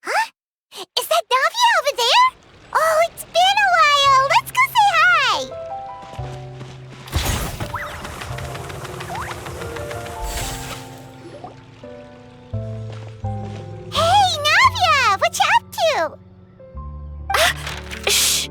Huh? Is that Navia over there? Oh, it's been a while. Let's go say hi. Hey, Navia! What you up to? Shh!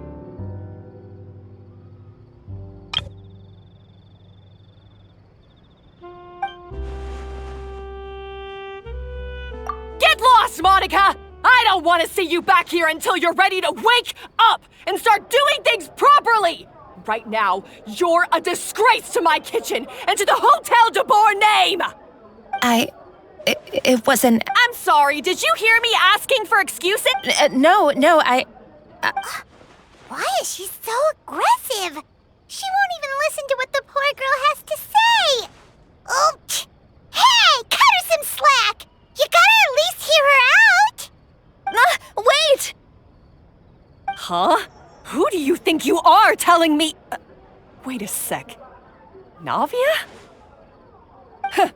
Get lost, Monica! I don't want to see you back here until you're ready to wake up and start doing things properly! Right now, you're a disgrace to my kitchen and to the Hotel de Boer name! It wasn't... I'm sorry, did you hear me asking for excuses? No, Why is she so aggressive? She won't even listen to what the poor girl has to say. Oh, hey, cut her some slack. You gotta at least hear her out. Wait! Huh? Who do you think you are telling me... wait a sec. Navia? Huh.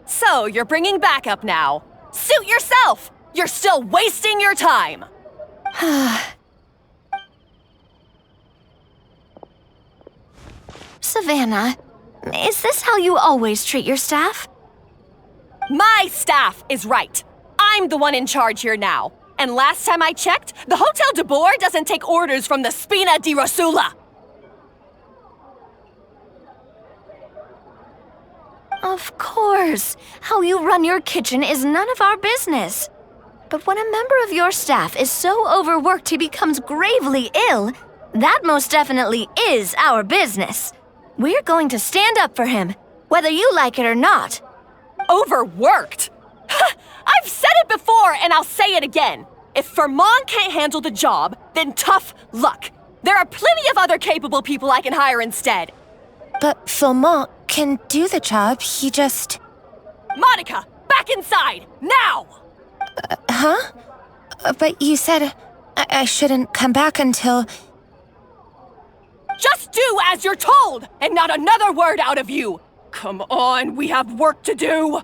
So, you're bringing backup now. Suit yourself! You're still wasting your time! Savannah, is this how you always treat your staff? My staff is right. I'm the one in charge here now. And last time I checked, the Hotel de Boer doesn't take orders from the Spina di Rosula. Of course. How you run your kitchen is none of our business. But when a member of your staff is so overworked he becomes gravely ill, that most definitely is our business. We're going to stand up for him, whether you like it or not. Overworked? I've said it before and I'll say it again. If Fermon can't handle the job, then tough luck. There are plenty of other capable people I can hire instead. But Philmont can do the job, he just... Monica, back inside, now! Huh? But you said I shouldn't come back until... Just do as you're told, and not another word out of you! Come on, we have work to do!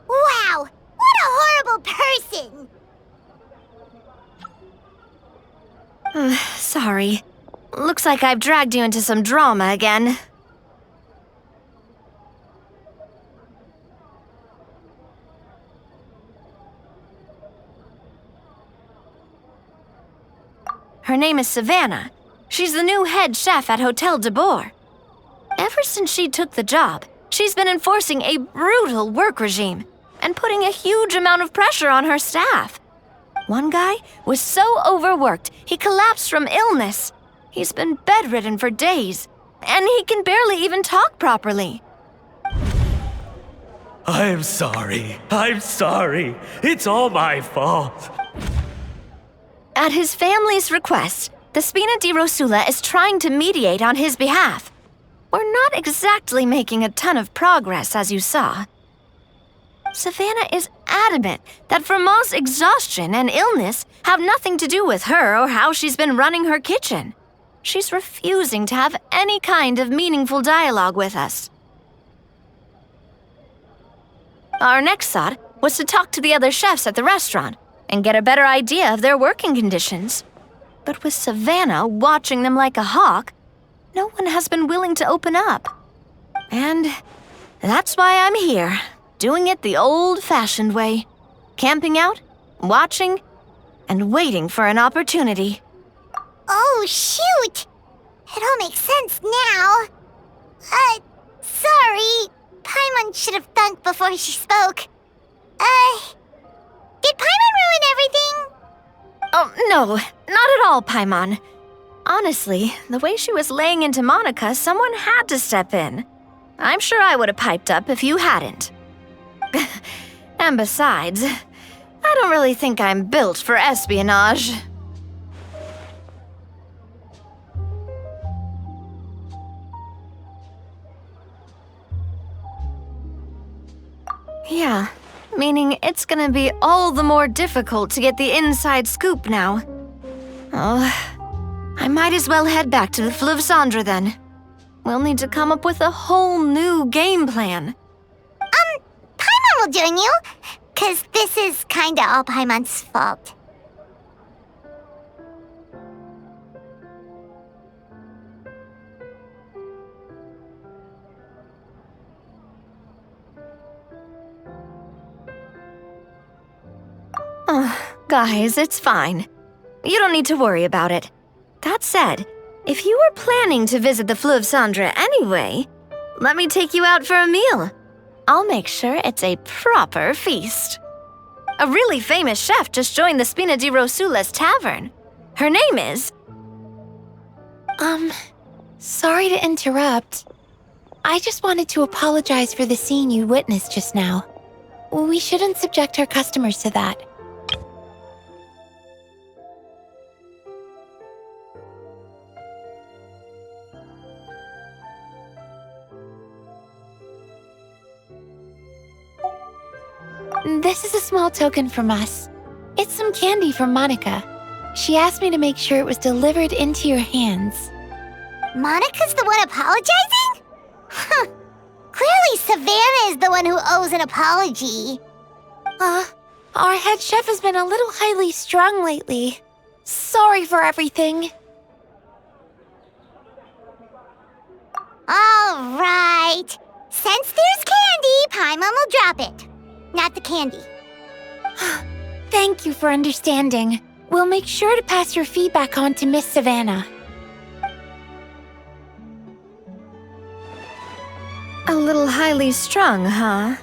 Wow, what a horrible person. Sorry. Looks like I've dragged you into some drama again. Her name is Savannah. She's the new head chef at Hotel de Boer. Ever since she took the job, she's been enforcing a brutal work regime and putting a huge amount of pressure on her staff. One guy was so overworked, he collapsed from illness. He's been bedridden for days, and he can barely even talk properly. I'm sorry. It's all my fault. At his family's request, the Spina di Rosula is trying to mediate on his behalf. We're not exactly making a ton of progress, as you saw. Savannah is adamant that Vermont's exhaustion and illness have nothing to do with her or how she's been running her kitchen. She's refusing to have any kind of meaningful dialogue with us. Our next thought was to talk to the other chefs at the restaurant and get a better idea of their working conditions. But with Savannah watching them like a hawk, no one has been willing to open up. And that's why I'm here, doing it the old-fashioned way. Camping out, watching, and waiting for an opportunity. Oh, shoot! It all makes sense now. Sorry. Paimon should have thunk before she spoke. Did Paimon ruin everything? Oh, no, not at all, Paimon. Honestly, the way she was laying into Monica, someone had to step in. I'm sure I would have piped up if you hadn't. And besides, I I don't really think I'm built for espionage. Yeah, meaning it's gonna be all the more difficult to get the inside scoop now. Oh, I might as well head back to the Fluvsandra then. We'll need to come up with a whole new game plan. Paimon will join you, 'cause this is kinda all Paimon's fault. Guys, it's fine. You don't need to worry about it. That said, if you were planning to visit the Fluvsandra anyway, let me take you out for a meal. I'll make sure it's a proper feast. A really famous chef just joined the Spina di Rosula's tavern. Her name is... Sorry to interrupt. I just wanted to apologize for the scene you witnessed just now. We shouldn't subject our customers to that. This is a small token from us. It's some candy from Monica. She asked me to make sure it was delivered into your hands. Monica's the one apologizing? Huh. Clearly Savannah is the one who owes an apology. Our head chef has been a little highly strung lately. Sorry for everything. All right. Since there's candy, Paimon will drop it. Not the candy. Thank you for understanding. We'll make sure to pass your feedback on to Miss Savannah. A little highly strung, huh?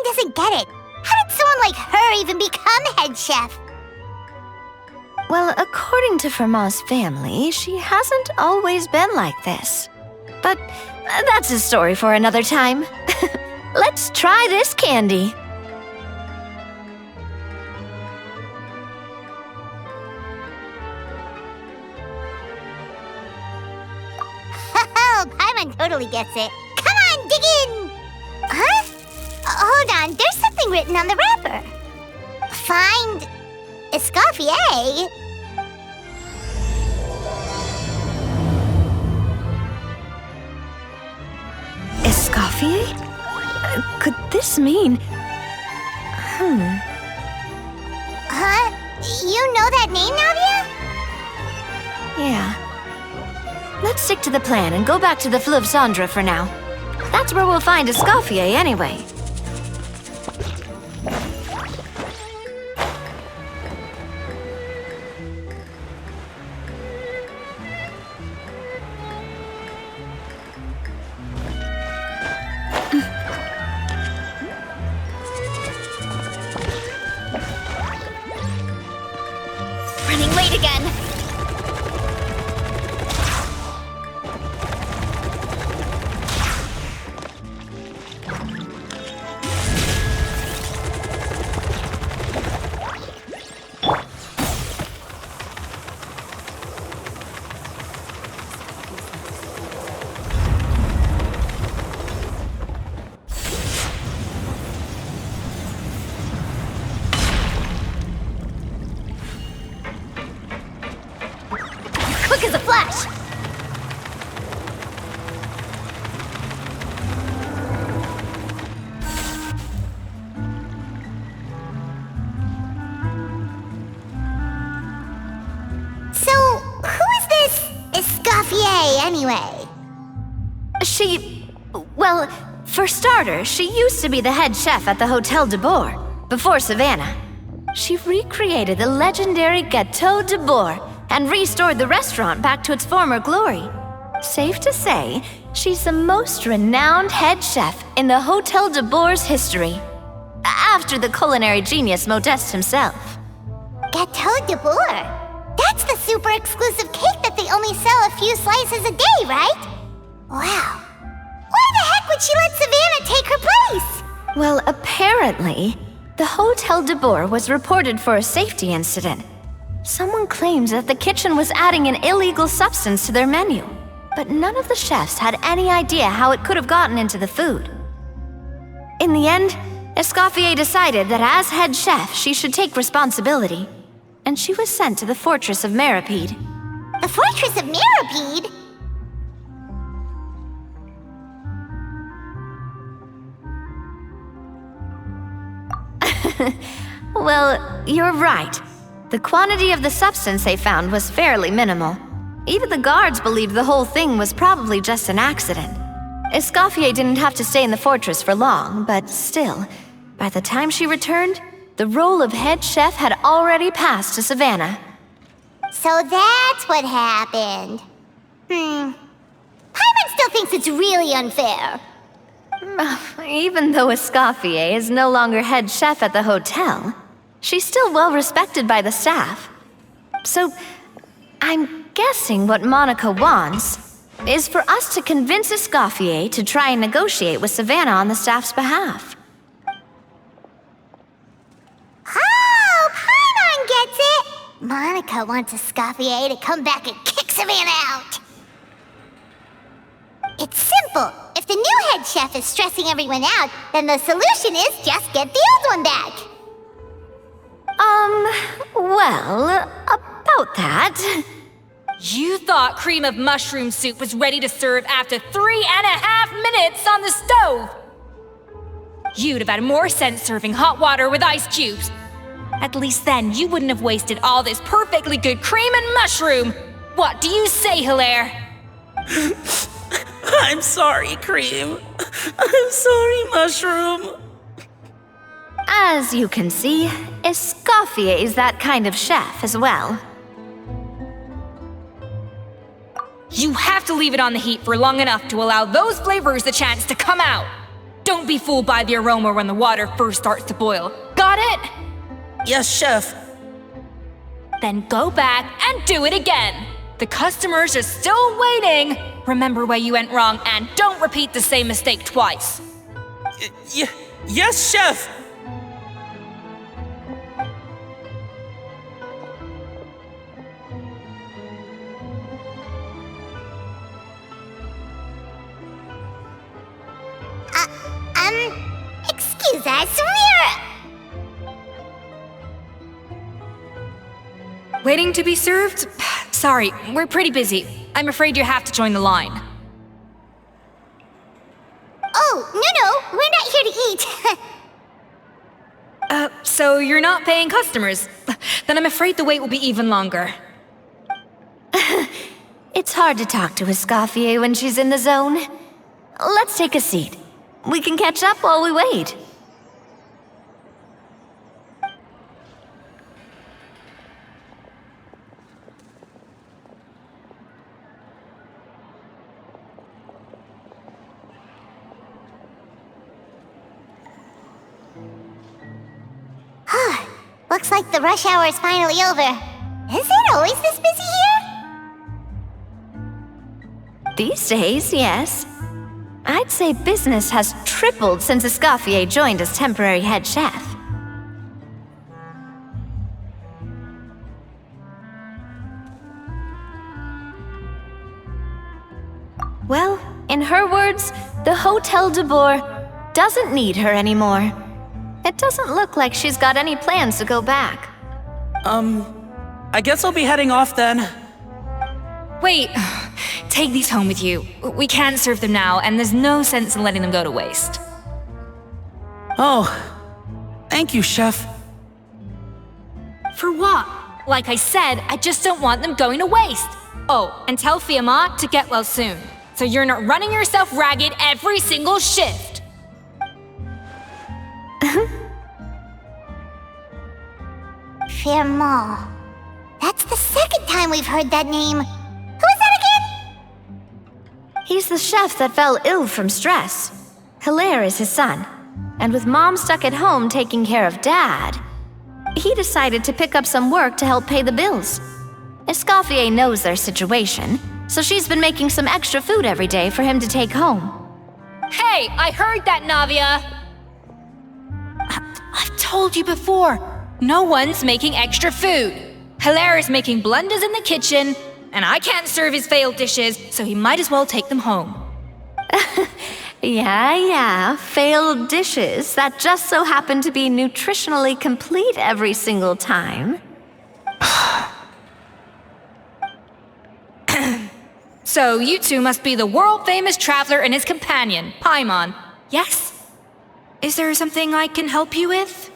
Doesn't get it. How did someone like her even become head chef? Well, according to Fermat's family, she hasn't always been like this. But that's a story for another time. Let's try this candy. Oh, Paimon totally gets it. Come on, dig in! Huh? Hold on, there's something written on the wrapper. Find Escoffier. Escoffier? Could this mean... Huh? You know that name, Navia? Yeah. Let's stick to the plan and go back to the Fluvsandra for now. That's where we'll find Escoffier anyway. Running late again. Quick as a flash! So, who is this Escoffier anyway? Well, for starters, she used to be the head chef at the Hotel de Bourg. before Savannah. She recreated the legendary Gâteau de Bourg and restored the restaurant back to its former glory. Safe to say, she's the most renowned head chef in the Hotel de Bourg's history, after the culinary genius Modeste himself. Gâteau de Bourg? That's the super exclusive cake that they only sell a few slices a day, right? Wow. Why the heck would she let Savannah take her place? Well, apparently, the Hotel de Bourg was reported for a safety incident. Someone claims that the kitchen was adding an illegal substance to their menu, but none of the chefs had any idea how it could have gotten into the food. In the end, Escoffier decided that as head chef, she should take responsibility, and she was sent to the fortress of Meripede. The Fortress of Meripede? Well, you're right. The quantity of the substance they found was fairly minimal. Even the guards believed the whole thing was probably just an accident. Escoffier didn't have to stay in the fortress for long, but still, by the time she returned, the role of head chef had already passed to Savannah. So that's what happened. Paimon still thinks it's really unfair. Even though Escoffier is no longer head chef at the hotel, she's still well respected by the staff. So, I'm guessing what Monica wants is for us to convince Escoffier to try and negotiate with Savannah on the staff's behalf. Oh, Paimon gets it! Monica wants Escoffier to come back and kick Savannah out. It's simple. If the new head chef is stressing everyone out, then the solution is just get the old one back. Well, about that. You thought cream of mushroom soup was ready to serve after 3.5 minutes on the stove. You'd have had more sense serving hot water with ice cubes. At least then you wouldn't have wasted all this perfectly good cream and mushroom. What do you say, Hilaire? I'm sorry, Cream. I'm sorry, Mushroom. As you can see, Escoffier is that kind of chef as well. You have to leave it on the heat for long enough to allow those flavors the chance to come out. Don't be fooled by the aroma when the water first starts to boil. Got it? Yes, Chef. Then go back and do it again. The customers are still waiting. Remember where you went wrong and don't repeat the same mistake twice. Yes, Chef. Excuse us, Waiting to be served? Sorry, we're pretty busy. I'm afraid you have to join the line. Oh, no, we're not here to eat. So you're not paying customers? Then I'm afraid the wait will be even longer. It's hard to talk to Escoffier when she's in the zone. Let's take a seat. We can catch up while we wait. Looks like the rush hour is finally over. Is it always this busy here? These days, yes. I'd say business has tripled since Escoffier joined as temporary head chef. Well, in her words, the Hotel de Bourg doesn't need her anymore. It doesn't look like she's got any plans to go back. I guess I'll be heading off then. Wait, take these home with you. We can't serve them now, and there's no sense in letting them go to waste. Oh, thank you, Chef. For what? Like I said, I just don't want them going to waste. Oh, and tell Fiamma to get well soon, so you're not running yourself ragged every single shift. Firmo. That's the second time we've heard that name. Who is that again? He's the chef that fell ill from stress. Hilaire is his son. And with Mom stuck at home taking care of Dad, he decided to pick up some work to help pay the bills. Escoffier knows their situation, so she's been making some extra food every day for him to take home. Hey, I heard that, Navia! I've told you before, no one's making extra food. Hilaire is making blunders in the kitchen, and I can't serve his failed dishes, so he might as well take them home. Yeah, failed dishes that just so happen to be nutritionally complete every single time. So you two must be the world-famous traveler and his companion, Paimon. Yes? Is there something I can help you with?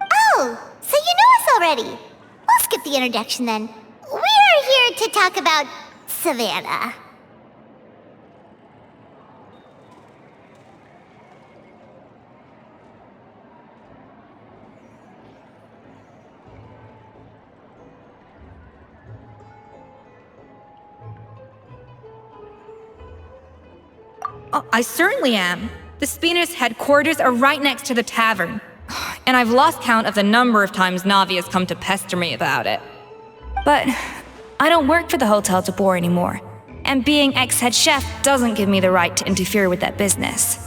Oh, so you know us already. We'll skip the introduction then. We're here to talk about Savannah. Oh, I certainly am. The Spina's headquarters are right next to the tavern. And I've lost count of the number of times Navi has come to pester me about it. But I don't work for the Hotel de Boer anymore. And being ex-head chef doesn't give me the right to interfere with that business.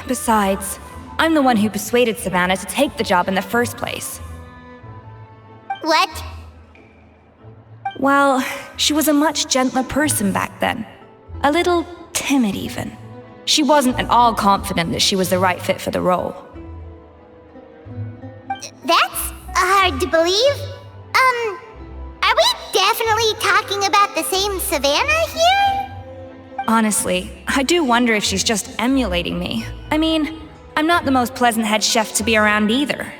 Besides, I'm the one who persuaded Savannah to take the job in the first place. What? Well, she was a much gentler person back then. A little timid, even. She wasn't at all confident that she was the right fit for the role. That's hard to believe. Are we definitely talking about the same Savannah here? Honestly, I do wonder if she's just emulating me. I mean, I'm not the most pleasant head chef to be around either.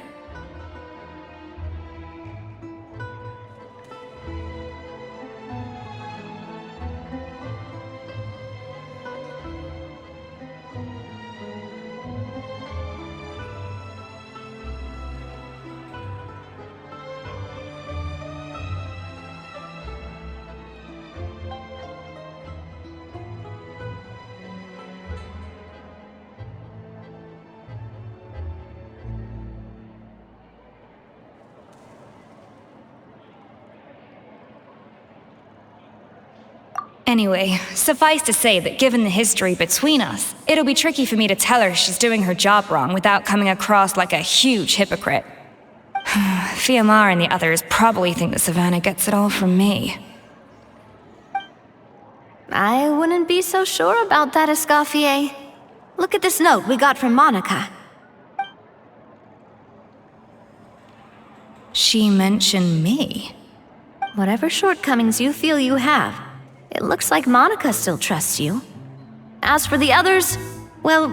Anyway, suffice to say that given the history between us, it'll be tricky for me to tell her she's doing her job wrong without coming across like a huge hypocrite. Fiamar and the others probably think that Savannah gets it all from me. I wouldn't be so sure about that, Escoffier. Look at this note we got from Monica. She mentioned me. Whatever shortcomings you feel you have, it looks like Monica still trusts you. As for the others, well,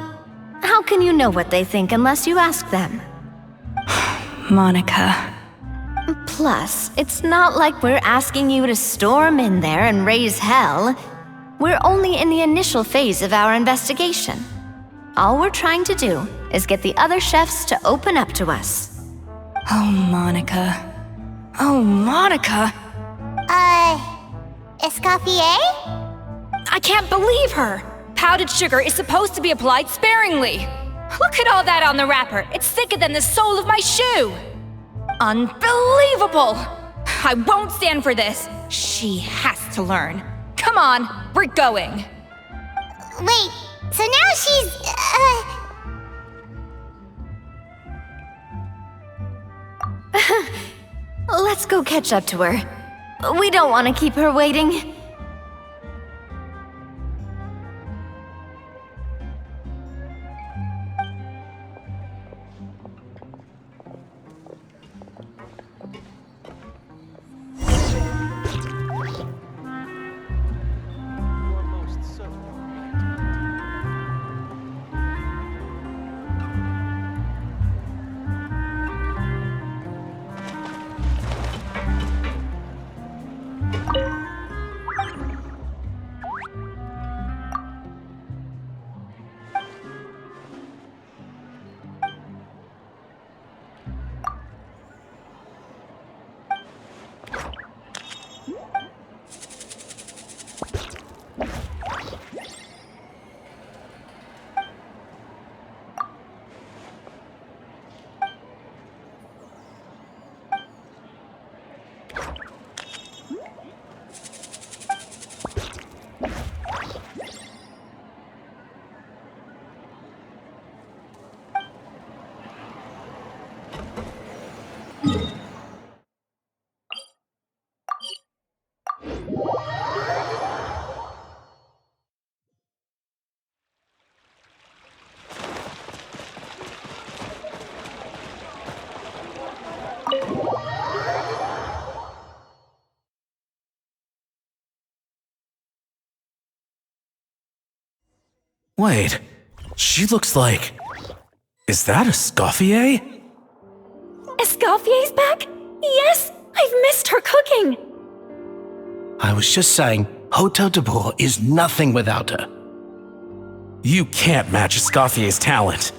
how can you know what they think unless you ask them? Monica. Plus, it's not like we're asking you to storm in there and raise hell. We're only in the initial phase of our investigation. All we're trying to do is get the other chefs to open up to us. Oh, Monica. Oh, Monica! Escoffier? I can't believe her! Powdered sugar is supposed to be applied sparingly. Look at all that on the wrapper. It's thicker than the sole of my shoe. Unbelievable! I won't stand for this. She has to learn. Come on, we're going. Wait, so now she's, Let's go catch up to her. We don't want to keep her waiting. Wait, she looks like... Is that Escoffier? Escoffier's back? Yes! I've missed her cooking! I was just saying, Hotel de Bourg is nothing without her. You can't match Escoffier's talent.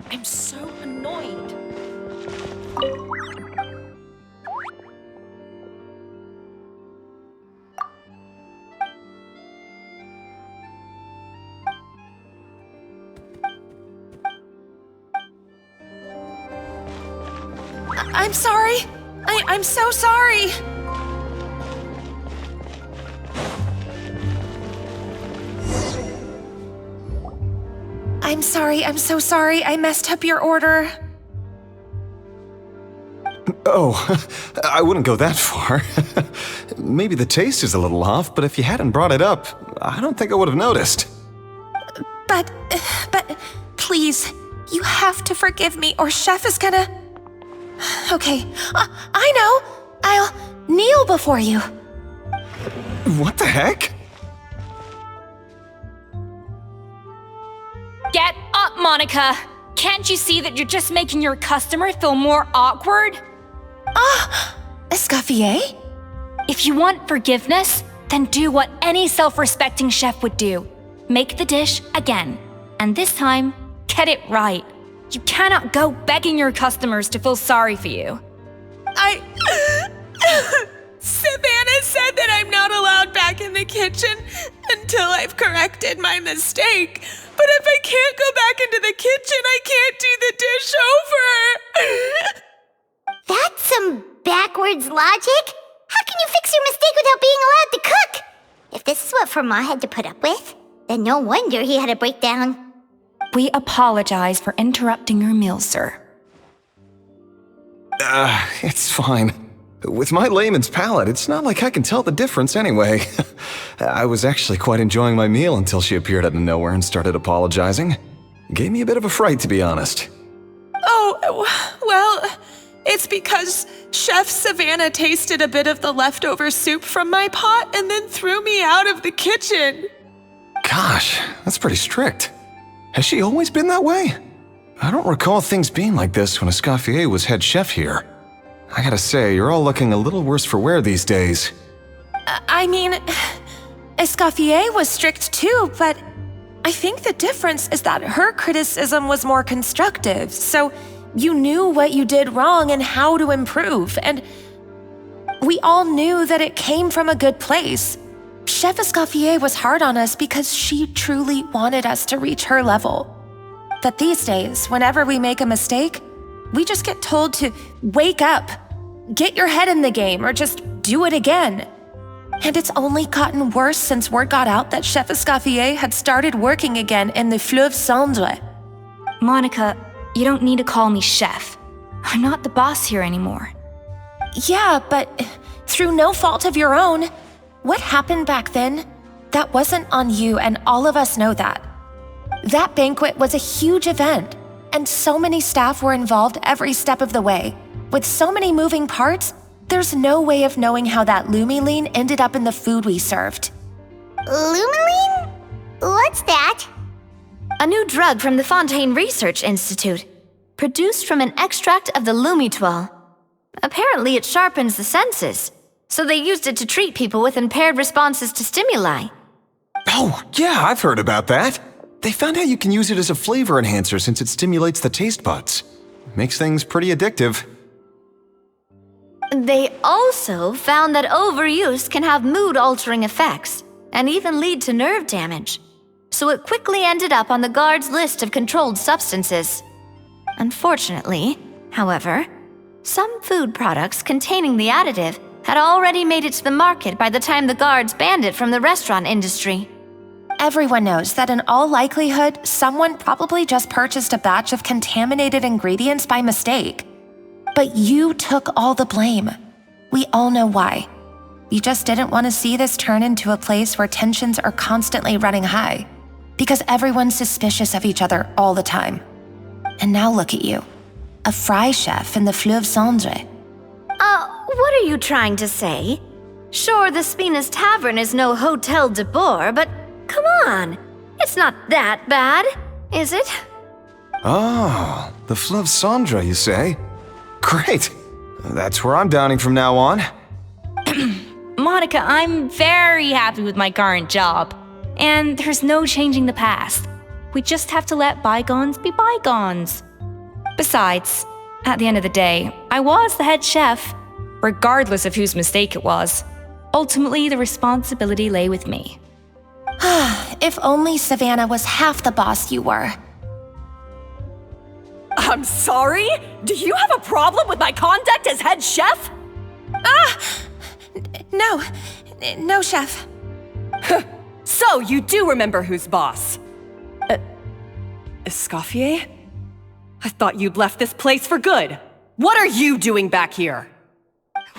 I'm so annoyed. I'm sorry. I'm so sorry. I'm sorry. I'm so sorry. I messed up your order. Oh, I wouldn't go that far. Maybe the taste is a little off, but if you hadn't brought it up, I don't think I would have noticed. But, please, you have to forgive me or Chef is gonna... Okay, I know. I'll kneel before you. What the heck? Get up, Monica! Can't you see that you're just making your customer feel more awkward? Escoffier? If you want forgiveness, then do what any self-respecting chef would do. Make the dish again. And this time, get it right. You cannot go begging your customers to feel sorry for you. Savannah said that I'm not allowed back in the kitchen until I've corrected my mistake. But if I can't go back into the kitchen, I can't do the dish over. That's some backwards logic. How can you fix your mistake without being allowed to cook? If this is what Fermat had to put up with, then no wonder he had a breakdown. We apologize for interrupting your meal, sir. It's fine. With my layman's palate, it's not like I can tell the difference anyway. I was actually quite enjoying my meal until she appeared out of nowhere and started apologizing. Gave me a bit of a fright, to be honest. Oh, well, it's because Chef Savannah tasted a bit of the leftover soup from my pot and then threw me out of the kitchen. Gosh, that's pretty strict. Has she always been that way? I don't recall things being like this when Escoffier was head chef here. I gotta say, you're all looking a little worse for wear these days. I mean, Escoffier was strict too, but I think the difference is that her criticism was more constructive, so you knew what you did wrong and how to improve, and we all knew that it came from a good place. Chef Escoffier was hard on us because she truly wanted us to reach her level. But these days, whenever we make a mistake, we just get told to wake up, get your head in the game, or just do it again. And it's only gotten worse since word got out that Chef Escoffier had started working again in the Fleuve Cendre. Monica, you don't need to call me chef. I'm not the boss here anymore. Yeah, but through no fault of your own, what happened back then, that wasn't on you, and all of us know that. That banquet was a huge event, and so many staff were involved every step of the way. With so many moving parts, there's no way of knowing how that Lumiline ended up in the food we served. Lumiline? What's that? A new drug from the Fontaine Research Institute, produced from an extract of the Lumitoile. Apparently it sharpens the senses, so they used it to treat people with impaired responses to stimuli. Oh, yeah, I've heard about that. They found out you can use it as a flavor enhancer since it stimulates the taste buds. Makes things pretty addictive. They also found that overuse can have mood-altering effects and even lead to nerve damage. So it quickly ended up on the guards' list of controlled substances. Unfortunately, however, some food products containing the additive had already made it to the market by the time the guards banned it from the restaurant industry. Everyone knows that in all likelihood, someone probably just purchased a batch of contaminated ingredients by mistake. But you took all the blame. We all know why. You just didn't want to see this turn into a place where tensions are constantly running high, because everyone's suspicious of each other all the time. And now look at you. a fry chef in the Fleuve Cendre. What are you trying to say? Sure, the Spina's Tavern is no Hotel de Boer, but come on. It's not that bad, is it? Oh, the Fleuve Cendre, you say? Great. That's where I'm dining from now on. Monica, I'm very happy with my current job. And there's no changing the past. We just have to let bygones be bygones. Besides, at the end of the day, I was the head chef, regardless of whose mistake it was. Ultimately, the responsibility lay with me. If only Savannah was half the boss you were. I'm sorry? Do you have a problem with my conduct as head chef? No, chef. So you do remember who's boss? Escoffier? I thought you'd left this place for good. What are you doing back here?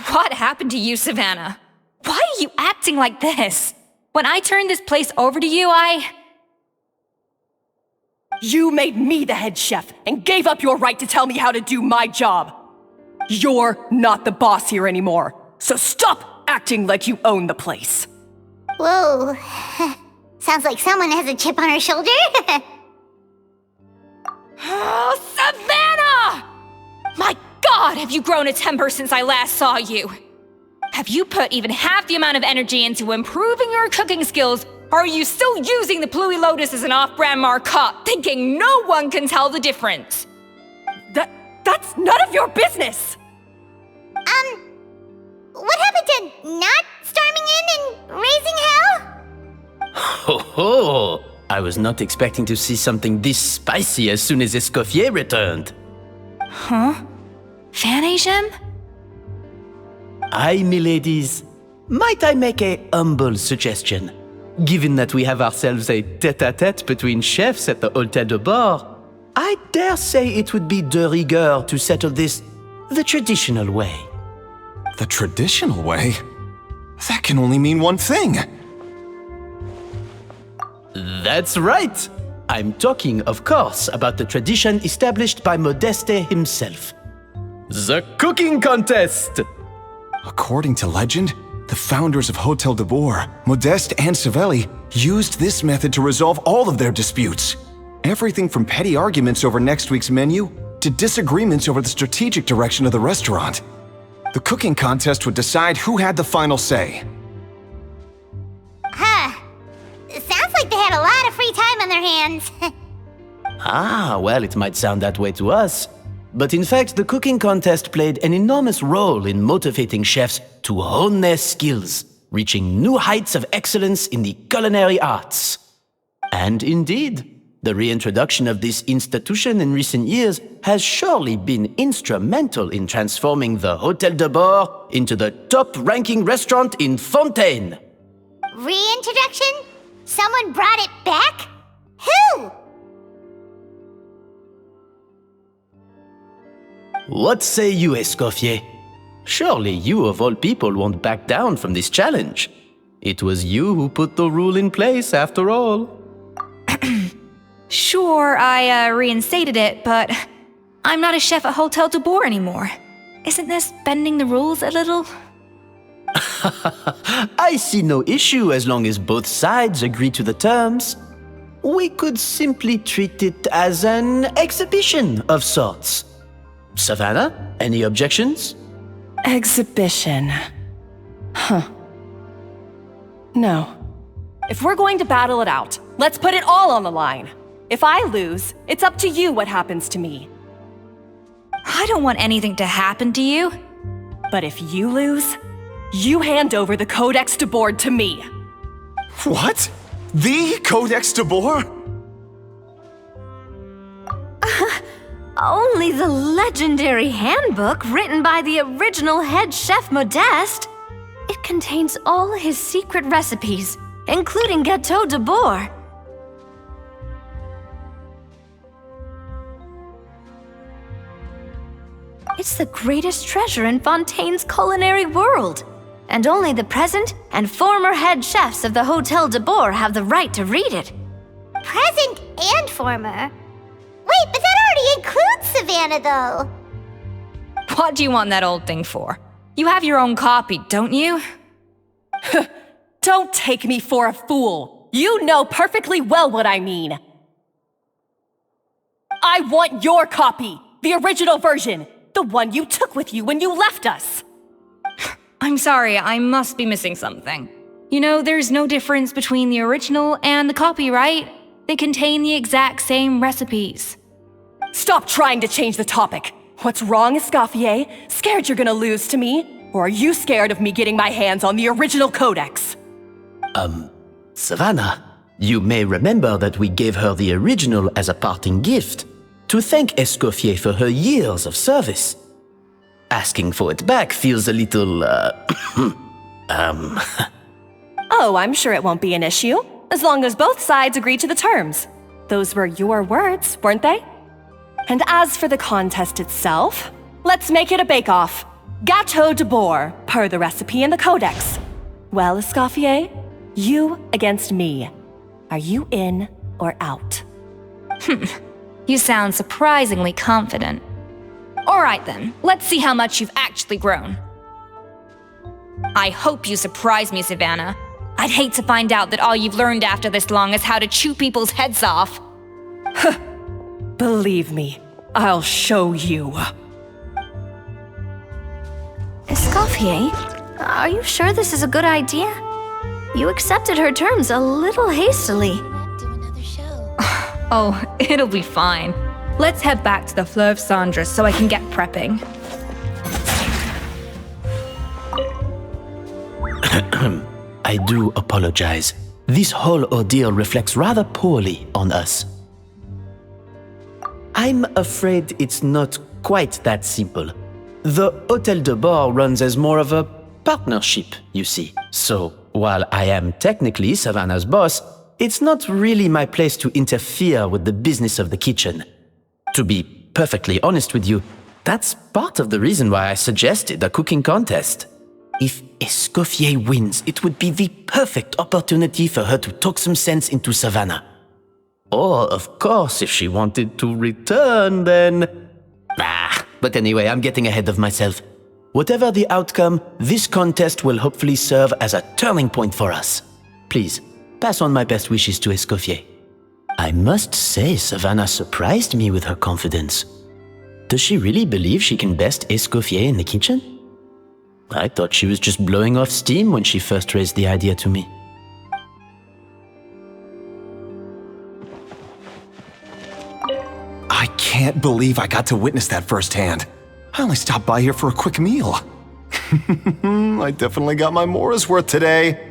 What happened to you, Savannah? Why are you acting like this? When I turned this place over to you, You made me the head chef and gave up your right to tell me how to do my job. You're not the boss here anymore, so stop acting like you own the place. Whoa. Sounds like someone has a chip on her shoulder. Oh, Savannah! My God, have you grown a temper since I last saw you? Have you put even half the amount of energy into improving your cooking skills, or are you still using the Pluie Lotus as an off-brand marcotte, thinking no one can tell the difference? That's none of your business! What happened to not storming in and raising hell? Ho ho! I was not expecting to see something this spicy as soon as Escoffier returned. Huh? Fan Asian? Aye, miladies. Might I make a humble suggestion? Given that we have ourselves a tête-à-tête between chefs at the Hôtel de Boer, I dare say it would be de rigueur to settle this the traditional way. The traditional way? That can only mean one thing. That's right! I'm talking, of course, about the tradition established by Modeste himself. The cooking contest! According to legend, the founders of Hotel de Boer, Modeste and Savelli, used this method to resolve all of their disputes. Everything from petty arguments over next week's menu to disagreements over the strategic direction of the restaurant. The cooking contest would decide who had the final say. Sounds like they had a lot of free time on their hands. Well, it might sound that way to us. But in fact, the cooking contest played an enormous role in motivating chefs to hone their skills, reaching new heights of excellence in the culinary arts. And indeed, the reintroduction of this institution in recent years has surely been instrumental in transforming the Hôtel de Boer into the top-ranking restaurant in Fontaine. Reintroduction? Someone brought it back? Who? What say you, Escoffier? Surely you of all people won't back down from this challenge. It was you who put the rule in place, after all. Sure, I reinstated it, but I'm not a chef at Hotel de Boer anymore. Isn't this bending the rules a little? I see no issue as long as both sides agree to the terms. We could simply treat it as an exhibition of sorts. Savannah, any objections? Exhibition. Huh. No. If we're going to battle it out, let's put it all on the line. If I lose, it's up to you what happens to me. I don't want anything to happen to you. But if you lose, you hand over the Codex de Boer to me. What? The Codex de Boer? Only the legendary handbook written by the original head chef Modeste. It contains all his secret recipes, including Gâteau de Boer. It's the greatest treasure in Fontaine's culinary world, and only the present and former head chefs of the Hôtel de Boer have the right to read it. Present and former? Wait, but that already includes Savannah, though. What do you want that old thing for? You have your own copy, don't you? Don't take me for a fool. You know perfectly well what I mean. I want your copy, the original version, the one you took with you when you left us. I'm sorry, I must be missing something. You know, there's no difference between the original and the copy, right? They contain the exact same recipes. Stop trying to change the topic. What's wrong, Escoffier? Scared you're gonna lose to me? Or are you scared of me getting my hands on the original codex? Savannah, you may remember that we gave her the original as a parting gift to thank Escoffier for her years of service. Asking for it back feels a little, Oh, I'm sure it won't be an issue, as long as both sides agree to the terms. Those were your words, weren't they? And as for the contest itself, let's make it a bake-off. Gâteau de Bourg, per the recipe in the codex. Well, Escoffier, you against me. Are you in or out? You sound surprisingly confident. All right then, let's see how much you've actually grown. I hope you surprise me, Savannah. I'd hate to find out that all you've learned after this long is how to chew people's heads off. Believe me, I'll show you. Escoffier, are you sure this is a good idea? You accepted her terms a little hastily. Do another show. Oh, it'll be fine. Let's head back to the Fleuve Cendres so I can get prepping. I do apologize. This whole ordeal reflects rather poorly on us. I'm afraid it's not quite that simple. The Hôtel de Bord runs as more of a partnership, you see. So, while I am technically Savannah's boss, it's not really my place to interfere with the business of the kitchen. To be perfectly honest with you, that's part of the reason why I suggested a cooking contest. If Escoffier wins, it would be the perfect opportunity for her to talk some sense into Savannah. Or, of course, if she wanted to return, then... But anyway, I'm getting ahead of myself. Whatever the outcome, this contest will hopefully serve as a turning point for us. Please, pass on my best wishes to Escoffier. I must say, Savannah surprised me with her confidence. Does she really believe she can best Escoffier in the kitchen? I thought she was just blowing off steam when she first raised the idea to me. I can't believe I got to witness that firsthand. I only stopped by here for a quick meal. I definitely got my Mora's worth today.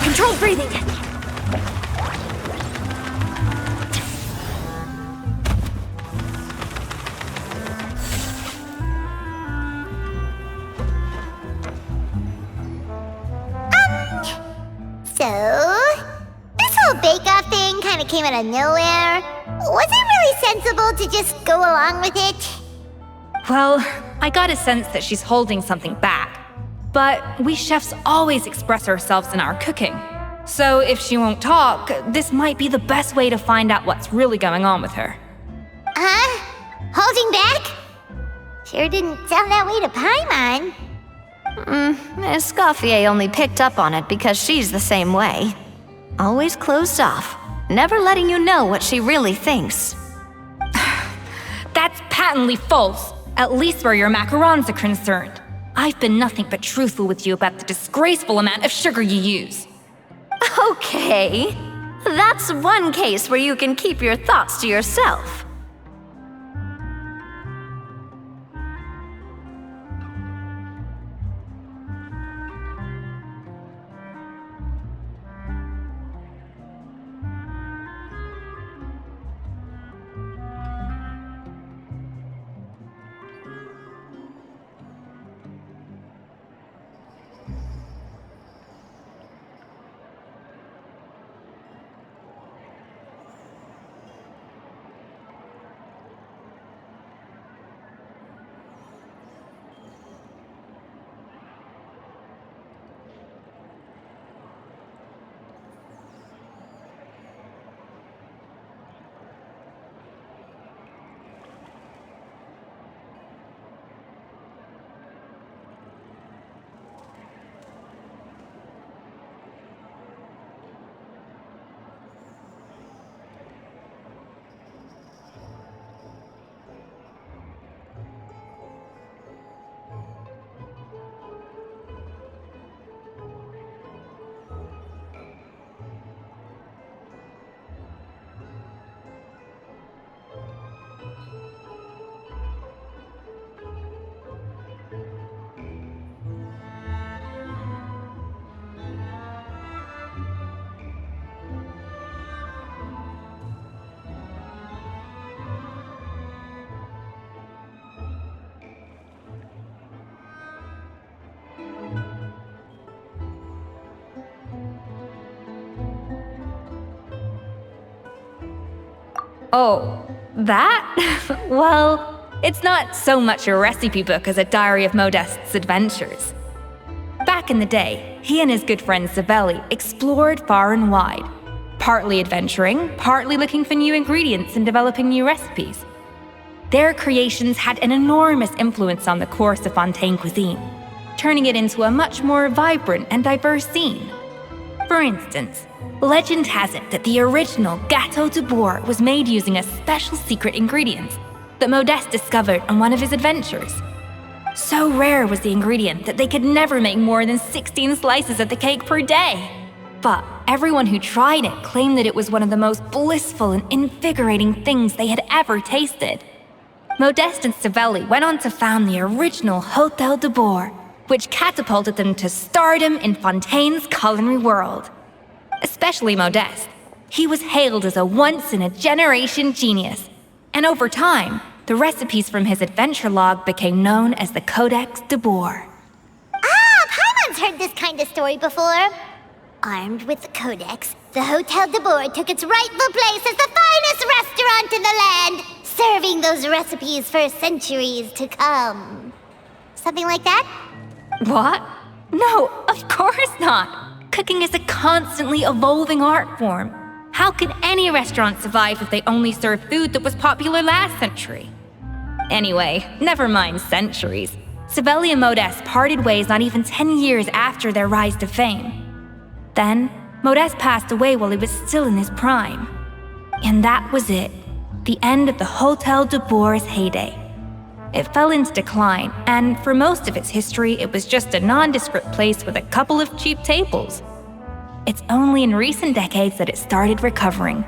Controlled breathing. So, this whole bake-off thing kind of came out of nowhere. Was it really sensible to just go along with it? Well, I got a sense that she's holding something back. But we chefs always express ourselves in our cooking. So if she won't talk, this might be the best way to find out what's really going on with her. Huh? Holding back? Sure didn't sound that way to Paimon. Escoffier only picked up on it because she's the same way. Always closed off, never letting you know what she really thinks. That's patently false, at least where your macarons are concerned. I've been nothing but truthful with you about the disgraceful amount of sugar you use. Okay, that's one case where you can keep your thoughts to yourself. Oh, that? Well, it's not so much a recipe book as a diary of Modeste's adventures. Back in the day, he and his good friend Savelli explored far and wide, partly adventuring, partly looking for new ingredients and developing new recipes. Their creations had an enormous influence on the course of Fontaine cuisine, turning it into a much more vibrant and diverse scene. For instance, legend has it that the original Gâteau de Bourg was made using a special secret ingredient that Modeste discovered on one of his adventures. So rare was the ingredient that they could never make more than 16 slices of the cake per day. But everyone who tried it claimed that it was one of the most blissful and invigorating things they had ever tasted. Modeste and Savelli went on to found the original Hôtel de Bourg, which catapulted them to stardom in Fontaine's culinary world. Especially Modeste. He was hailed as a once-in-a-generation genius, and over time, the recipes from his adventure log became known as the Codex de Bourg. Ah, Paimon's heard this kind of story before. Armed with the Codex, the Hôtel de Bourg took its rightful place as the finest restaurant in the land, serving those recipes for centuries to come. Something like that? What? No, of course not. Cooking is a constantly evolving art form. How could any restaurant survive if they only served food that was popular last century? Anyway, never mind centuries. Savelli and Modeste parted ways not even 10 years after their rise to fame. Then, Modeste passed away while he was still in his prime. And that was it. The end of the Hôtel de Bourg's heyday. It fell into decline, and for most of its history, it was just a nondescript place with a couple of cheap tables. It's only in recent decades that it started recovering.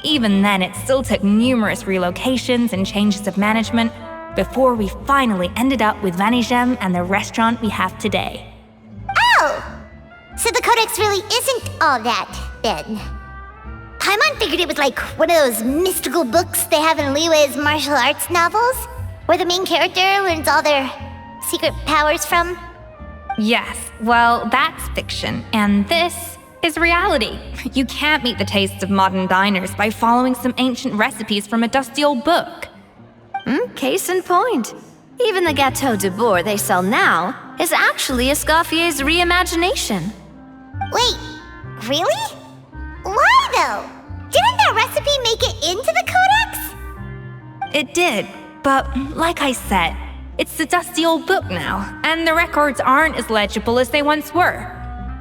Even then, it still took numerous relocations and changes of management before we finally ended up with Vanigem and the restaurant we have today. Oh! So the Codex really isn't all that, then. Paimon figured it was like one of those mystical books they have in Liyue's martial arts novels, where the main character learns all their secret powers from. Yes, well, that's fiction, and this is reality. You can't meet the tastes of modern diners by following some ancient recipes from a dusty old book. Case in point. Even the Gâteau de Bourg they sell now is actually Escoffier's reimagination. Wait, Really? Why, though? Didn't the recipe make it into the codex? It did, but like I said, it's a dusty old book now, and the records aren't as legible as they once were.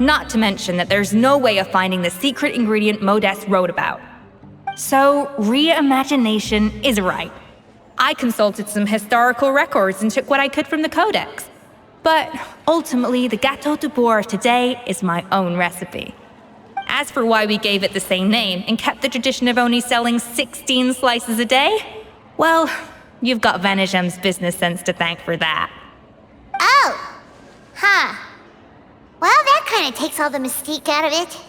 Not to mention that there's no way of finding the secret ingredient Modest wrote about. So, reimagination is right. I consulted some historical records and took what I could from the codex. But ultimately, the Gâteau de Bois of today is my own recipe. As for why we gave it the same name and kept the tradition of only selling 16 slices a day, well, you've got Venegem's business sense to thank for that. Oh. Huh. Well, that kind of takes all the mystique out of it.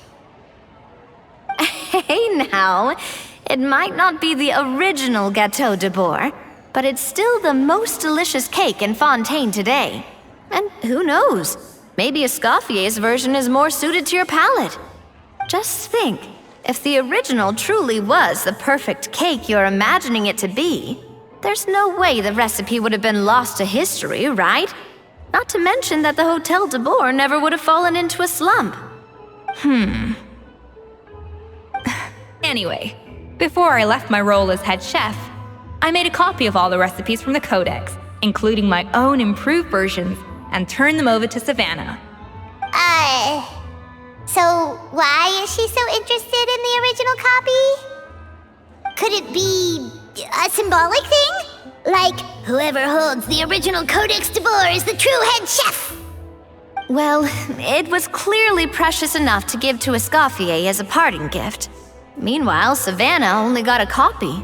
Hey now, it might not be the original Gâteau de Bois, but it's still the most delicious cake in Fontaine today. And who knows, maybe Escoffier's version is more suited to your palate. Just think, if the original truly was the perfect cake you're imagining it to be, there's no way the recipe would have been lost to history, right? Not to mention that the Hotel de Bois never would have fallen into a slump. Anyway, before I left my role as head chef, I made a copy of all the recipes from the codex, including my own improved versions, and turned them over to Savannah. So why is she so interested in the original copy? Could it be a symbolic thing? Like, whoever holds the original Codex de Bois is the true head chef? Well, it was clearly precious enough to give to Escoffier as a parting gift. Meanwhile, Savannah only got a copy.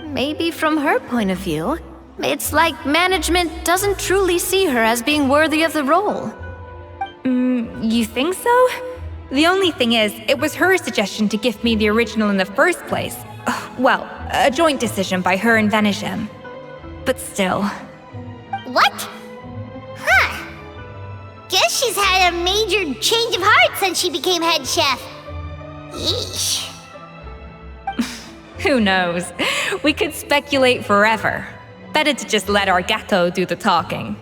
Maybe from her point of view, it's like management doesn't truly see her as being worthy of the role. You think so? The only thing is, it was her suggestion to gift me the original in the first place. Well, a joint decision by her and Venegem. But still. What? Huh. Guess she's had a major change of heart since she became head chef. Yeesh. Who knows? We could speculate forever. Better to just let our gâteau do the talking.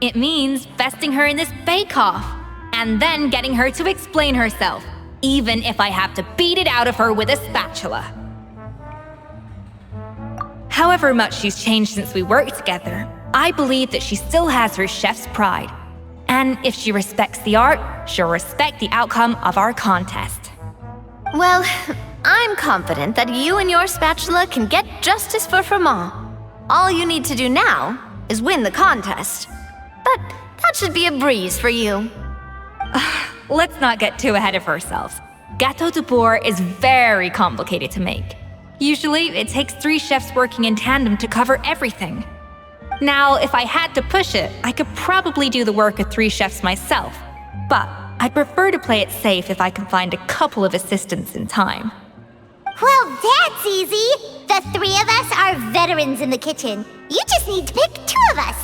It means besting her in this bake-off, and then getting her to explain herself, even if I have to beat it out of her with a spatula. However much she's changed since we worked together, I believe that she still has her chef's pride. And if she respects the art, she'll respect the outcome of our contest. Well, I'm confident that you and your spatula can get justice for Froment. All you need to do now is win the contest. But that should be a breeze for you. Let's not get too ahead of ourselves. Gâteau de Bois is very complicated to make. Usually, it takes 3 chefs working in tandem to cover everything. Now, if I had to push it, I could probably do the work of 3 chefs myself. But I'd prefer to play it safe if I can find a couple of assistants in time. Well, that's easy. The 3 of us are veterans in the kitchen. You just need to pick 2 of us.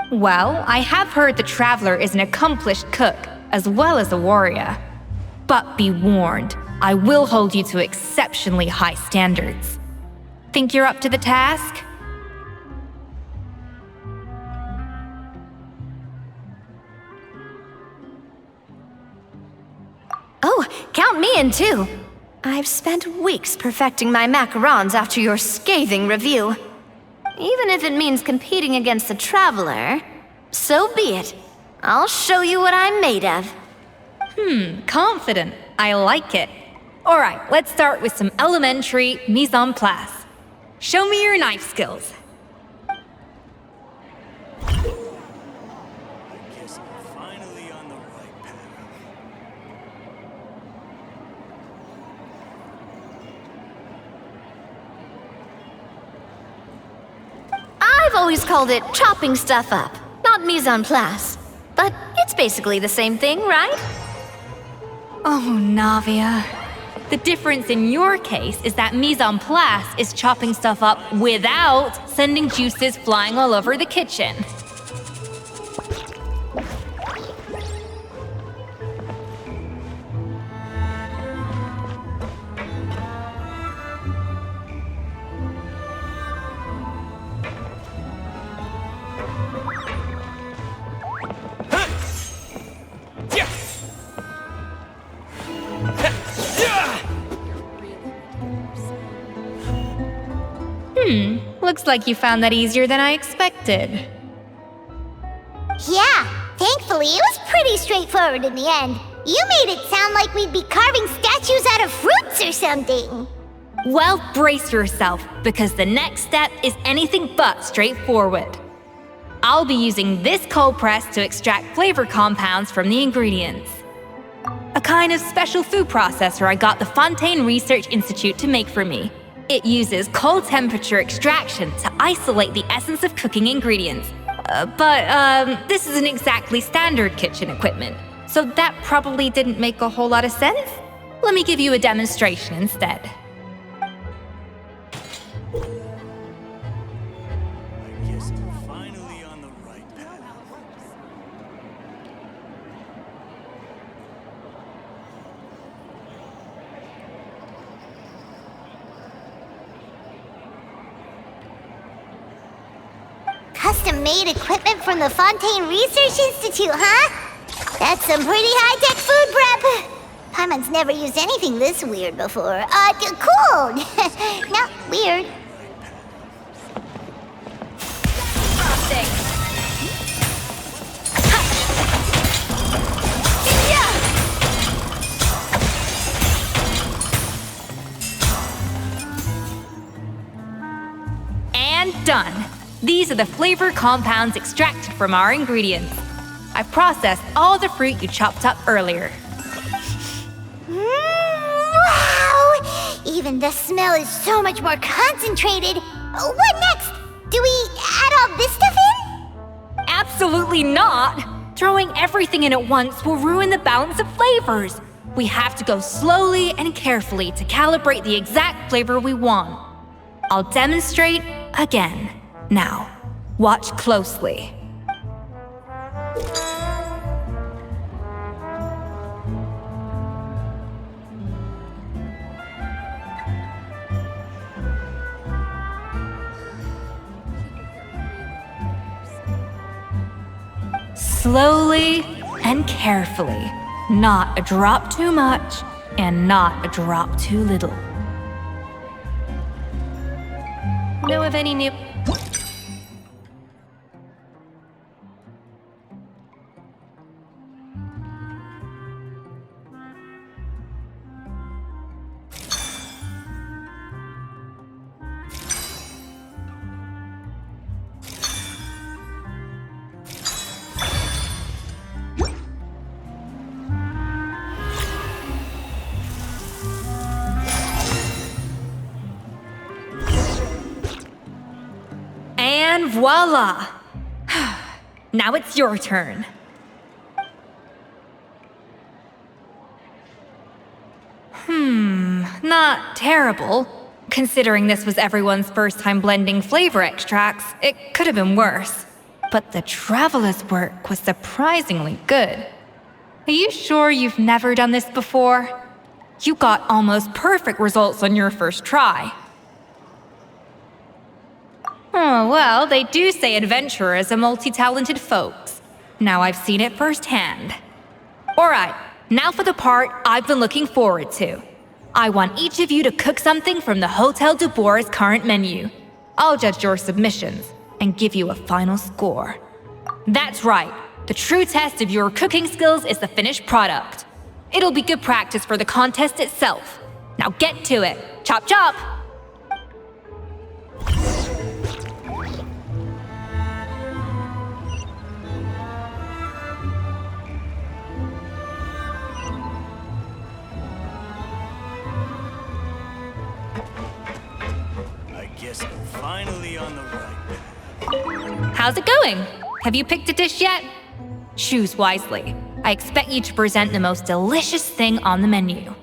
Well, I have heard the Traveler is an accomplished cook, as well as a warrior. But be warned, I will hold you to exceptionally high standards. Think you're up to the task? Oh, count me in too. I've spent weeks perfecting my macarons after your scathing review. Even if it means competing against the Traveler, so be it. I'll show you what I'm made of. Confident. I like it. Alright, let's start with some elementary mise en place. Show me your knife skills. I've always called it chopping stuff up, not mise en place. But it's basically the same thing, right? Oh, Navia. The difference in your case is that mise en place is chopping stuff up without sending juices flying all over the kitchen. Looks like you found that easier than I expected. Yeah, thankfully it was pretty straightforward in the end. You made it sound like we'd be carving statues out of fruits or something. Well, brace yourself, because the next step is anything but straightforward. I'll be using this cold press to extract flavor compounds from the ingredients. A kind of special food processor I got the Fontaine Research Institute to make for me. It uses cold temperature extraction to isolate the essence of cooking ingredients. But this isn't exactly standard kitchen equipment, so that probably didn't make a whole lot of sense. Let me give you a demonstration instead. Custom-made equipment from the Fontaine Research Institute, huh? That's some pretty high-tech food prep. Paimon's never used anything this weird before. Cool. Not weird. And done. These are the flavor compounds extracted from our ingredients. I processed all the fruit you chopped up earlier. Wow! Even the smell is so much more concentrated. What next? Do we add all this stuff in? Absolutely not! Throwing everything in at once will ruin the balance of flavors. We have to go slowly and carefully to calibrate the exact flavor we want. I'll demonstrate again. Now, watch closely. Slowly and carefully. Not a drop too much, and not a drop too little. Know of any new... And voila! Now it's your turn. Not terrible. Considering this was everyone's first time blending flavor extracts, it could have been worse. But the traveler's work was surprisingly good. Are you sure you've never done this before? You got almost perfect results on your first try. Oh, well, they do say adventurers are multi-talented folks. Now I've seen it firsthand. Alright, now for the part I've been looking forward to. I want each of you to cook something from the Hotel de Boer's current menu. I'll judge your submissions and give you a final score. That's right, the true test of your cooking skills is the finished product. It'll be good practice for the contest itself. Now get to it. Chop chop! I guess I'm finally on the right. How's it going? Have you picked a dish yet? Choose wisely. I expect you to present the most delicious thing on the menu.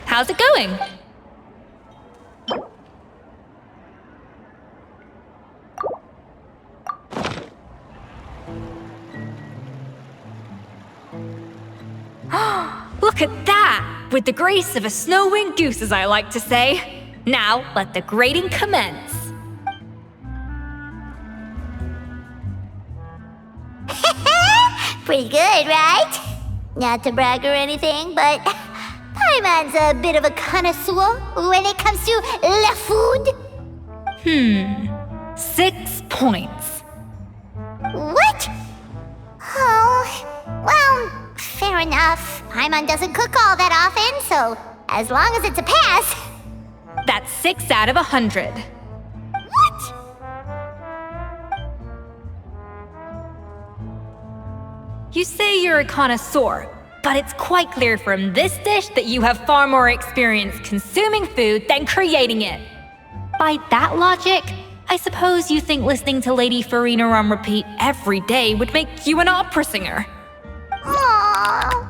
How's it going? Look at that! With the grace of a snow-winged goose, as I like to say. Now, let the grating commence. Pretty good, right? Not to brag or anything, but Paimon's a bit of a connoisseur when it comes to la food. 6 points. What? Oh, well, fair enough. Paimon doesn't cook all that often, so as long as it's a pass. That's 6 out of 100. What? You say you're a connoisseur, but it's quite clear from this dish that you have far more experience consuming food than creating it. By that logic, I suppose you think listening to Lady Farina on repeat every day would make you an opera singer. Aww.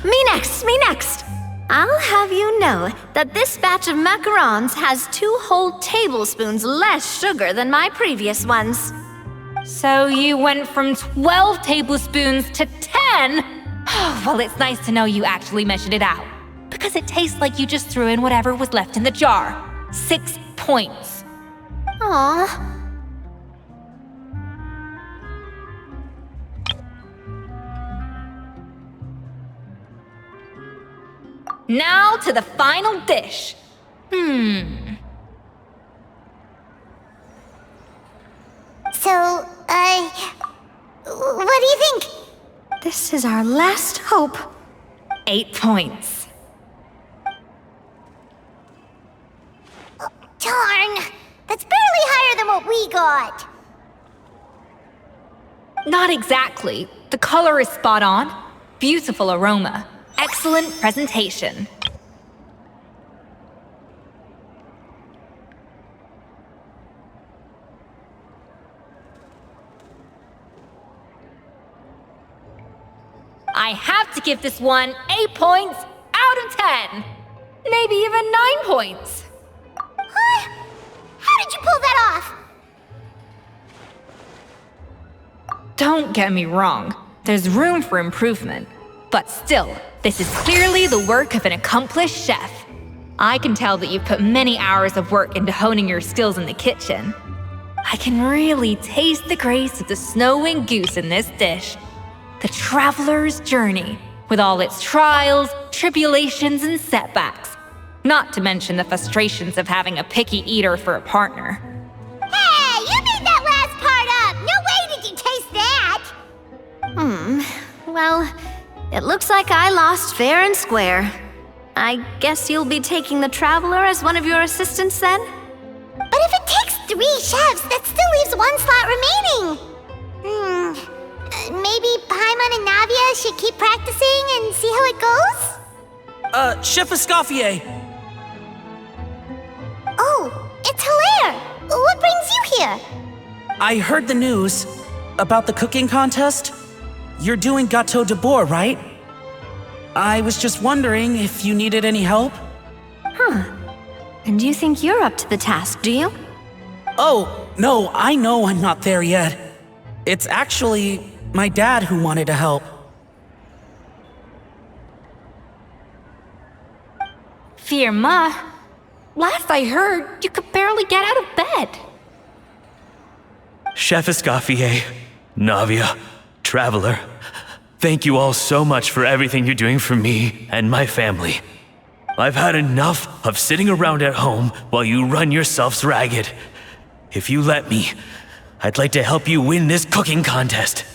Me next! I'll have you know that this batch of macarons has 2 whole tablespoons less sugar than my previous ones. So you went from 12 tablespoons to 10? Well, it's nice to know you actually measured it out, because it tastes like you just threw in whatever was left in the jar. 6 points. Aw. Now to the final dish. So, what do you think? This is our last hope. 8 points. Darn, that's barely higher than what we got. Not exactly. The color is spot on. Beautiful aroma. Excellent presentation. I have to give this one 8 points out of 10. Maybe even 9 points. Huh? How did you pull that off? Don't get me wrong. There's room for improvement. But still, this is clearly the work of an accomplished chef. I can tell that you've put many hours of work into honing your skills in the kitchen. I can really taste the grace of the snow-winged goose in this dish. The traveler's journey, with all its trials, tribulations, and setbacks. Not to mention the frustrations of having a picky eater for a partner. Hey, you made that last part up! No way did you taste that! Well, it looks like I lost fair and square. I guess you'll be taking the Traveler as one of your assistants then? But if it takes 3 chefs, that still leaves 1 slot remaining. Maybe Paimon and Navia should keep practicing and see how it goes? Chef Escoffier. Oh, it's Hilaire. What brings you here? I heard the news about the cooking contest. You're doing Gâteau de Bois, right? I was just wondering if you needed any help. And you think you're up to the task, do you? Oh, no, I know I'm not there yet. It's actually my dad who wanted to help. Firma, last I heard, you could barely get out of bed. Chef Escoffier, Navia, Traveler, thank you all so much for everything you're doing for me and my family. I've had enough of sitting around at home while you run yourselves ragged. If you let me, I'd like to help you win this cooking contest.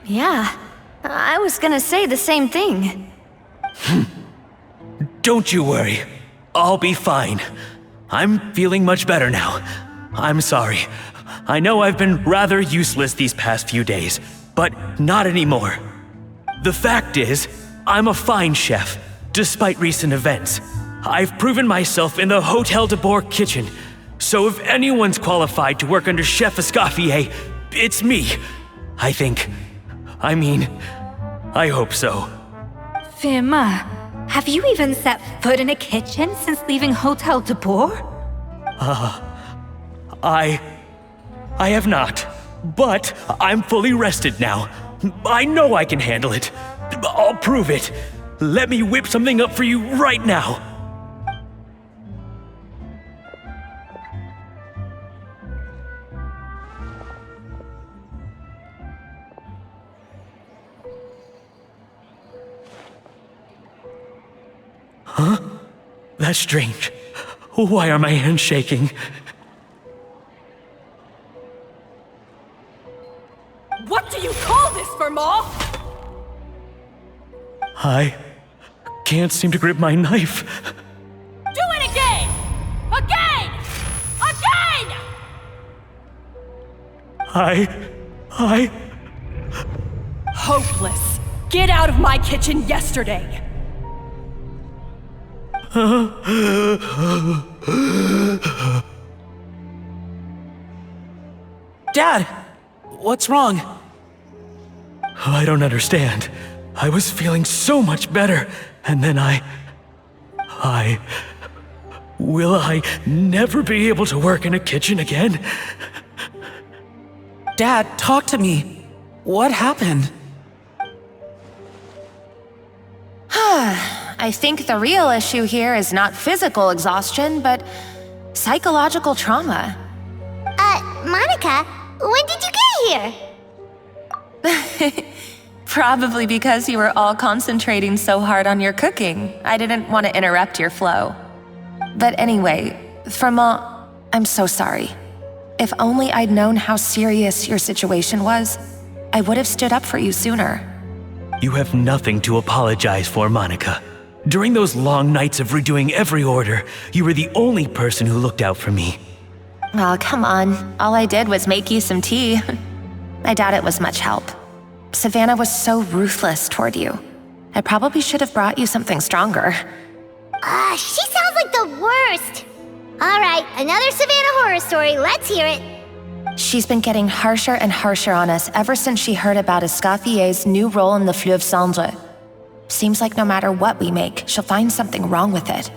Yeah, I was gonna say the same thing. Don't you worry, I'll be fine. I'm feeling much better now. I'm sorry. I know I've been rather useless these past few days, but not anymore. The fact is, I'm a fine chef, despite recent events. I've proven myself in the Hotel de Bois kitchen, so if anyone's qualified to work under Chef Escoffier, it's me. I think. I hope so. Firma, have you even set foot in a kitchen since leaving Hotel de Bois? I have not, but I'm fully rested now. I know I can handle it. I'll prove it. Let me whip something up for you right now. Huh? That's strange. Why are my hands shaking? What do you call this, Firma? I can't seem to grip my knife. Do it again! Again! Again! I... Hopeless. Get out of my kitchen yesterday. Dad, what's wrong? I don't understand. I was feeling so much better, and then Will I never be able to work in a kitchen again? Dad, talk to me. What happened? I think the real issue here is not physical exhaustion, but psychological trauma. Monica, when did you get here? Probably because you were all concentrating so hard on your cooking. I didn't want to interrupt your flow. But anyway, Firma, I'm so sorry. If only I'd known how serious your situation was, I would have stood up for you sooner. You have nothing to apologize for, Monica. During those long nights of redoing every order, you were the only person who looked out for me. Oh, come on. All I did was make you some tea. I doubt it was much help. Savannah was so ruthless toward you. I probably should have brought you something stronger. She sounds like the worst. All right, another Savannah horror story. Let's hear it. She's been getting harsher and harsher on us ever since she heard about Escoffier's new role in the Fleuve Cendre. Seems like no matter what we make, she'll find something wrong with it.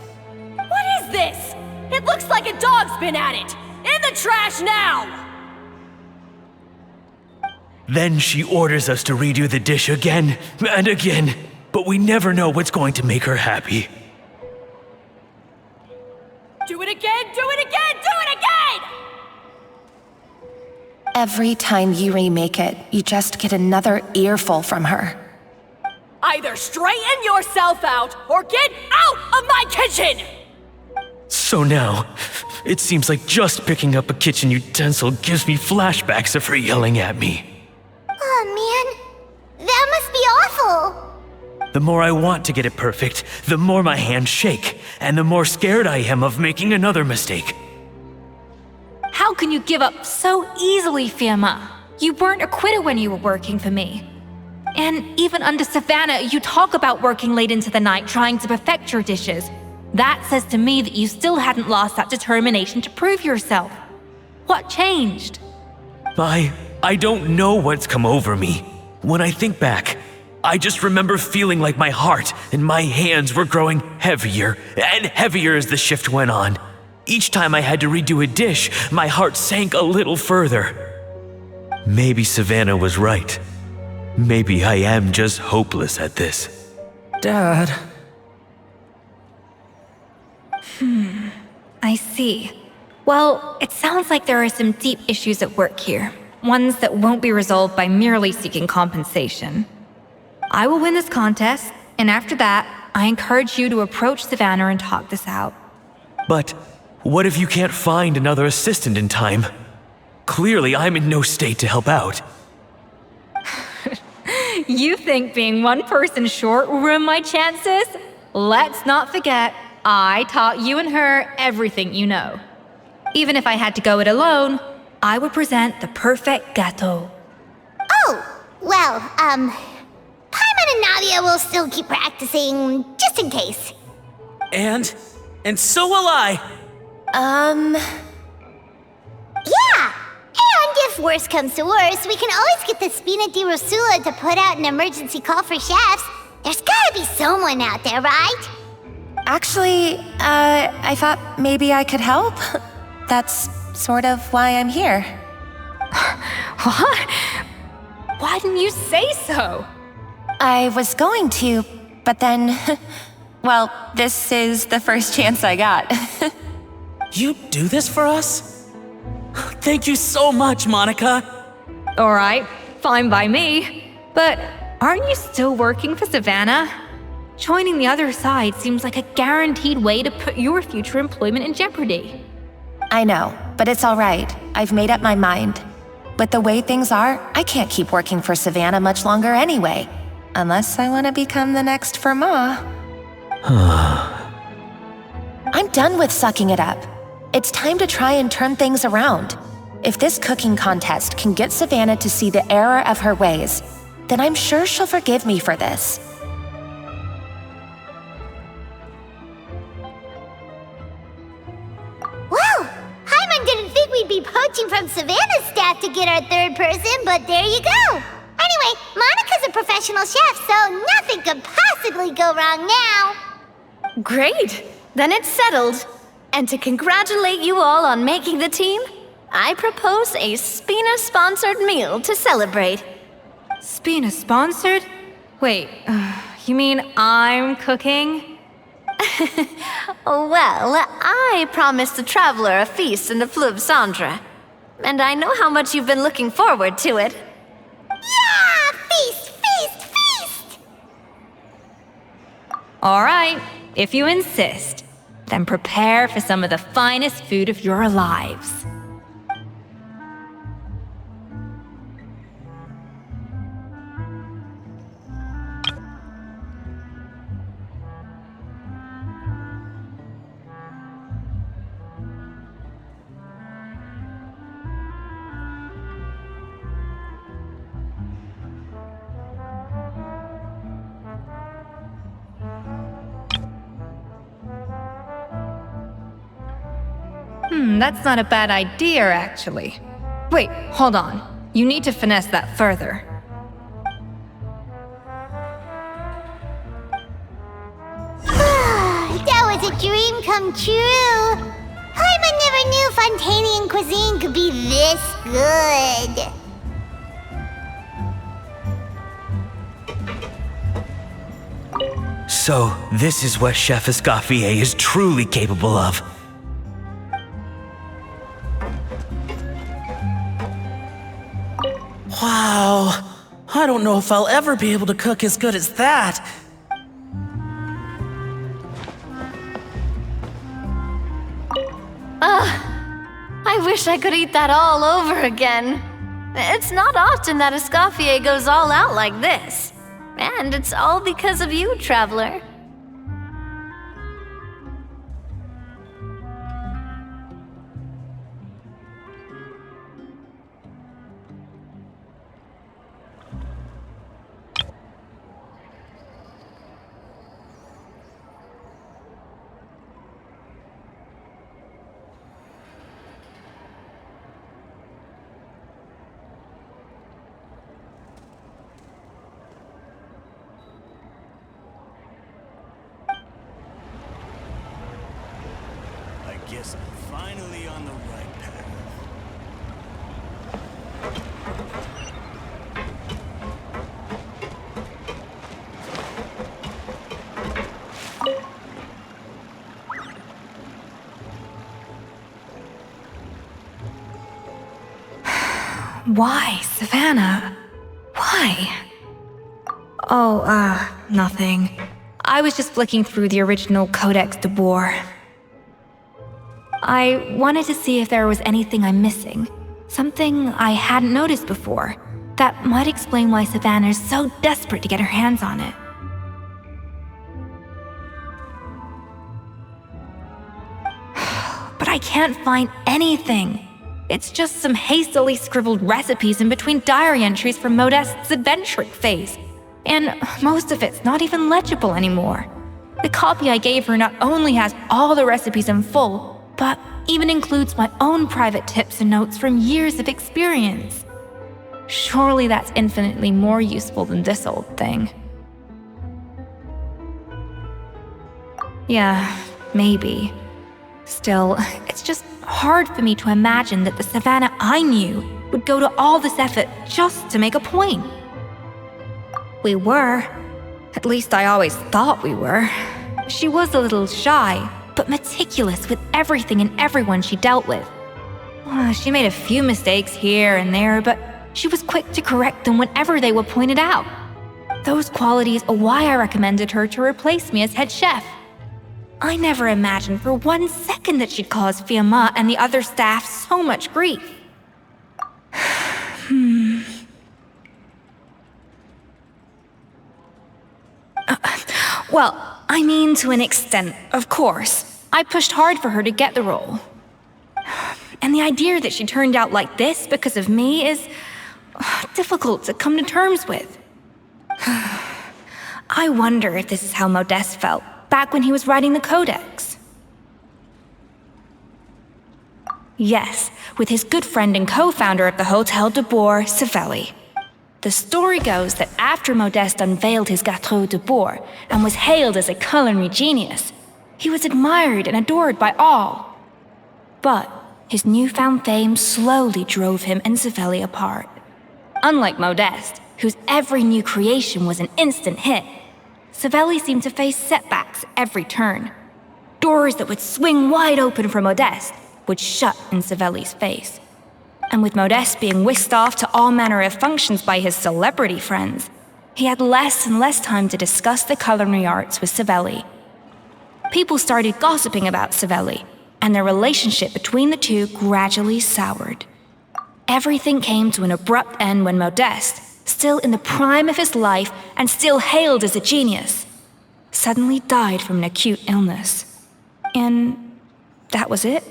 What is this? It looks like a dog's been at it! In the trash now! Then she orders us to redo the dish again and again, but we never know what's going to make her happy. Do it again, do it again, do it again! Every time you remake it, you just get another earful from her. Either straighten yourself out or get out of my kitchen! So now, it seems like just picking up a kitchen utensil gives me flashbacks of her yelling at me. Oh man, that must be awful. The more I want to get it perfect, the more my hands shake, and the more scared I am of making another mistake. How can you give up so easily, Fiamma? You weren't a quitter when you were working for me. And even under Savannah, you talk about working late into the night trying to perfect your dishes. That says to me that you still hadn't lost that determination to prove yourself. What changed? I don't know what's come over me. When I think back, I just remember feeling like my heart and my hands were growing heavier and heavier as the shift went on. Each time I had to redo a dish, my heart sank a little further. Maybe Savannah was right. Maybe I am just hopeless at this. Dad. I see. Well, it sounds like there are some deep issues at work here. Ones that won't be resolved by merely seeking compensation. I will win this contest, and after that, I encourage you to approach Savannah and talk this out. But what if you can't find another assistant in time? Clearly, I'm in no state to help out. You think being one person short will ruin my chances? Let's not forget, I taught you and her everything you know. Even if I had to go it alone, I would present the perfect gâteau. Oh, well, Paimon and Nadia will still keep practicing, just in case. And so will I. Yeah! And if worse comes to worse, we can always get the Spina di Rosula to put out an emergency call for chefs. There's gotta be someone out there, right? Actually, I thought maybe I could help. That's sort of why I'm here. What? Why didn't you say so? I was going to, but then... well, this is the first chance I got. You do this for us? Thank you so much, Monica. All right, fine by me. But aren't you still working for Savannah? Joining the other side seems like a guaranteed way to put your future employment in jeopardy. I know, but it's all right. I've made up my mind. With the way things are, I can't keep working for Savannah much longer anyway. Unless I want to become the next Firma. I'm done with sucking it up. It's time to try and turn things around. If this cooking contest can get Savannah to see the error of her ways, then I'm sure she'll forgive me for this. Well, Paimon didn't think we'd be poaching from Savannah's staff to get our third person, but there you go. Anyway, Monica's a professional chef, so nothing could possibly go wrong now. Great! Then it's settled. And to congratulate you all on making the team, I propose a Spina-sponsored meal to celebrate. Spina-sponsored? Wait, you mean I'm cooking? Well, I promised the traveler a feast in the Fleuve Cendre. And I know how much you've been looking forward to it. Yeah! Feast, feast, feast! All right, if you insist, then prepare for some of the finest food of your lives. That's not a bad idea, actually. Wait, hold on. You need to finesse that further. That was a dream come true. Paimon never knew Fontanian cuisine could be this good. So, this is what Chef Escoffier is truly capable of. Wow. I don't know if I'll ever be able to cook as good as that. I wish I could eat that all over again. It's not often that Escoffier goes all out like this. And it's all because of you, Traveler. I guess I'm finally on the right path. Why, Savannah? Why? Oh, nothing. I was just flicking through the original Codex de Boer. I wanted to see if there was anything I'm missing. Something I hadn't noticed before. That might explain why Savannah's so desperate to get her hands on it. But I can't find anything. It's just some hastily scribbled recipes in between diary entries from Modeste's adventuring phase. And most of it's not even legible anymore. The copy I gave her not only has all the recipes in full, but even includes my own private tips and notes from years of experience. Surely that's infinitely more useful than this old thing. Yeah, maybe. Still, it's just hard for me to imagine that the Savannah I knew would go to all this effort just to make a point. We were. At least I always thought we were. She was a little shy, but meticulous with everything and everyone she dealt with. She made a few mistakes here and there, but she was quick to correct them whenever they were pointed out. Those qualities are why I recommended her to replace me as head chef. I never imagined for 1 second that she'd cause Fiamma and the other staff so much grief. Well, I mean to an extent, of course. I pushed hard for her to get the role. And the idea that she turned out like this because of me is difficult to come to terms with. I wonder if this is how Modeste felt back when he was writing the Codex. Yes, with his good friend and co-founder of the Hotel de Boer, Savelli. The story goes that after Modeste unveiled his Gâteau de Boer and was hailed as a culinary genius, he was admired and adored by all. But his newfound fame slowly drove him and Savelli apart. Unlike Modeste, whose every new creation was an instant hit, Savelli seemed to face setbacks at every turn. Doors that would swing wide open for Modeste would shut in Savelli's face. And with Modeste being whisked off to all manner of functions by his celebrity friends, he had less and less time to discuss the culinary arts with Savelli. People started gossiping about Savelli, and their relationship between the two gradually soured. Everything came to an abrupt end when Modeste, still in the prime of his life and still hailed as a genius, suddenly died from an acute illness. And that was it.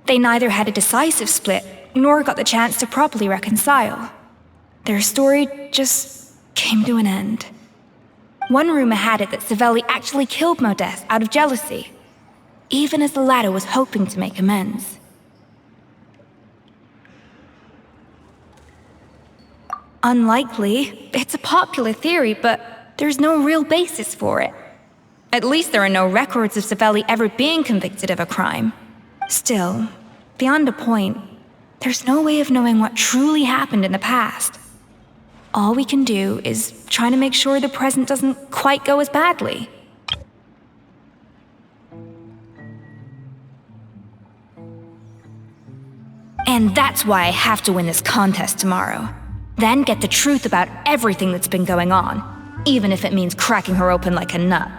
They neither had a decisive split nor got the chance to properly reconcile. Their story just came to an end. One rumor had it that Savelli actually killed Modeste out of jealousy, even as the latter was hoping to make amends. Unlikely. It's a popular theory, but there's no real basis for it. At least there are no records of Savelli ever being convicted of a crime. Still, beyond a point, there's no way of knowing what truly happened in the past. All we can do is try to make sure the present doesn't quite go as badly. And that's why I have to win this contest tomorrow. Then get the truth about everything that's been going on, even if it means cracking her open like a nut.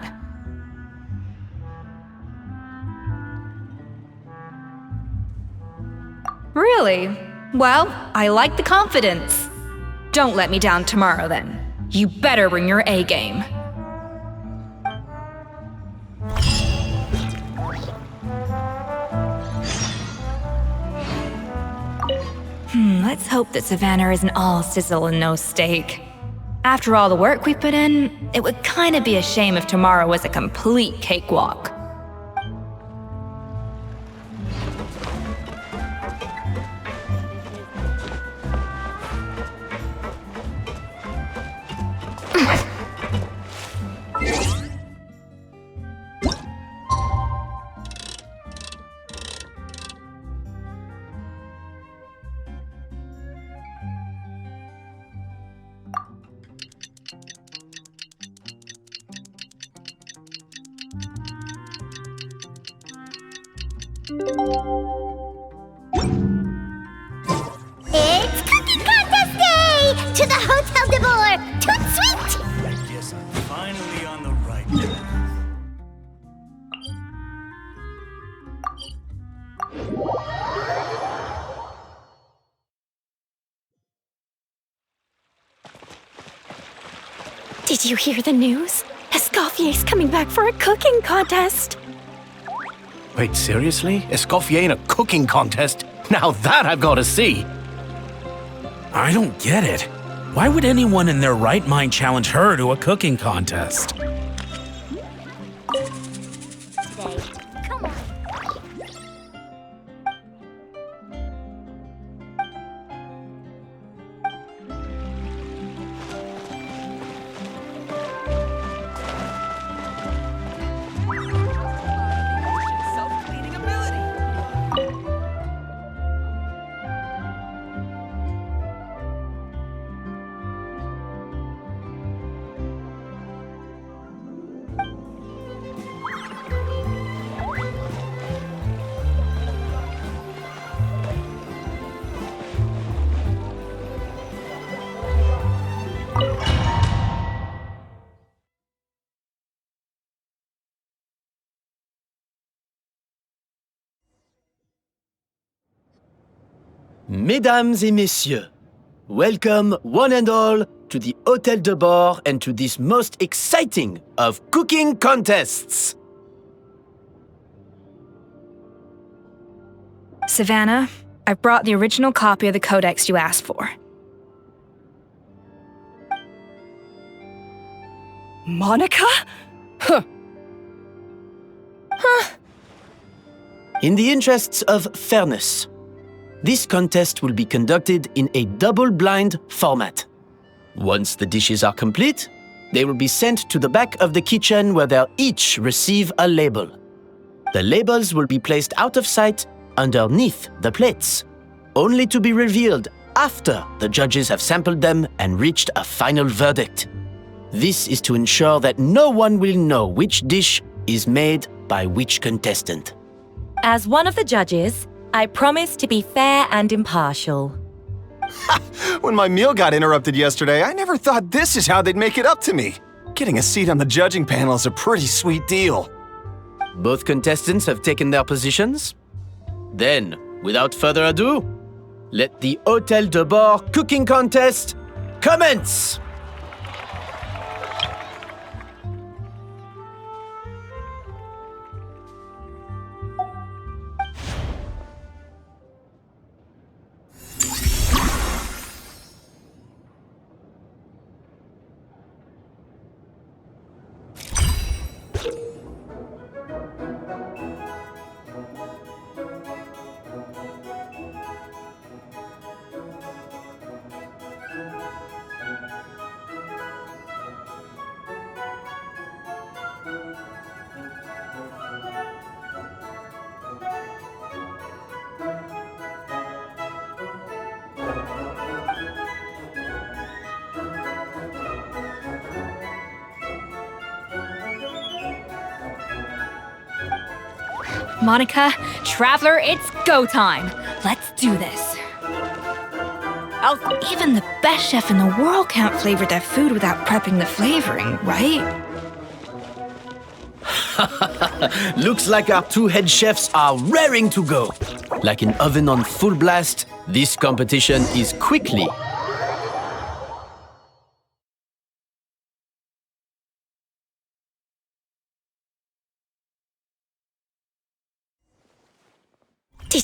Really? Well, I like the confidence. Don't let me down tomorrow, then. You better bring your A game. Let's hope that Savannah isn't all sizzle and no steak. After all the work we put in, it would kinda be a shame if tomorrow was a complete cakewalk. It's Cooking Contest Day! To the Hotel de Boer! Toot sweet! I guess I'm finally on the right path. Did you hear the news? Escoffier's coming back for a cooking contest. Wait, seriously? Escoffier in a cooking contest? Now that I've got to see! I don't get it. Why would anyone in their right mind challenge her to a cooking contest? Come on. Self-cleaning ability. Mesdames et messieurs, welcome one and all to the Hôtel de Bord and to this most exciting of cooking contests. Savannah, I've brought the original copy of the codex you asked for. Monica? Huh. In the interests of fairness, this contest will be conducted in a double-blind format. Once the dishes are complete, they will be sent to the back of the kitchen where they'll each receive a label. The labels will be placed out of sight underneath the plates, only to be revealed after the judges have sampled them and reached a final verdict. This is to ensure that no one will know which dish is made by which contestant. As one of the judges, I promise to be fair and impartial. When my meal got interrupted yesterday, I never thought this is how they'd make it up to me. Getting a seat on the judging panel is a pretty sweet deal. Both contestants have taken their positions? Then, without further ado, let the Hôtel de Bord cooking contest commence! Monica, Traveler, it's go time. Let's do this. Even the best chef in the world can't flavor their food without prepping the flavoring, right? Looks like our two head chefs are raring to go. Like an oven on full blast, this competition is quickly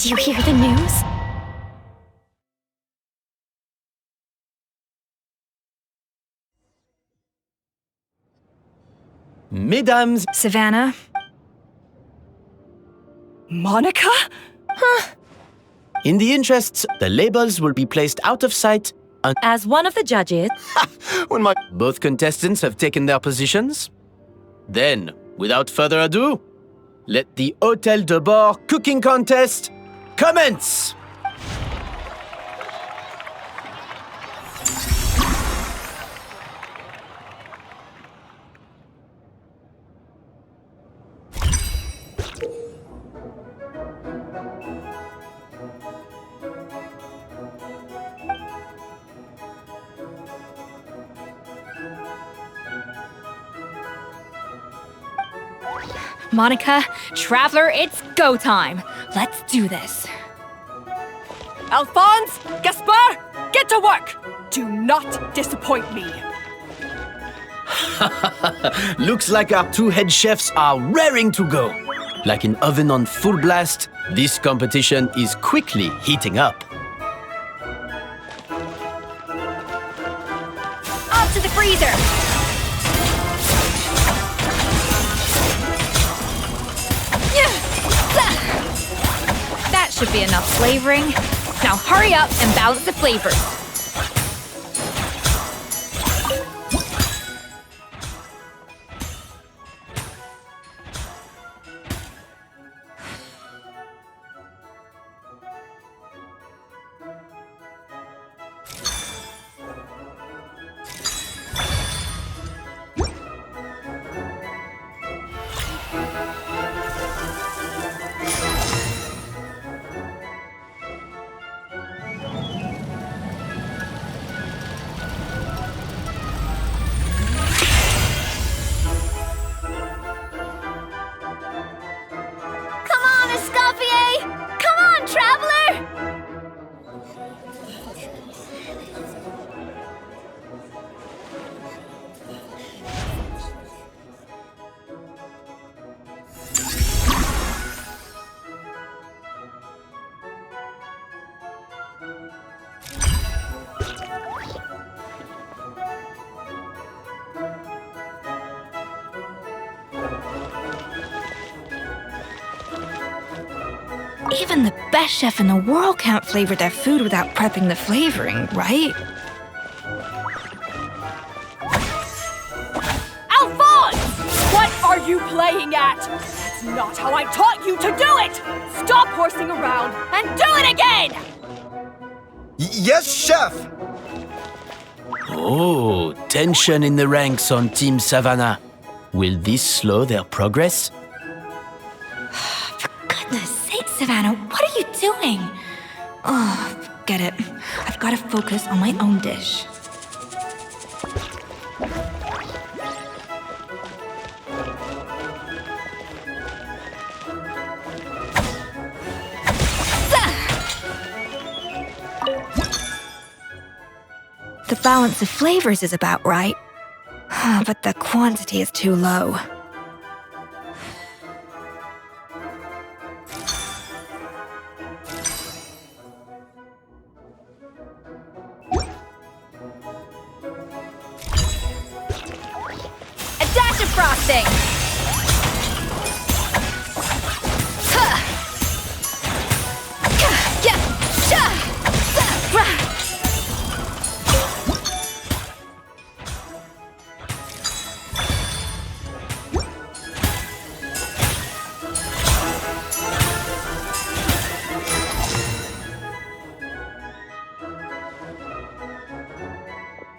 Did you hear the news? Mesdames, Savannah? Monica? in the interests, the labels will be placed out of sight. As one of the judges, Both contestants have taken their positions. Then, without further ado, let the Hôtel de Bord cooking contest commence! Monica, Traveler, it's go time. Let's do this. Alphonse, Gaspard, get to work! Do not disappoint me. Looks like our two head chefs are raring to go. Like an oven on full blast, this competition is quickly heating up. Off to the freezer! That should be enough flavoring. Now hurry up and balance the flavors. Even the best chef in the world can't flavor their food without prepping the flavoring, right? Alphonse! What are you playing at? That's not how I taught you to do it! Stop horsing around and do it again! Yes, chef! Oh, tension in the ranks on Team Savannah. Will this slow their progress? For goodness sake, Savannah, what are you doing? Oh, get it. I've got to focus on my own dish. The balance of flavors is about right, but the quantity is too low. A dash of frosting!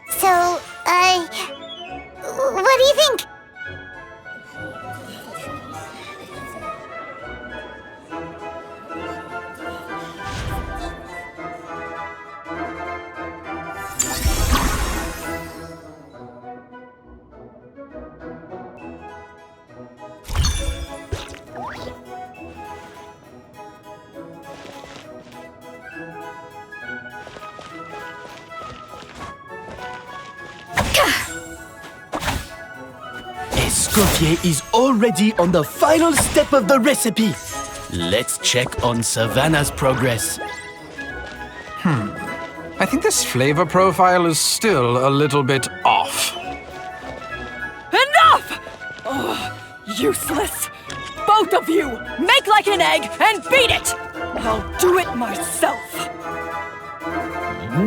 So, what do you think? Escoffier is already on the final step of the recipe. Let's check on Savannah's progress. I think this flavor profile is still a little bit off. Enough! Oh, useless! Both of you, make like an egg and beat it! I'll do it myself.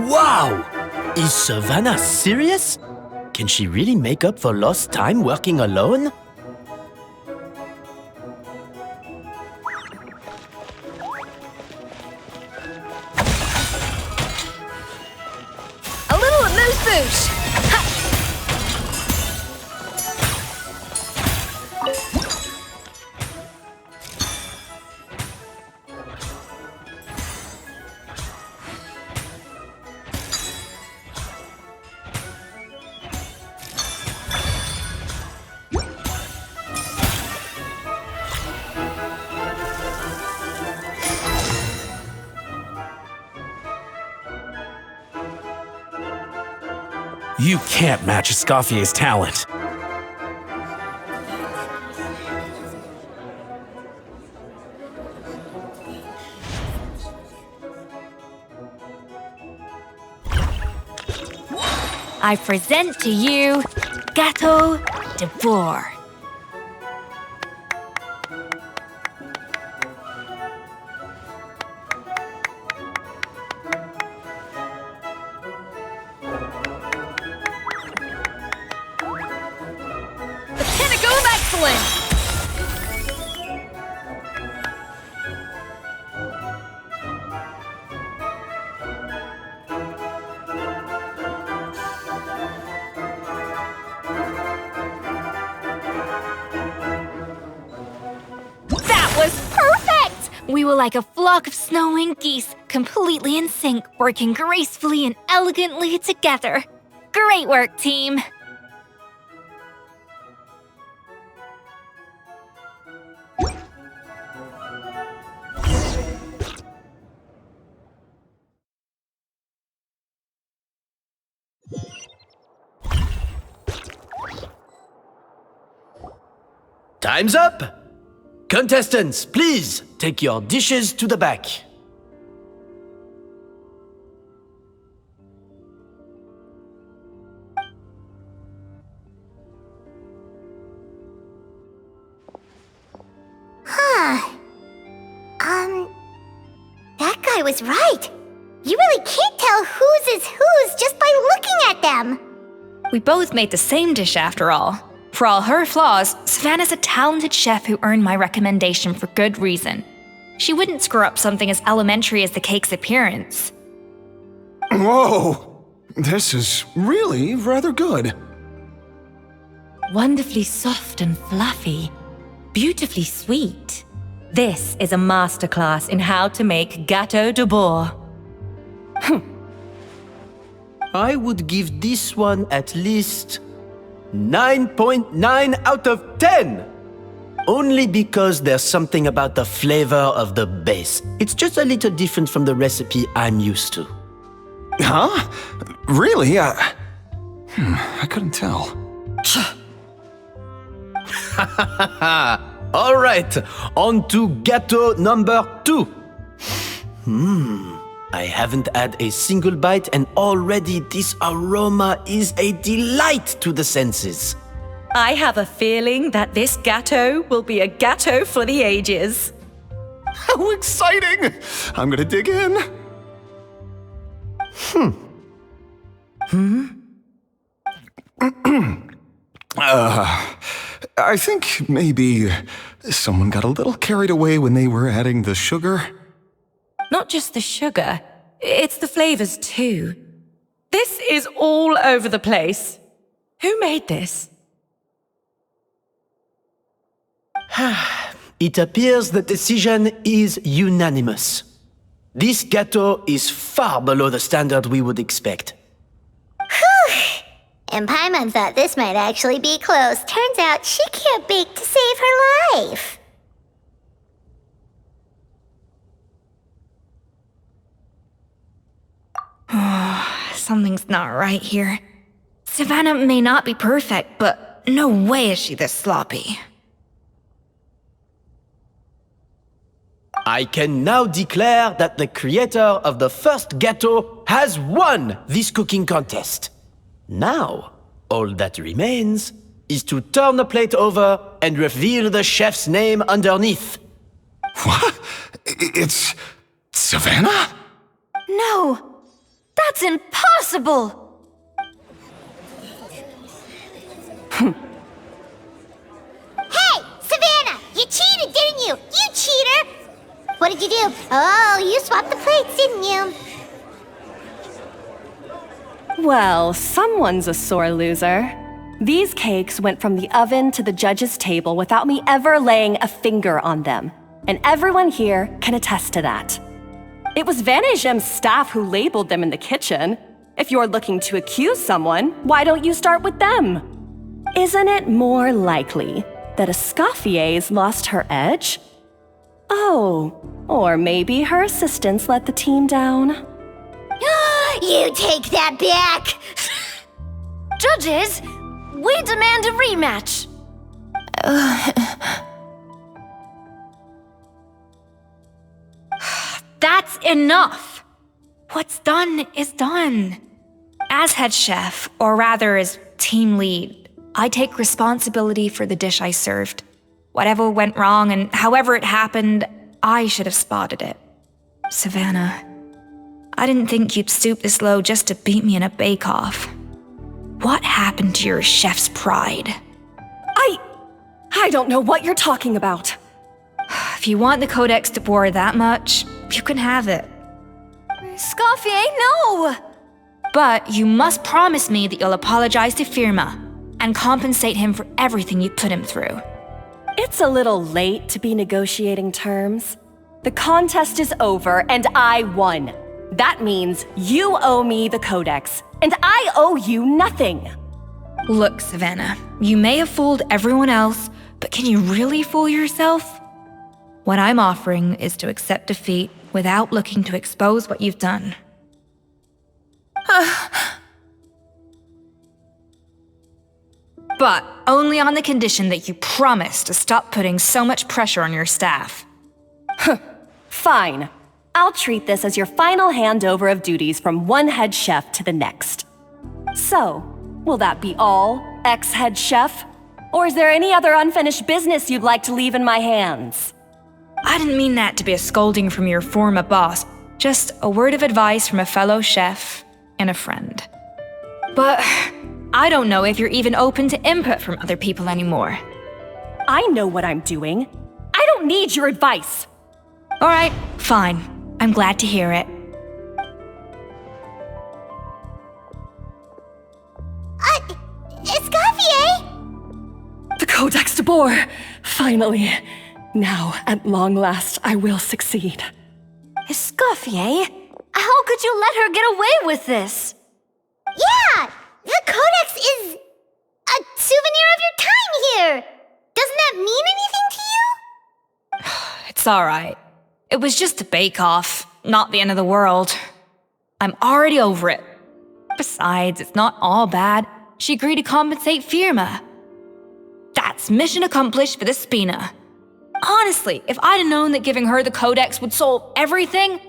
Wow! Is Savannah serious? Can she really make up for lost time working alone? A little amuse-bouche! You can't match Escoffier's talent. I present to you Gâteau de Bourg. The pinnacle of excellence! That was perfect! We were like a flock of snowing geese, completely in sync, working gracefully and elegantly together. Great work, team! Time's up! Contestants, please take your dishes to the back. That guy was right. You really can't tell whose is whose just by looking at them. We both made the same dish after all. For all her flaws, Savannah's a talented chef who earned my recommendation for good reason. She wouldn't screw up something as elementary as the cake's appearance. Whoa! This is really rather good. Wonderfully soft and fluffy. Beautifully sweet. This is a masterclass in how to make Gâteau de Bourg. I would give this one at least 9.9 out of 10! Only because there's something about the flavor of the base. It's just a little different from the recipe I'm used to. Huh? Really? I couldn't tell. All right, on to gâteau number 2. I haven't had a single bite and already this aroma is a delight to the senses. I have a feeling that this gâteau will be a gâteau for the ages. How exciting! I'm gonna dig in. I think maybe someone got a little carried away when they were adding the sugar. Not just the sugar, it's the flavors too. This is all over the place. Who made this? It appears the decision is unanimous. This gâteau is far below the standard we would expect. And Paimon thought this might actually be close. Turns out she can't bake to save her life. Something's not right here. Savannah may not be perfect, but no way is she this sloppy. I can now declare that the creator of the first gâteau has won this cooking contest. Now, all that remains is to turn the plate over and reveal the chef's name underneath. What? It's Savannah? No, that's impossible! Hey, Savannah! You cheated, didn't you? You cheater! What did you do? Oh, you swapped the plates, didn't you? Well, someone's a sore loser. These cakes went from the oven to the judge's table without me ever laying a finger on them. And everyone here can attest to that. It was Vanejem's staff who labeled them in the kitchen. If you're looking to accuse someone, why don't you start with them? Isn't it more likely that Escoffier's lost her edge? Oh, or maybe her assistants let the team down. You take that back! Judges, we demand a rematch. That's enough! What's done is done. As head chef, or rather as team lead, I take responsibility for the dish I served. Whatever went wrong and however it happened, I should have spotted it. Savannah, I didn't think you'd stoop this low just to beat me in a bake-off. What happened to your chef's pride? I don't know what you're talking about. If you want the Codex de Boer that much, you can have it. Scoffier, no! But you must promise me that you'll apologize to Firma and compensate him for everything you put him through. It's a little late to be negotiating terms. The contest is over and I won. That means you owe me the Codex, and I owe you nothing. Look, Savannah, you may have fooled everyone else, but can you really fool yourself? What I'm offering is to accept defeat without looking to expose what you've done. But only on the condition that you promise to stop putting so much pressure on your staff. Fine. I'll treat this as your final handover of duties from one head chef to the next. So, will that be all, ex-head chef? Or is there any other unfinished business you'd like to leave in my hands? I didn't mean that to be a scolding from your former boss, just a word of advice from a fellow chef and a friend. But I don't know if you're even open to input from other people anymore. I know what I'm doing. I don't need your advice. All right, fine. I'm glad to hear it. Escoffier! The Codex de Boer! Finally. Now, at long last, I will succeed. Escoffier? How could you let her get away with this? Yeah! The Codex is a souvenir of your time here! Doesn't that mean anything to you? It's all right. It was just a bake-off, not the end of the world. I'm already over it. Besides, it's not all bad. She agreed to compensate Firma. That's mission accomplished for the Spina. Honestly, if I'd have known that giving her the Codex would solve everything,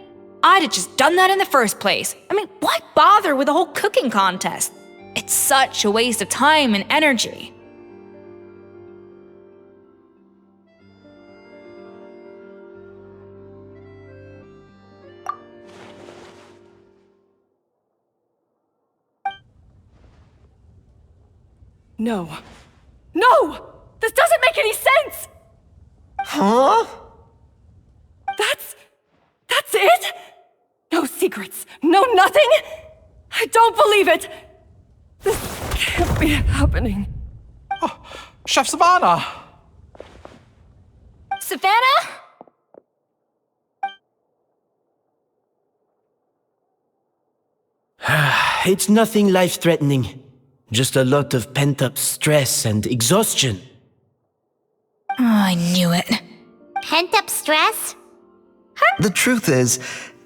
I'd have just done that in the first place. I mean, why bother with the whole cooking contest? It's such a waste of time and energy. No. No! This doesn't make any sense! Huh? That's it? No secrets, no nothing? I don't believe it! This can't be happening. Oh, Chef Savannah! Savannah? It's nothing life-threatening. Just a lot of pent-up stress and exhaustion. Oh, I knew it. Pent-up stress? The truth is,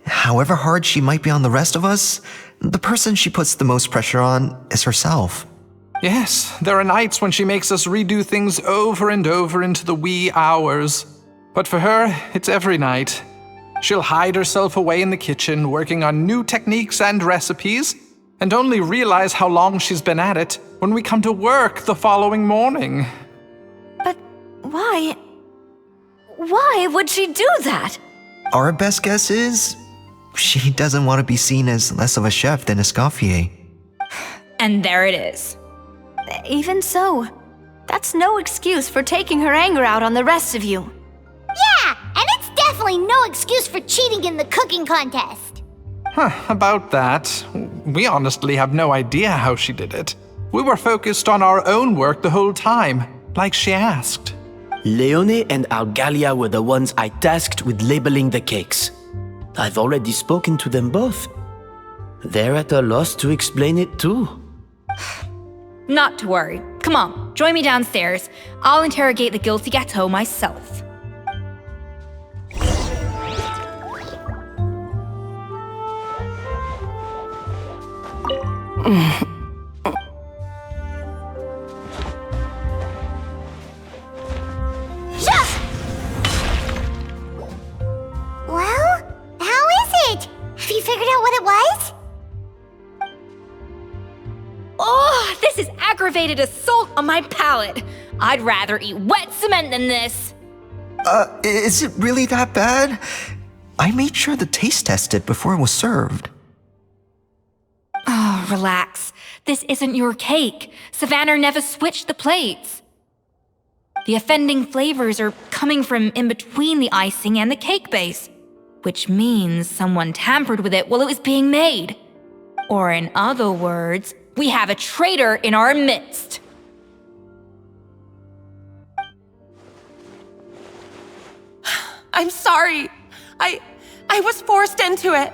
however hard she might be on the rest of us, the person she puts the most pressure on is herself. Yes, there are nights when she makes us redo things over and over into the wee hours. But for her, it's every night. She'll hide herself away in the kitchen, working on new techniques and recipes, and only realize how long she's been at it when we come to work the following morning. But why? Why would she do that? Our best guess is she doesn't want to be seen as less of a chef than Escoffier. And there it is. Even so, that's no excuse for taking her anger out on the rest of you. Yeah, and it's definitely no excuse for cheating in the cooking contest. About that, we honestly have no idea how she did it. We were focused on our own work the whole time, like she asked. Leone and Algalia were the ones I tasked with labeling the cakes. I've already spoken to them both. They're at a loss to explain it too. Not to worry. Come on, join me downstairs. I'll interrogate the guilty gâteau myself. Well, how is it? Have you figured out what it was? Oh, this is aggravated assault on my palate. I'd rather eat wet cement than this. Is it really that bad? I made sure to taste test it before it was served. Oh, relax. This isn't your cake. Savannah never switched the plates. The offending flavors are coming from in between the icing and the cake base, which means someone tampered with it while it was being made. Or in other words, we have a traitor in our midst. I'm sorry. I was forced into it.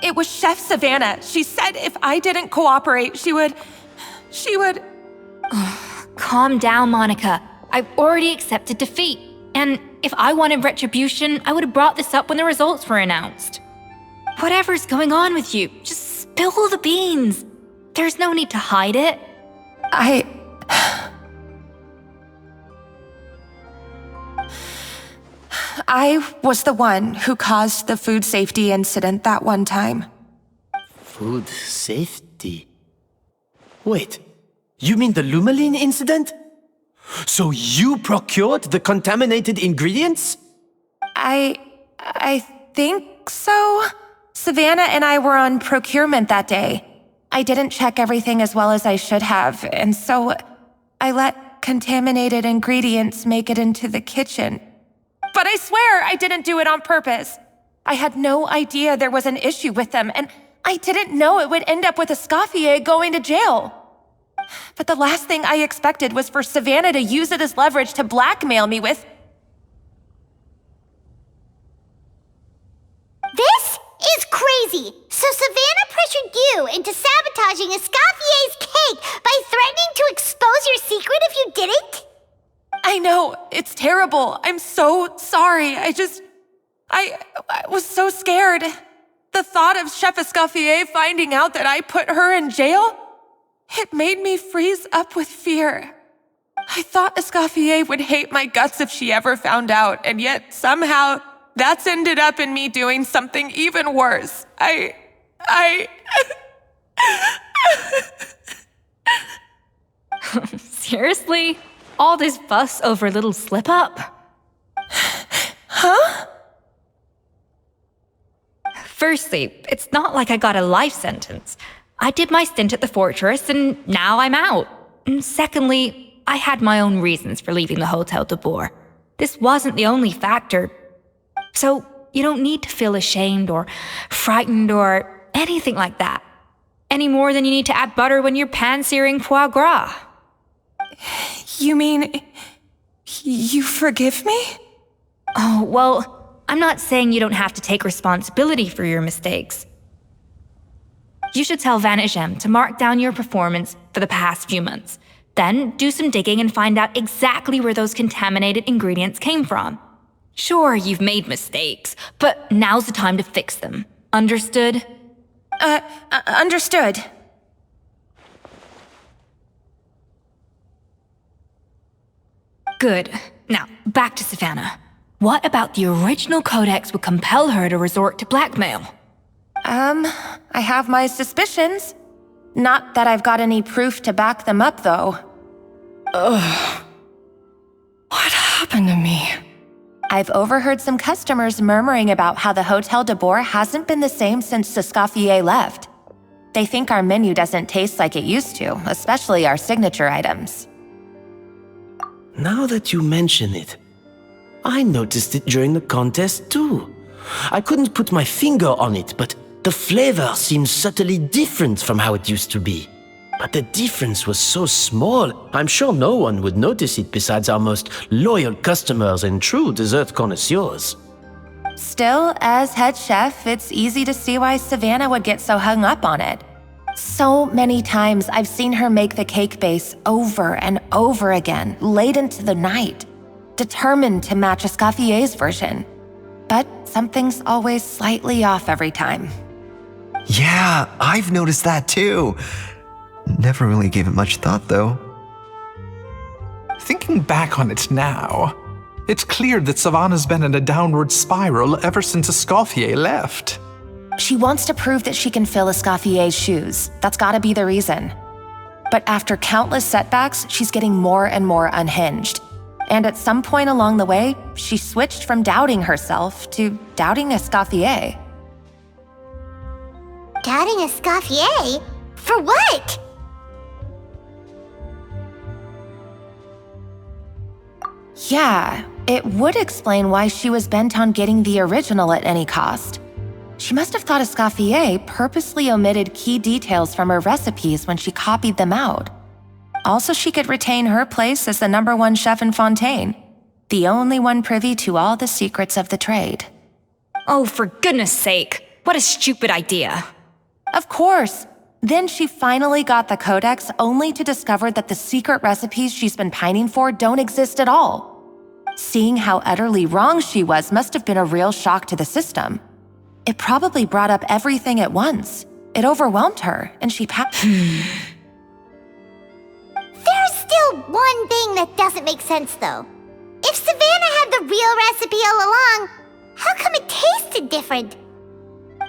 It was Chef Savannah. She said if I didn't cooperate, she would... Calm down, Monica. I've already accepted defeat. And if I wanted retribution, I would have brought this up when the results were announced. Whatever's going on with you, just spill the beans. There's no need to hide it. I was the one who caused the food safety incident that one time. Food safety? Wait, you mean the Lumaline incident? So you procured the contaminated ingredients? I think so. Savannah and I were on procurement that day. I didn't check everything as well as I should have, and so I let contaminated ingredients make it into the kitchen. But I swear I didn't do it on purpose. I had no idea there was an issue with them, and I didn't know it would end up with Escoffier going to jail. But the last thing I expected was for Savannah to use it as leverage to blackmail me with... This is crazy! So Savannah pressured you into sabotaging Escoffier's cake by threatening to expose your secret if you didn't? I know, it's terrible. I'm so sorry. I was so scared. The thought of Chef Escoffier finding out that I put her in jail, it made me freeze up with fear. I thought Escoffier would hate my guts if she ever found out, and yet somehow that's ended up in me doing something even worse. Seriously? All this fuss over a little slip-up? Huh? Firstly, it's not like I got a life sentence. I did my stint at the fortress, and now I'm out. And secondly, I had my own reasons for leaving the Hotel de Boer. This wasn't the only factor. So you don't need to feel ashamed or frightened or anything like that. Any more than you need to add butter when you're pan-searing foie gras. You mean... you forgive me? Oh, well, I'm not saying you don't have to take responsibility for your mistakes. You should tell Vanagem to mark down your performance for the past few months. Then do some digging and find out exactly where those contaminated ingredients came from. Sure, you've made mistakes, but now's the time to fix them. Understood? Understood. Good. Now, back to Savannah. What about the original codex would compel her to resort to blackmail? I have my suspicions. Not that I've got any proof to back them up, though. Ugh. What happened to me? I've overheard some customers murmuring about how the Hotel de Boer hasn't been the same since Escoffier left. They think our menu doesn't taste like it used to, especially our signature items. Now that you mention it, I noticed it during the contest too. I couldn't put my finger on it, but the flavor seems subtly different from how it used to be. But the difference was so small, I'm sure no one would notice it besides our most loyal customers and true dessert connoisseurs. Still, as head chef, it's easy to see why Savannah would get so hung up on it. So many times I've seen her make the cake base over and over again, late into the night, determined to match Escoffier's version. But something's always slightly off every time. Yeah, I've noticed that too. Never really gave it much thought, though. Thinking back on it now, it's clear that Savannah's been in a downward spiral ever since Escoffier left. She wants to prove that she can fill Escoffier's shoes. That's gotta be the reason. But after countless setbacks, she's getting more and more unhinged. And at some point along the way, she switched from doubting herself to doubting Escoffier. Doubting Escoffier? For what? Yeah, it would explain why she was bent on getting the original at any cost. She must have thought Escoffier purposely omitted key details from her recipes when she copied them out. Also, she could retain her place as the #1 chef in Fontaine, the only one privy to all the secrets of the trade. Oh, for goodness sake, what a stupid idea. Of course. Then she finally got the codex only to discover that the secret recipes she's been pining for don't exist at all. Seeing how utterly wrong she was must have been a real shock to the system. It probably brought up everything at once. It overwhelmed her, and she There's still one thing that doesn't make sense, though. If Savannah had the real recipe all along, how come it tasted different?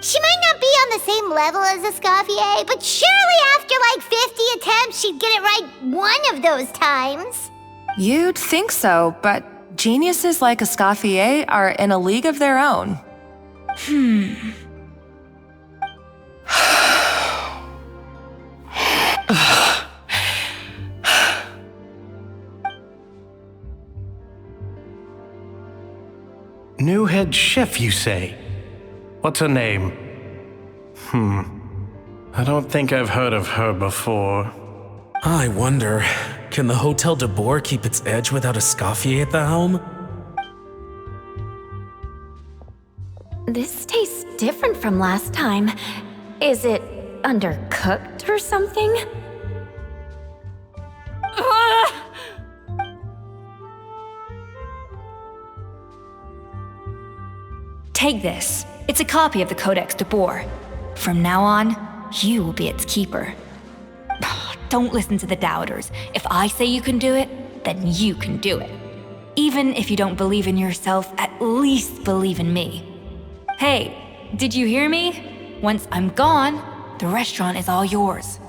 She might not be on the same level as Escoffier, but surely after like 50 attempts, she'd get it right one of those times. You'd think so, but geniuses like Escoffier are in a league of their own. New head chef, you say? What's her name? I don't think I've heard of her before. I wonder, can the Hotel de Boer keep its edge without Escoffier at the helm? This tastes different from last time. Is it undercooked or something? Take this. It's a copy of the Codex de Boer. From now on, you will be its keeper. Don't listen to the doubters. If I say you can do it, then you can do it. Even if you don't believe in yourself, at least believe in me. Hey, did you hear me? Once I'm gone, the restaurant is all yours.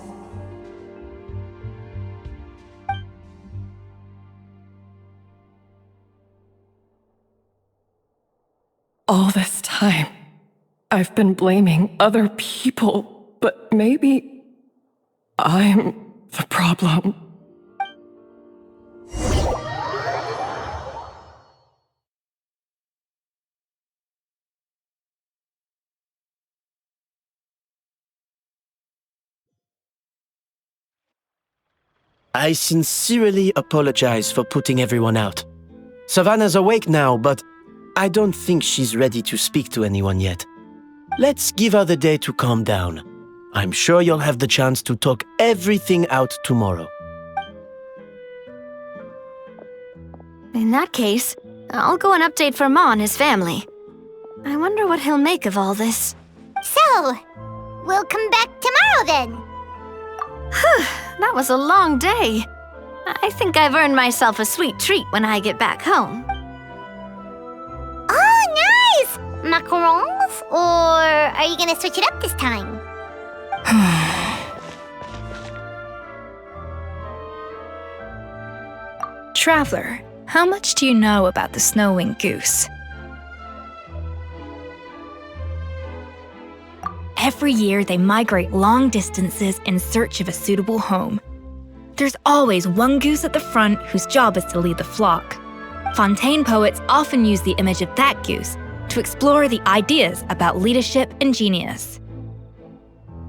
All this time, I've been blaming other people, but maybe I'm the problem. I sincerely apologize for putting everyone out. Savannah's awake now, but I don't think she's ready to speak to anyone yet. Let's give her the day to calm down. I'm sure you'll have the chance to talk everything out tomorrow. In that case, I'll go and update for Ma and his family. I wonder what he'll make of all this. So, we'll come back tomorrow then. That was a long day. I think I've earned myself a sweet treat when I get back home. Macarons? Or are you gonna switch it up this time? Traveler, how much do you know about the snow-winged goose? Every year, they migrate long distances in search of a suitable home. There's always one goose at the front whose job is to lead the flock. Fontaine poets often use the image of that goose to explore the ideas about leadership and genius.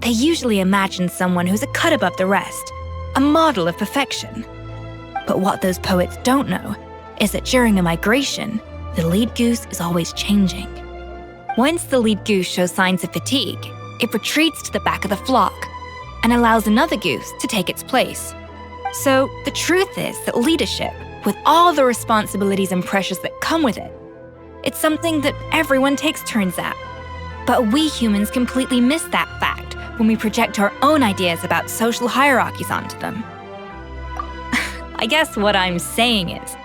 They usually imagine someone who's a cut above the rest, a model of perfection. But what those poets don't know is that during a migration, the lead goose is always changing. Once the lead goose shows signs of fatigue, it retreats to the back of the flock and allows another goose to take its place. So the truth is that leadership, with all the responsibilities and pressures that come with it, it's something that everyone takes turns at. But we humans completely miss that fact when we project our own ideas about social hierarchies onto them. I guess what I'm saying is,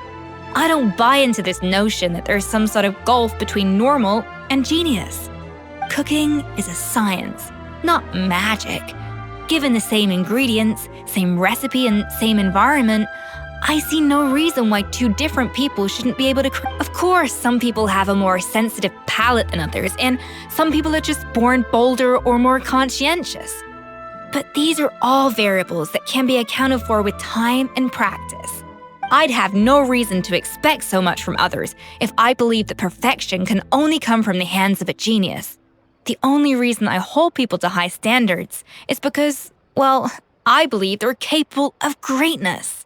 I don't buy into this notion that there's some sort of gulf between normal and genius. Cooking is a science, not magic. Given the same ingredients, same recipe, and same environment, I see no reason why two different people shouldn't be able to Of course, some people have a more sensitive palate than others, and some people are just born bolder or more conscientious. But these are all variables that can be accounted for with time and practice. I'd have no reason to expect so much from others if I believed that perfection can only come from the hands of a genius. The only reason I hold people to high standards is because, well, I believe they're capable of greatness.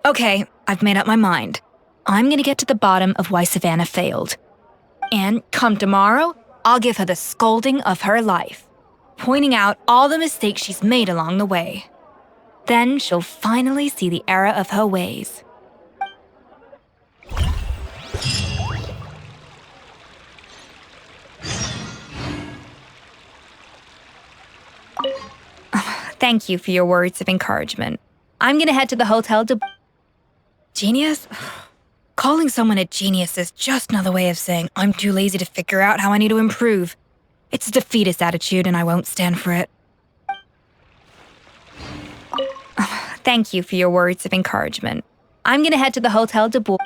Okay, I've made up my mind. I'm gonna get to the bottom of why Savannah failed. And come tomorrow, I'll give her the scolding of her life, pointing out all the mistakes she's made along the way. Then she'll finally see the error of her ways. Thank you for your words of encouragement. I'm gonna head to the hotel to... Genius? Calling someone a genius is just another way of saying I'm too lazy to figure out how I need to improve. It's a defeatist attitude and I won't stand for it. Thank you for your words of encouragement. I'm gonna head to the hotel to...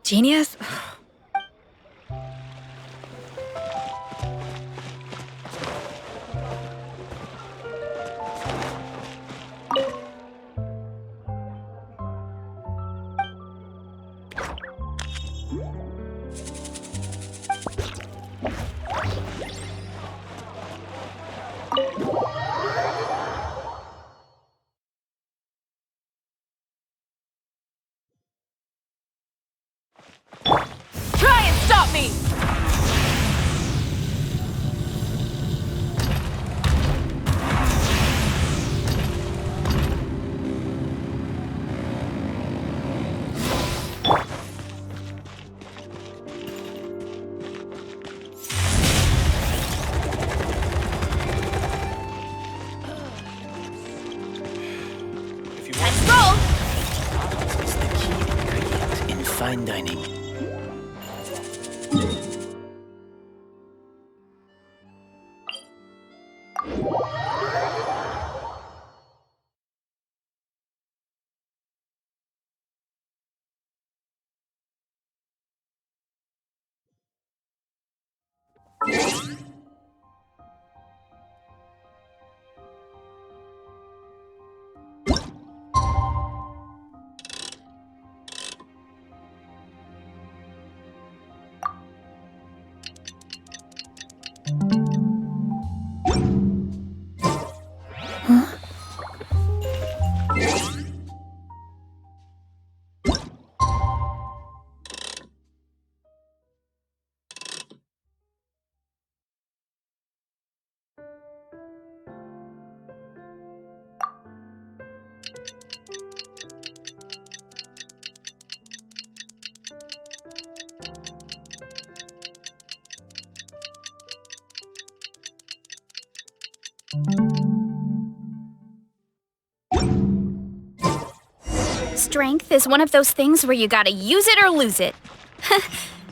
Genius? Try and stop me! Let's roll! Is the key ingredient in fine dining. Strength is one of those things where you gotta use it or lose it.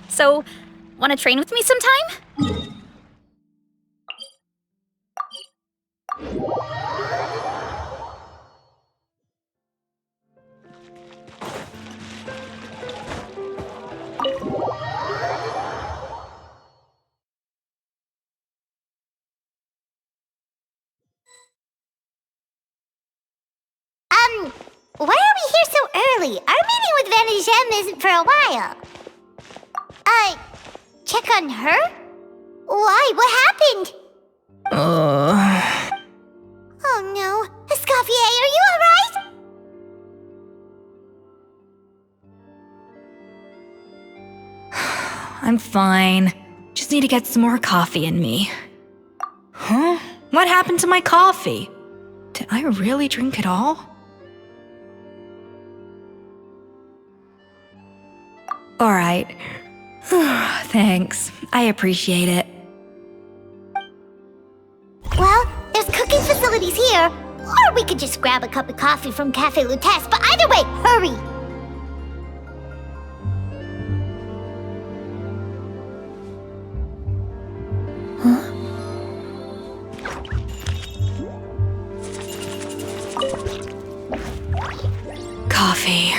So, wanna train with me sometime? Why are we here so early? Our meeting with Vanigem isn't for a while. Check on her? Why? What happened? Oh no. Escoffier, are you alright? I'm fine. Just need to get some more coffee in me. Huh? What happened to my coffee? Did I really drink it all? Alright. Thanks. I appreciate it. Well, there's cooking facilities here. Or we could just grab a cup of coffee from Cafe Lutece, but either way, hurry! Coffee.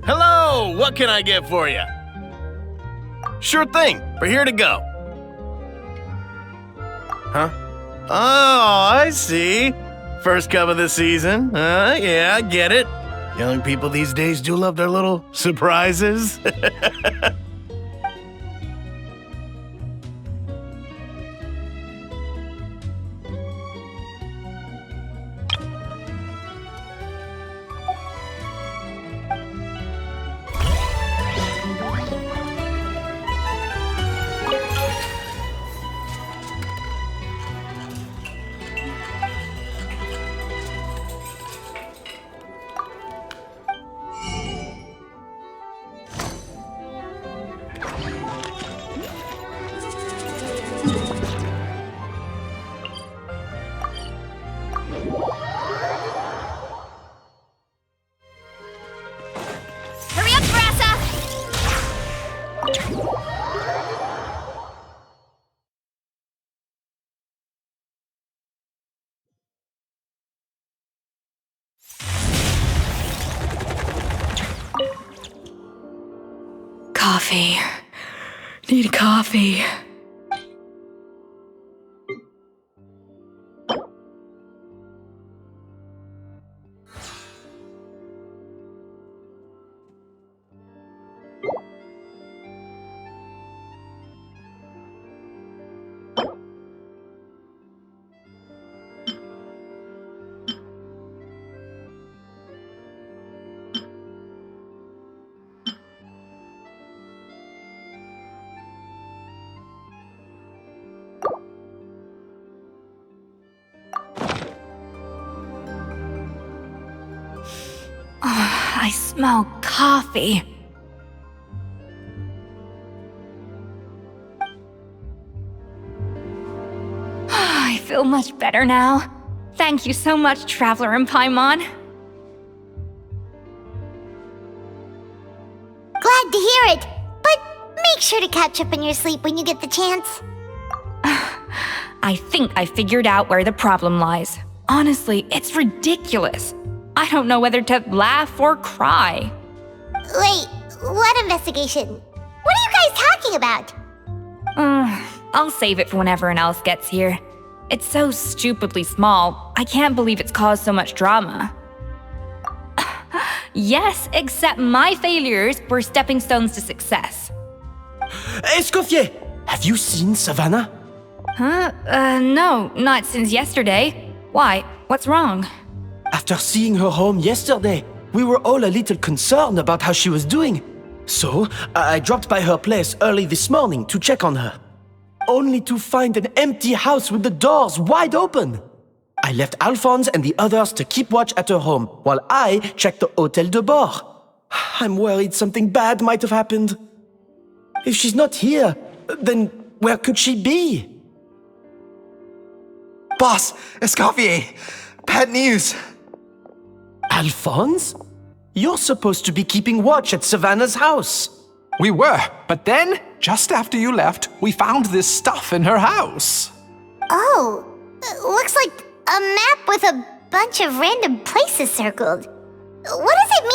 Hello! What can I get for you? Sure thing. We're here to go. Huh? Oh, I see. First cup of the season. Yeah, I get it. Young people these days do love their little surprises. Coffee. Need coffee. I smell coffee. I feel much better now. Thank you so much, Traveler and Paimon. Glad to hear it, but make sure to catch up on your sleep when you get the chance. I think I figured out where the problem lies. Honestly, it's ridiculous. I don't know whether to laugh or cry. Wait, what investigation? What are you guys talking about? I'll save it for when everyone else gets here. It's so stupidly small. I can't believe it's caused so much drama. Yes, except my failures were stepping stones to success. Escoffier! Have you seen Savannah? Huh? No, not since yesterday. Why? What's wrong? After seeing her home yesterday, we were all a little concerned about how she was doing. So, I dropped by her place early this morning to check on her. Only to find an empty house with the doors wide open. I left Alphonse and the others to keep watch at her home, while I checked the Hôtel de Bord. I'm worried something bad might have happened. If she's not here, then where could she be? Boss, Escoffier, bad news. Alphonse? You're supposed to be keeping watch at Savannah's house. We were, but then, just after you left, we found this stuff in her house. Oh, looks like a map with a bunch of random places circled. What does it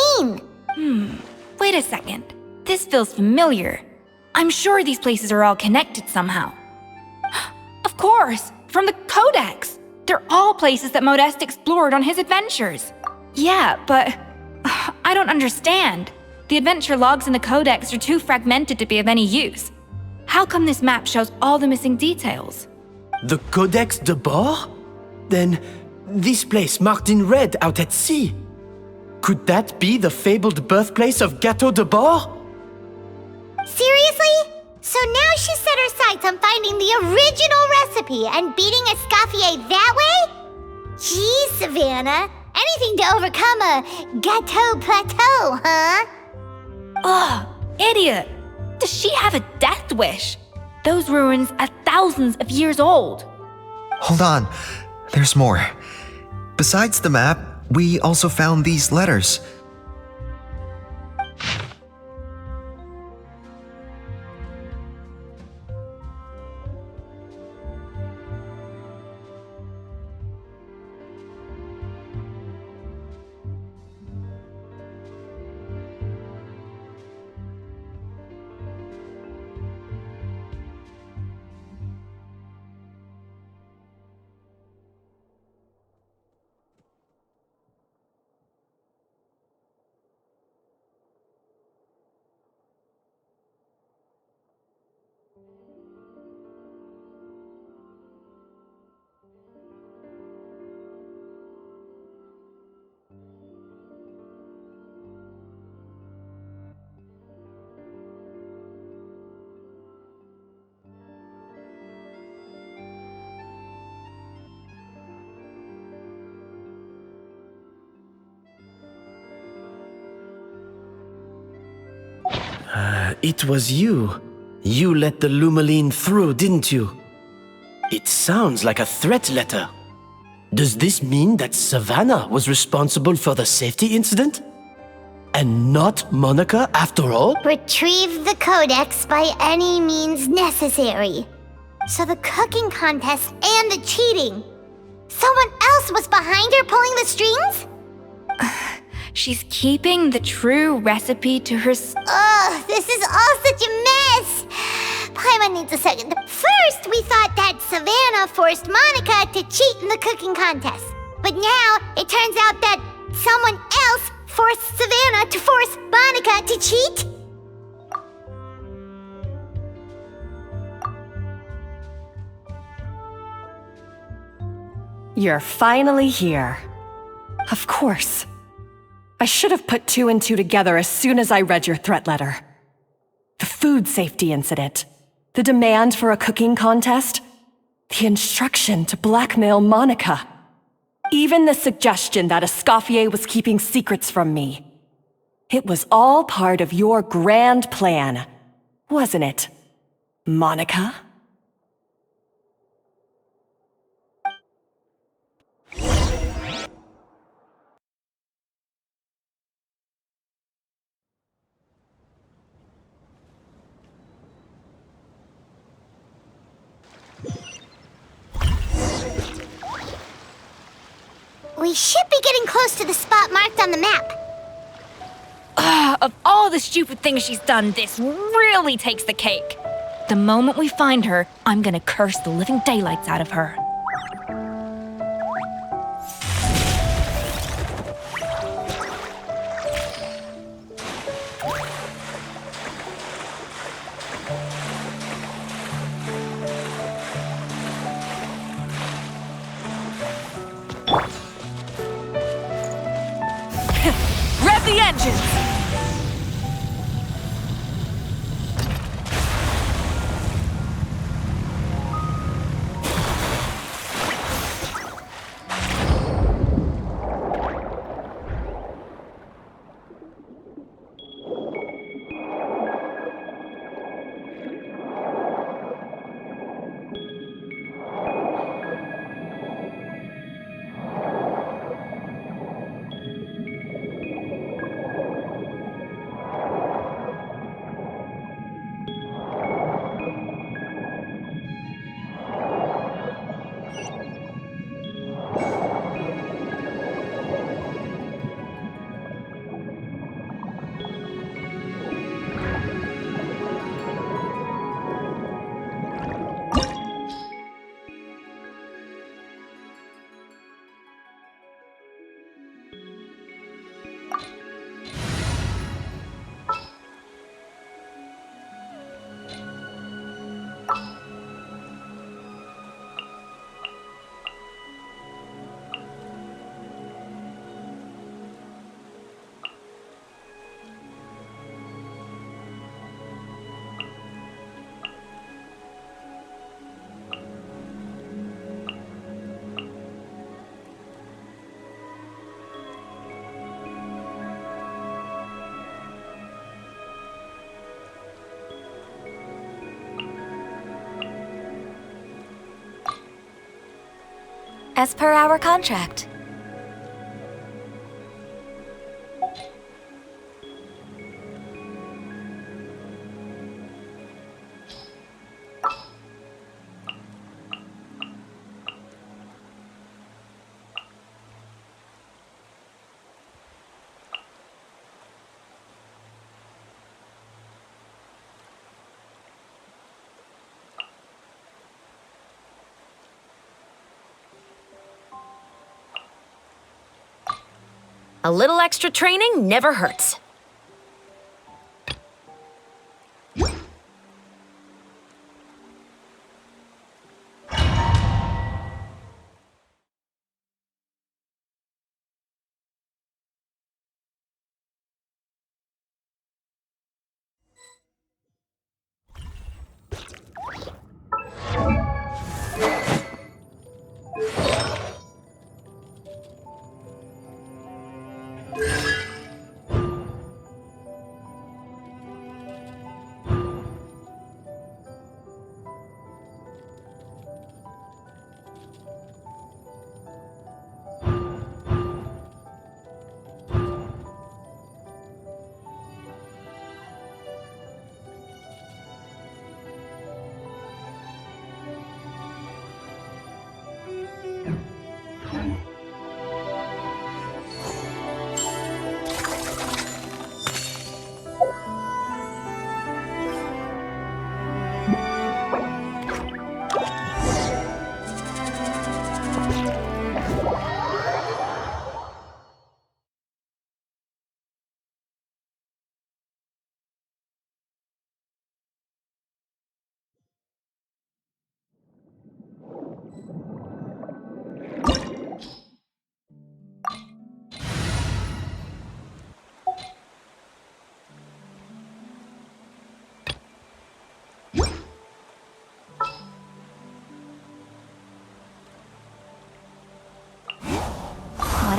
mean? Wait a second. This feels familiar. I'm sure these places are all connected somehow. Of course, from the Codex. They're all places that Modeste explored on his adventures. Yeah, but I don't understand. The adventure logs in the Codex are too fragmented to be of any use. How come this map shows all the missing details? The Codex de Bord? Then, this place marked in red out at sea. Could that be the fabled birthplace of Gâteau de Bord? Seriously? So now she set her sights on finding the original recipe and beating Escoffier that way? Geez, Savannah. Anything to overcome a Gâteau plateau, huh? Ugh, idiot! Does she have a death wish? Those ruins are thousands of years old. Hold on, there's more. Besides the map, we also found these letters. It was you. You let the Lumaline through, didn't you? It sounds like a threat letter. Does this mean that Savannah was responsible for the safety incident? And not Monica after all? Retrieve the Codex by any means necessary. So the cooking contest and the cheating. Someone else was behind her pulling the strings? She's keeping the true recipe to her. Ugh, this is all such a mess. Paimon needs a second. First, we thought that Savannah forced Monica to cheat in the cooking contest. But now, it turns out that someone else forced Savannah to force Monica to cheat? You're finally here. Of course. I should have put two and two together as soon as I read your threat letter. The food safety incident, the demand for a cooking contest, the instruction to blackmail Monica, even the suggestion that Escoffier was keeping secrets from me. It was all part of your grand plan, wasn't it, Monica? We should be getting close to the spot marked on the map. Of all the stupid things she's done, this really takes the cake. The moment we find her, I'm gonna curse the living daylights out of her. vengeance! As per our contract. A little extra training never hurts.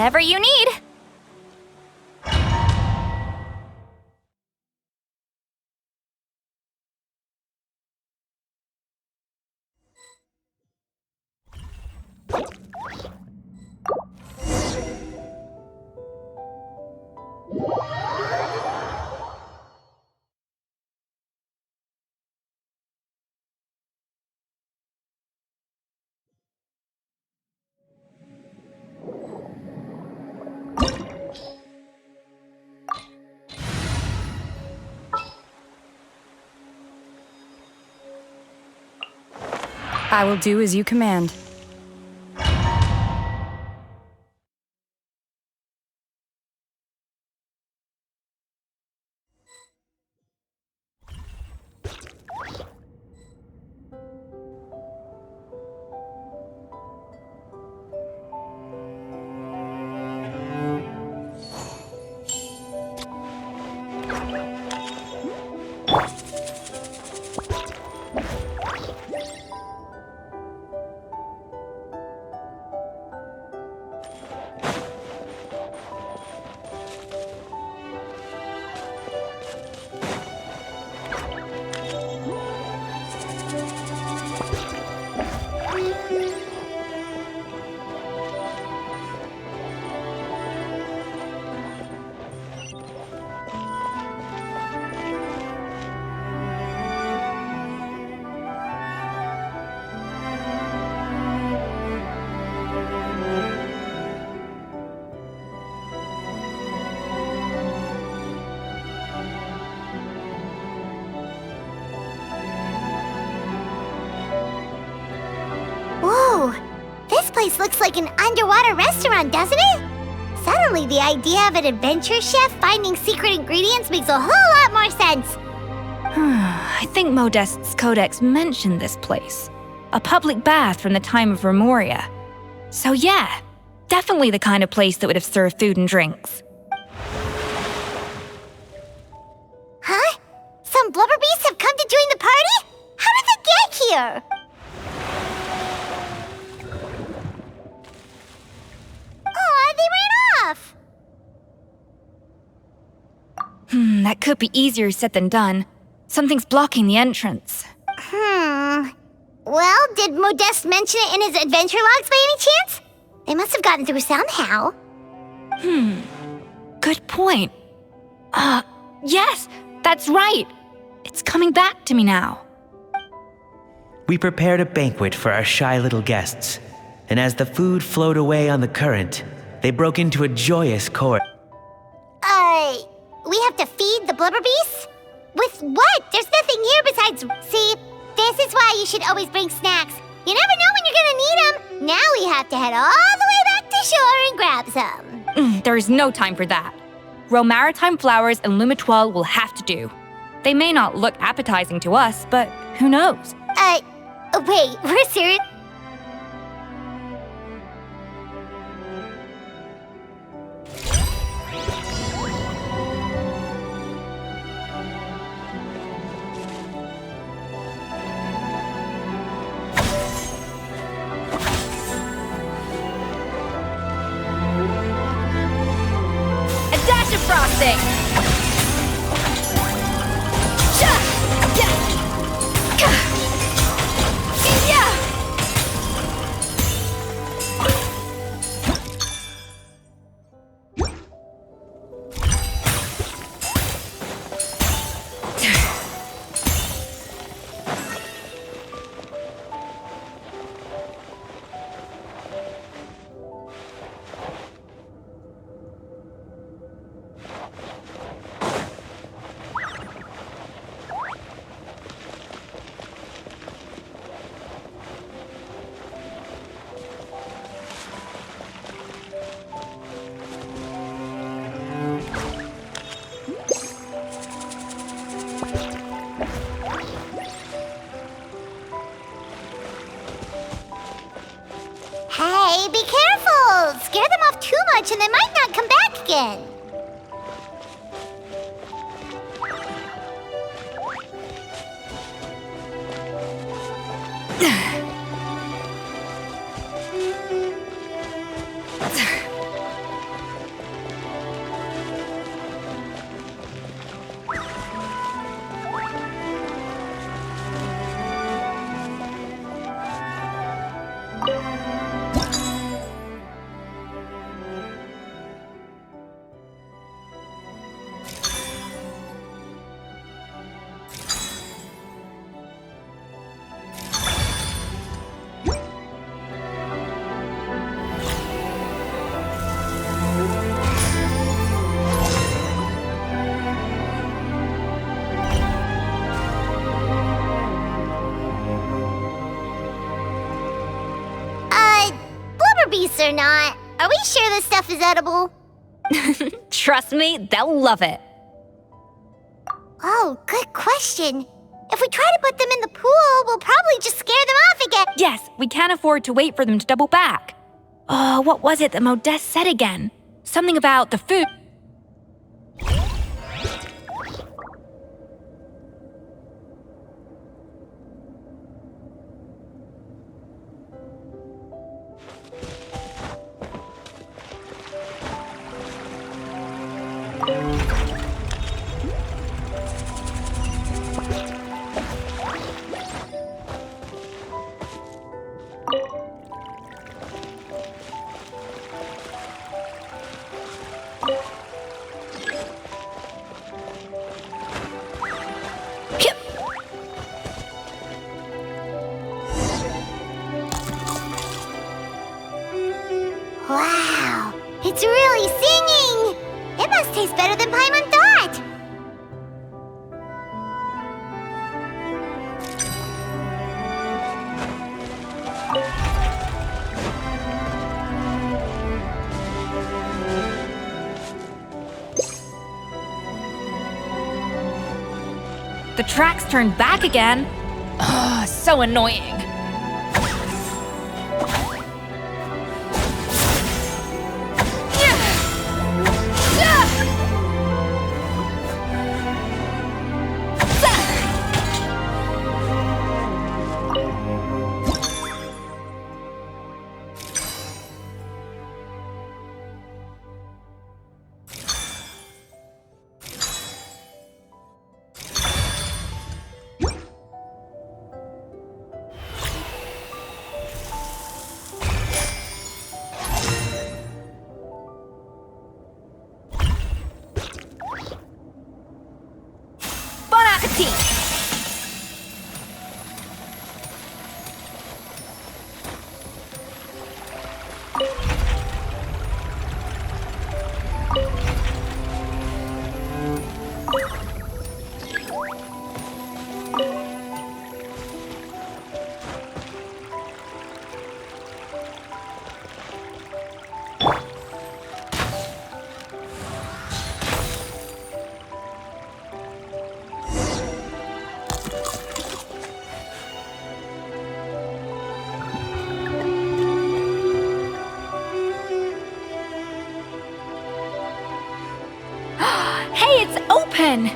Whatever you need. I will do as you command. place looks like an underwater restaurant, doesn't it? Suddenly, the idea of an adventure chef finding secret ingredients makes a whole lot more sense. I think Modest's codex mentioned this place. A public bath from the time of Remoria. So yeah, definitely the kind of place that would have served food and drinks. Huh? Some blubber beasts have come to join the party? How did they get here? Aw, they ran off! That could be easier said than done. Something's blocking the entrance. Well, did Modeste mention it in his adventure logs by any chance? They must have gotten through somehow. Good point. Yes, that's right. It's coming back to me now. We prepared a banquet for our shy little guests, and as the food flowed away on the current, they broke into a joyous chorus. We have to feed the blubber beasts? With what? There's nothing here besides... See, this is why you should always bring snacks. You never know when you're gonna need them. Now we have to head all the way back to shore and grab some. There is no time for that. Romaritime flowers and Lumitoile will have to do. They may not look appetizing to us, but who knows? Wait, we're serious? Frosting! Hey, be careful! Scare them off too much and they might not come back again. Beasts or not, are we sure this stuff is edible? Trust me, they'll love it. Oh, good question. If we try to put them in the pool, we'll probably just scare them off again. Yes, we can't afford to wait for them to double back. What was it that Modeste said again? Something about the food. Wow, it's really singing! It must taste better than Paimon thought! the tracks turned back again. Ugh, so annoying. Bon appetit! Hey, it's open!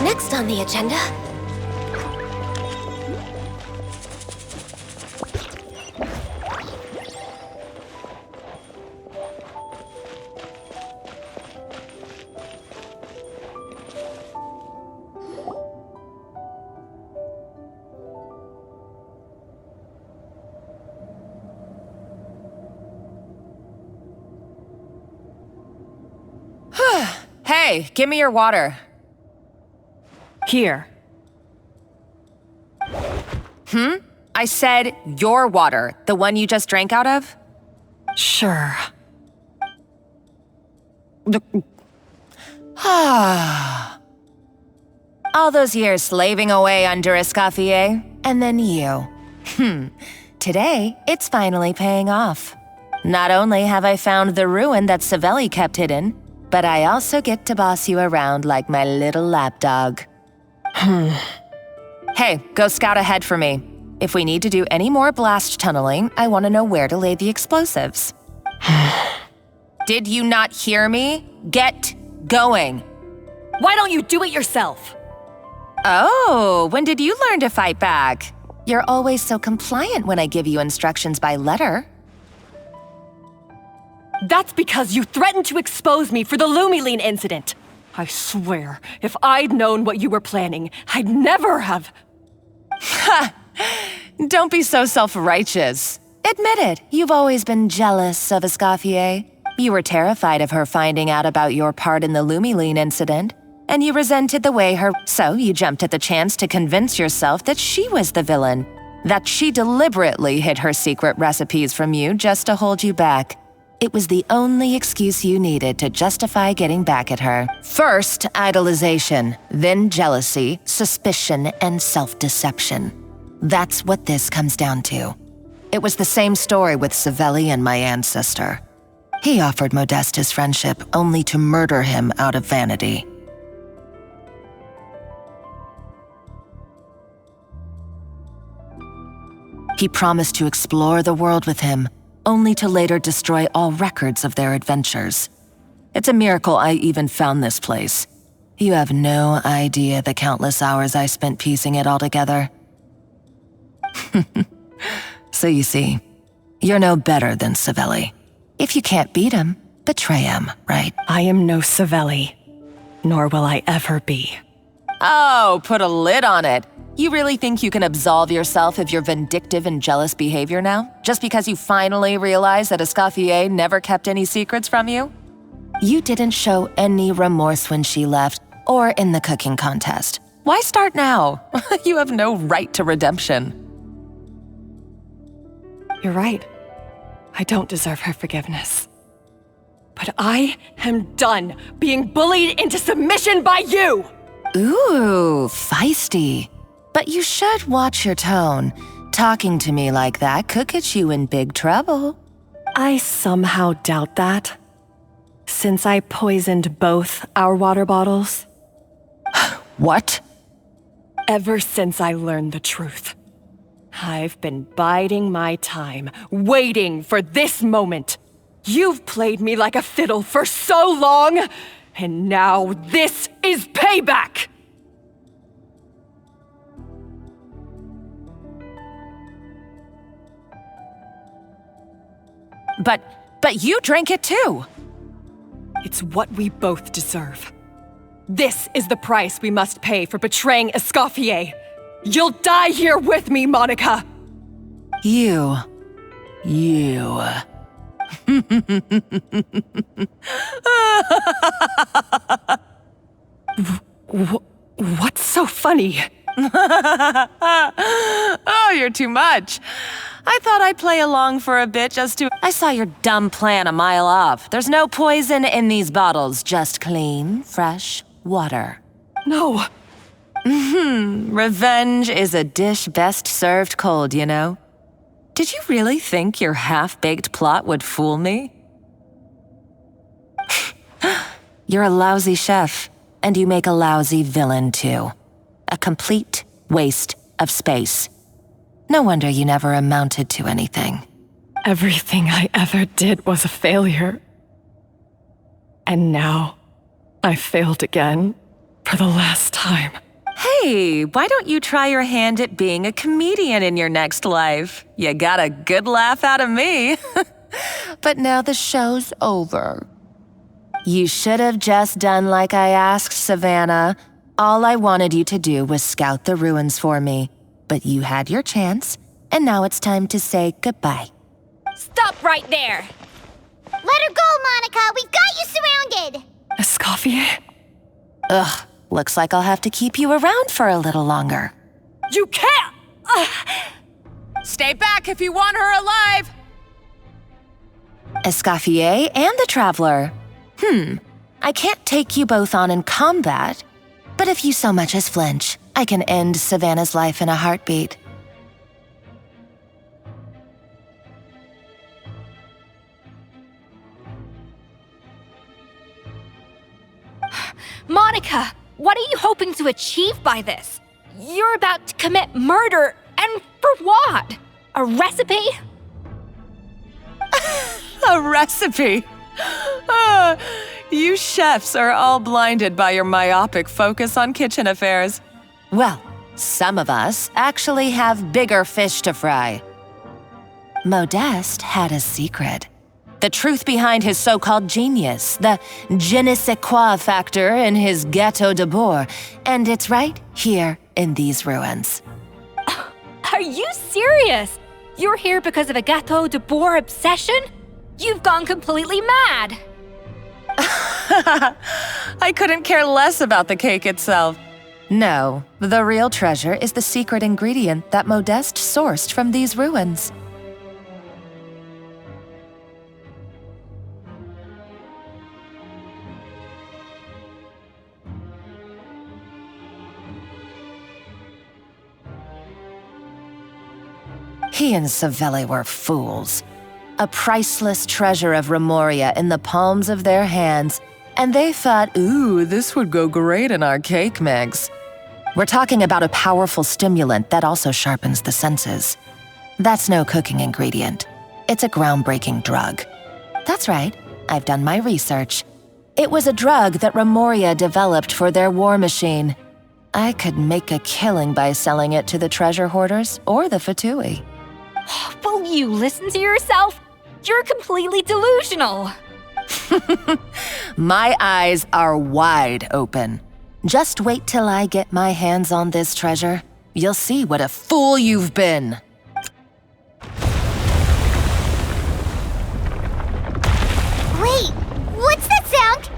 Next on the agenda. Hey, give me your water. Here. I said your water, the one you just drank out of? Sure. All those years slaving away under Escoffier, and then you. Today, it's finally paying off. Not only have I found the ruin that Savelli kept hidden, but I also get to boss you around like my little lapdog. Hey, go scout ahead for me. If we need to do any more blast tunneling, I want to know where to lay the explosives. Did you not hear me? Get going. Why don't you do it yourself? Oh, when did you learn to fight back? You're always so compliant when I give you instructions by letter. That's because you threatened to expose me for the Lumiline incident. I swear, if I'd known what you were planning, I'd never have... Ha! Don't be so self-righteous. Admit it, you've always been jealous of Escoffier. You were terrified of her finding out about your part in the Lumiline incident, and you resented the way so you jumped at the chance to convince yourself that she was the villain, that she deliberately hid her secret recipes from you just to hold you back. It was the only excuse you needed to justify getting back at her. First, idolization, then jealousy, suspicion, and self-deception. That's what this comes down to. It was the same story with Savelli and my ancestor. He offered Modeste his friendship only to murder him out of vanity. He promised to explore the world with him, only to later destroy all records of their adventures. It's a miracle I even found this place. You have no idea the countless hours I spent piecing it all together. So you see, you're no better than Savelli. If you can't beat him, betray him, right? I am no Savelli, nor will I ever be. Oh, put a lid on it. You really think you can absolve yourself of your vindictive and jealous behavior now, just because you finally realize that Escoffier never kept any secrets from you? You didn't show any remorse when she left, or in the cooking contest. Why start now? You have no right to redemption. You're right. I don't deserve her forgiveness. But I am done being bullied into submission by you! Ooh, feisty. But you should watch your tone. Talking to me like that could get you in big trouble. I somehow doubt that. Since I poisoned both our water bottles. What? Ever since I learned the truth, I've been biding my time, waiting for this moment. You've played me like a fiddle for so long, and now this is payback! But you drank it too. It's what we both deserve. This is the price we must pay for betraying Escoffier. You'll die here with me, Monica! You. What's so funny? Oh, you're too much. I thought I'd play along for a bit just to... I saw your dumb plan a mile off. There's no poison in these bottles, just clean, fresh water. No. Revenge is a dish best served cold, you know? Did you really think your half-baked plot would fool me? You're a lousy chef, and you make a lousy villain, too. A complete waste of space. No wonder you never amounted to anything. Everything I ever did was a failure. And now, I failed again, for the last time. Hey, why don't you try your hand at being a comedian in your next life? You got a good laugh out of me. But now the show's over. You should have just done like I asked, Savannah. All I wanted you to do was scout the ruins for me. But you had your chance, and now it's time to say goodbye. Stop right there! Let her go, Monica! We've got you surrounded! Escoffier? Ugh, looks like I'll have to keep you around for a little longer. You can't! Stay back if you want her alive! Escoffier and the Traveler. I can't take you both on in combat, but if you so much as flinch, I can end Savannah's life in a heartbeat. Monica, what are you hoping to achieve by this? You're about to commit murder, and for what? A recipe? A recipe? You chefs are all blinded by your myopic focus on kitchen affairs. Well, some of us actually have bigger fish to fry. Modeste had a secret. The truth behind his so-called genius, the je ne sais quoi factor in his Gâteau de Bourg, and it's right here in these ruins. Are you serious? You're here because of a Gâteau de Bourg obsession? You've gone completely mad! I couldn't care less about the cake itself. No, the real treasure is the secret ingredient that Modeste sourced from these ruins. He and Savelli were fools. A priceless treasure of Remoria in the palms of their hands, and they thought, ooh, this would go great in our cake mix. We're talking about a powerful stimulant that also sharpens the senses. That's no cooking ingredient. It's a groundbreaking drug. That's right, I've done my research. It was a drug that Remoria developed for their war machine. I could make a killing by selling it to the treasure hoarders or the Fatui. Will you listen to yourself? You're completely delusional. My eyes are wide open. Just wait till I get my hands on this treasure. You'll see what a fool you've been. Wait, what's that sound?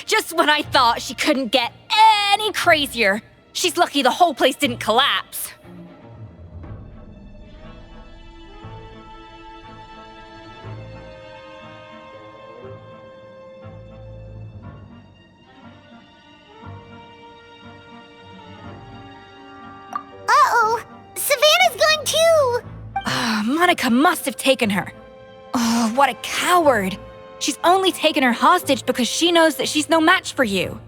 Just when I thought she couldn't get any crazier. She's lucky the whole place didn't collapse. Uh-oh, Savannah's going too! Monica must have taken her. Oh, what a coward. She's only taken her hostage because she knows that she's no match for you.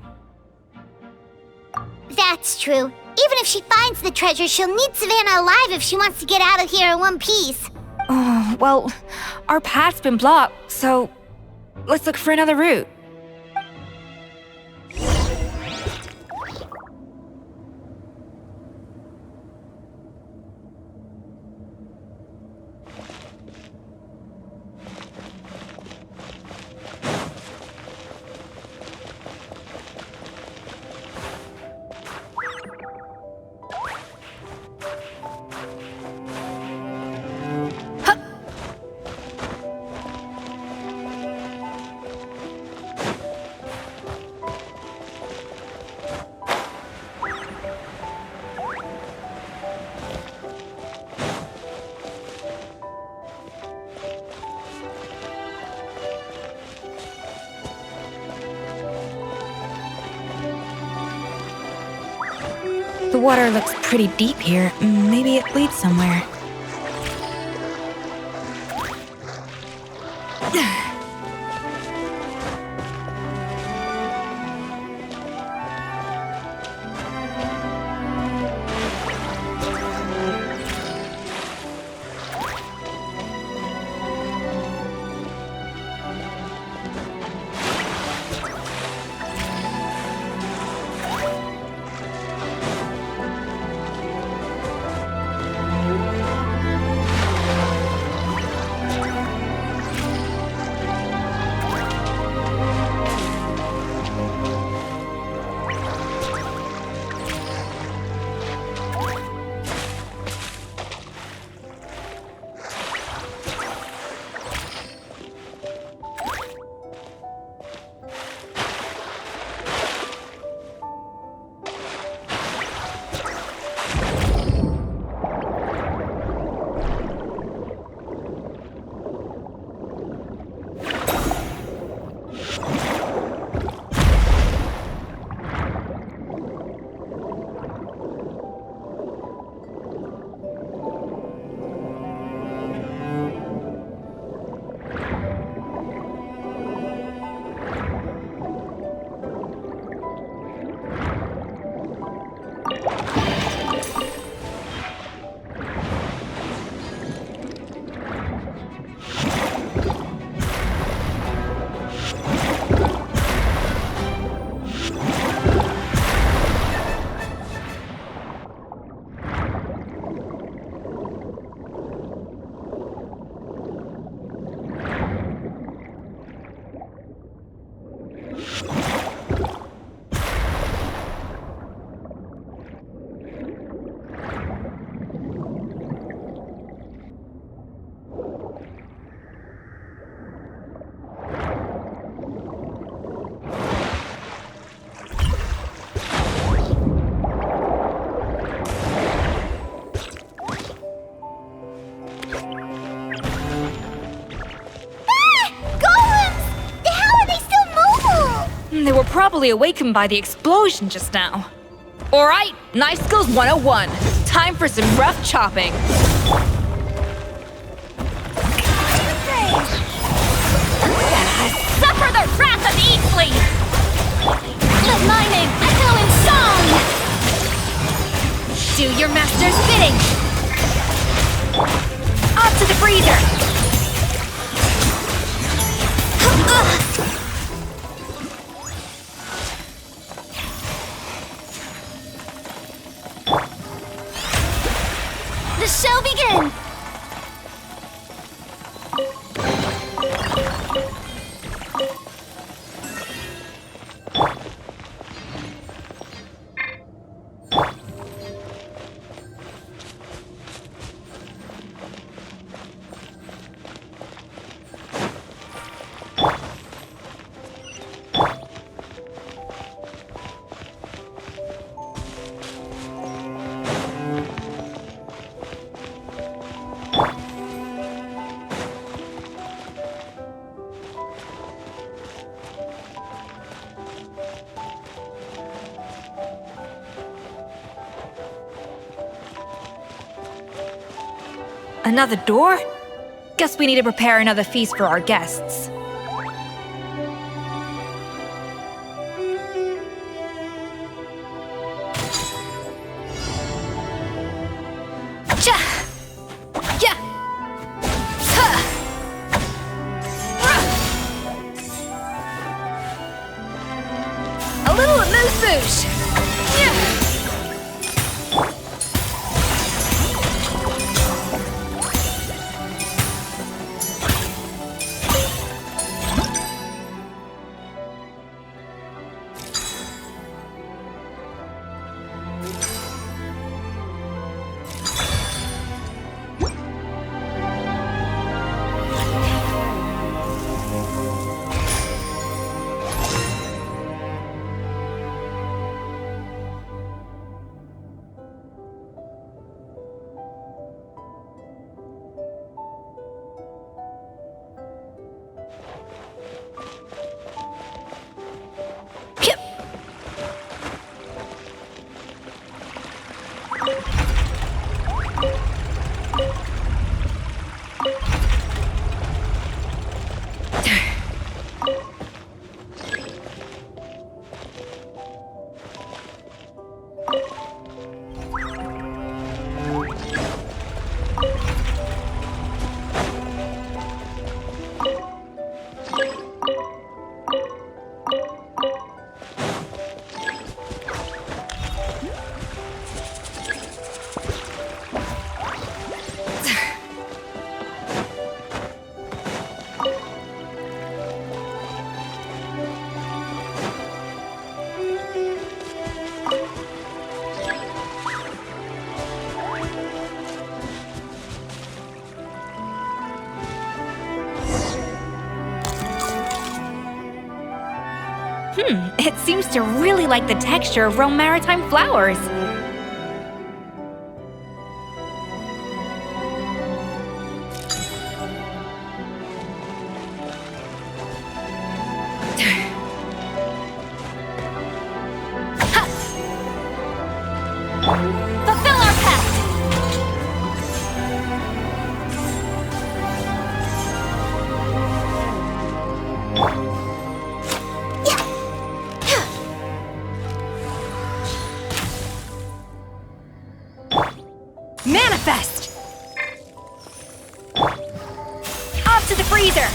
That's true. Even if she finds the treasure, she'll need Savannah alive if she wants to get out of here in one piece. Oh, well, our path's been blocked, so let's look for another route. The water looks pretty deep here. Maybe it leads somewhere. They were probably awakened by the explosion just now. Alright, Knife Skills 101. Time for some rough chopping. Suffer the wrath of Eastleigh! Let my name echo in song! Do your master's bidding! Up to the freezer! The show begins! Another door? Guess we need to prepare another feast for our guests. A little amuse-bouche! It seems to really like the texture of Rome Maritime flowers. Fulfill our pact! Manifest! Off to the freezer!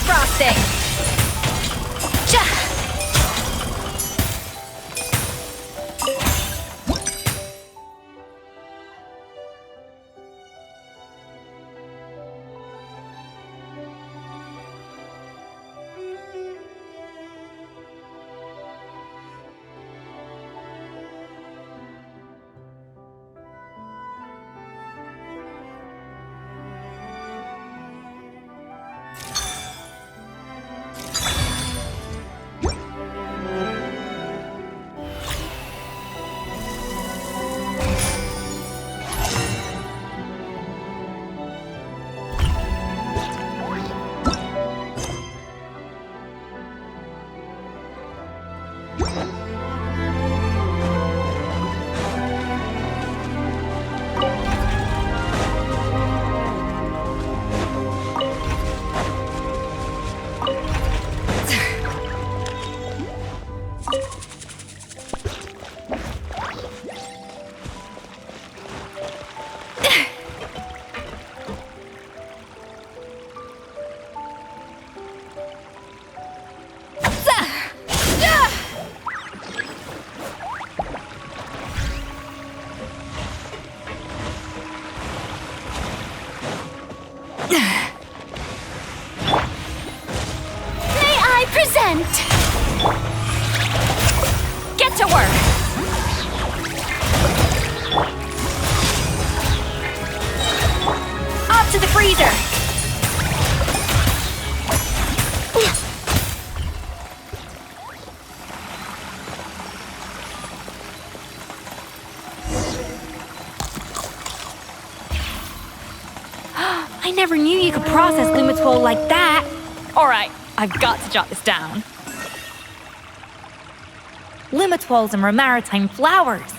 Frosting! Get to work! freezer! I never knew you could process Lumitwol like that. Alright, I've got to jot this down. Lumitwols and Romaritime flowers.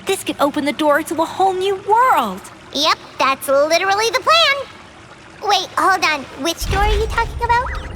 This could open the door to a whole new world. Yep, that's literally the plan. Wait, hold on. Which door are you talking about?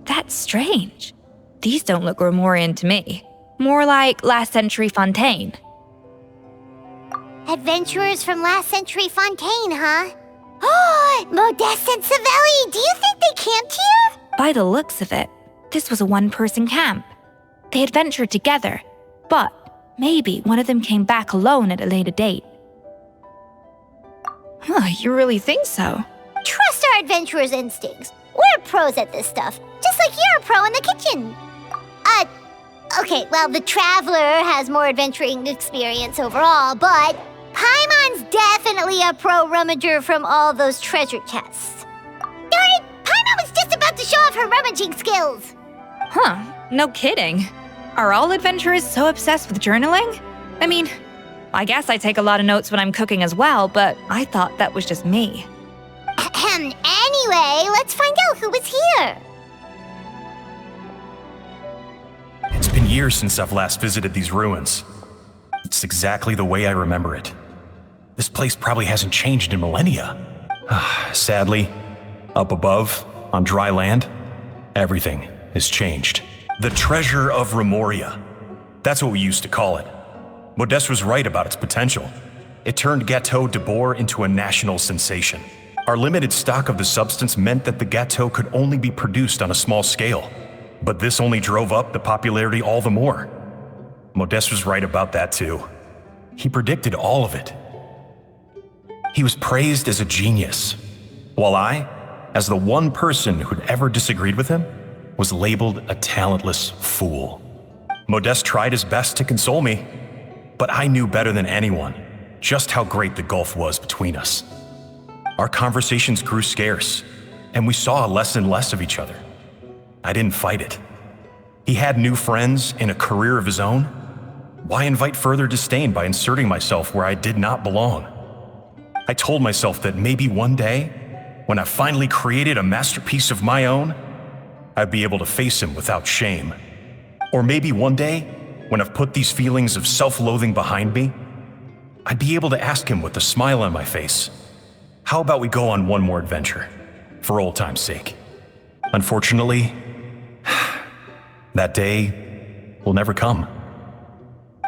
That's strange. These don't look Romorian to me. More like last century Fontaine. Adventurers from last century Fontaine, huh? Oh, Modeste and Savelli, do you think they camped here? By the looks of it, this was a one-person camp. They adventured together, but maybe one of them came back alone at a later date. Huh, you really think so? Trust our adventurers' instincts. We're pros at this stuff, just like you're a pro in the kitchen. Okay, well, the Traveler has more adventuring experience overall, but Paimon's definitely a pro rummager from all those treasure chests. Darn it! Paimon was just about to show off her rummaging skills! Huh, no kidding. Are all adventurers so obsessed with journaling? I mean, I guess I take a lot of notes when I'm cooking as well, but I thought that was just me. Anyway, let's find out who was here. It's been years since I've last visited these ruins. It's exactly the way I remember it. This place probably hasn't changed in millennia. Sadly, up above, on dry land, everything has changed. The treasure of Remoria. That's what we used to call it. Modeste was right about its potential. It turned Gâteau de Bourg into a national sensation. Our limited stock of the substance meant that the gâteau could only be produced on a small scale. But this only drove up the popularity all the more. Modeste was right about that too. He predicted all of it. He was praised as a genius, while I, as the one person who'd ever disagreed with him, was labeled a talentless fool. Modeste tried his best to console me, but I knew better than anyone just how great the gulf was between us. Our conversations grew scarce, and we saw less and less of each other. I didn't fight it. He had new friends and a career of his own. Why invite further disdain by inserting myself where I did not belong? I told myself that maybe one day, when I finally created a masterpiece of my own, I'd be able to face him without shame. Or maybe one day, when I've put these feelings of self-loathing behind me, I'd be able to ask him with a smile on my face, how about we go on one more adventure, for old time's sake? Unfortunately, that day will never come.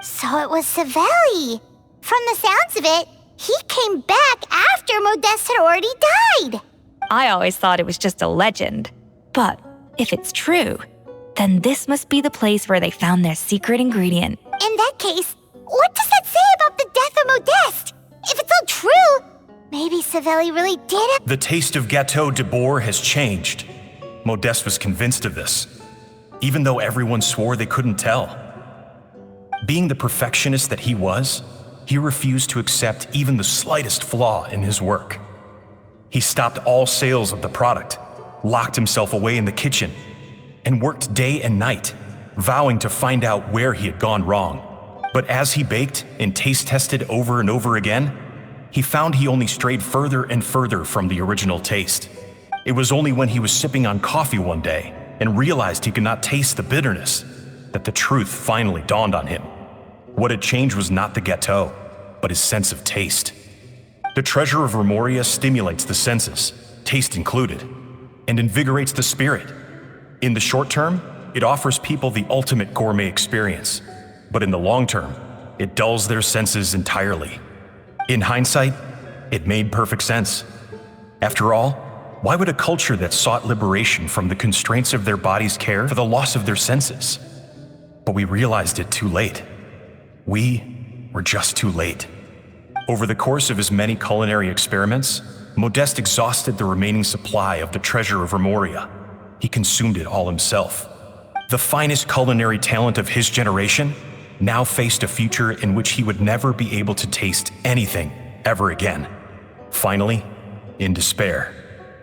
So it was Savelli. From the sounds of it, he came back after Modeste had already died. I always thought it was just a legend. But if it's true, then this must be the place where they found their secret ingredient. In that case, what does that say about the death of Modeste? If it's all true, maybe Savelli really did it. The taste of Gâteau de Bourg has changed. Modeste was convinced of this, even though everyone swore they couldn't tell. Being the perfectionist that he was, he refused to accept even the slightest flaw in his work. He stopped all sales of the product, locked himself away in the kitchen, and worked day and night, vowing to find out where he had gone wrong. But as he baked and taste tested over and over again, he found he only strayed further and further from the original taste. It was only when he was sipping on coffee one day and realized he could not taste the bitterness that the truth finally dawned on him. What had changed was not the gâteau, but his sense of taste. The treasure of Remoria stimulates the senses, taste included, and invigorates the spirit. In the short term, it offers people the ultimate gourmet experience, but in the long term, it dulls their senses entirely. In hindsight, it made perfect sense. After all, why would a culture that sought liberation from the constraints of their bodies care for the loss of their senses? But we realized it too late. We were just too late. Over the course of his many culinary experiments, Modeste exhausted the remaining supply of the treasure of Remoria. He consumed it all himself. The finest culinary talent of his generation now faced a future in which he would never be able to taste anything ever again. Finally, in despair,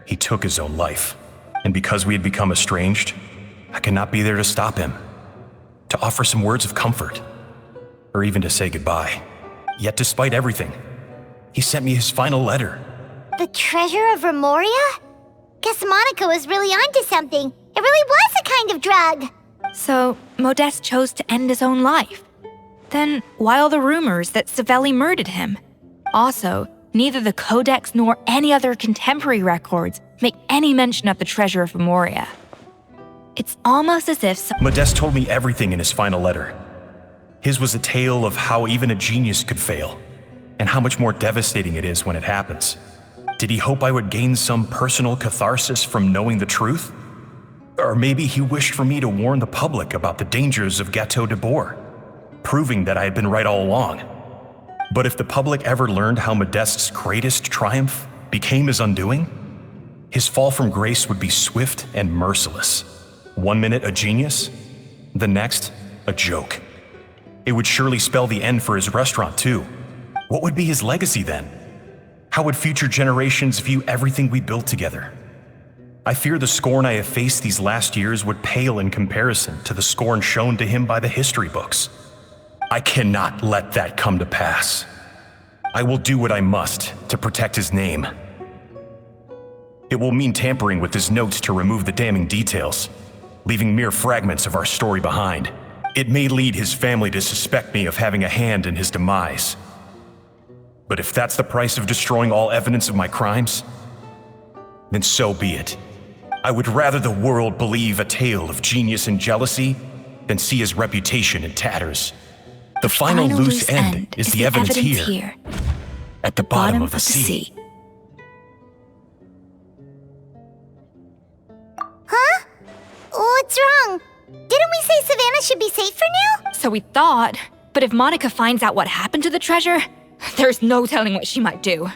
he took his own life. And because we had become estranged, I could not be there to stop him, to offer some words of comfort, or even to say goodbye. Yet despite everything, he sent me his final letter. The treasure of Remoria? Guess Monica was really onto something. It really was a kind of drug. So, Modeste chose to end his own life. Then, why all the rumors that Savelli murdered him? Also, neither the Codex nor any other contemporary records make any mention of the treasure of Remoria. It's almost as if Modeste told me everything in his final letter. His was a tale of how even a genius could fail, and how much more devastating it is when it happens. Did he hope I would gain some personal catharsis from knowing the truth? Or maybe he wished for me to warn the public about the dangers of Gâteau de Bourg, proving that I had been right all along. But if the public ever learned how Modeste's greatest triumph became his undoing, his fall from grace would be swift and merciless. 1 minute a genius, the next a joke. It would surely spell the end for his restaurant too. What would be his legacy then? How would future generations view everything we built together? I fear the scorn I have faced these last years would pale in comparison to the scorn shown to him by the history books. I cannot let that come to pass. I will do what I must to protect his name. It will mean tampering with his notes to remove the damning details, leaving mere fragments of our story behind. It may lead his family to suspect me of having a hand in his demise. But if that's the price of destroying all evidence of my crimes, then so be it. I would rather the world believe a tale of genius and jealousy than see his reputation in tatters. The final loose end is the evidence here, at the bottom of the sea. Huh? What's wrong? Didn't we say Savannah should be safe for now? So we thought, but if Monica finds out what happened to the treasure, there's no telling what she might do.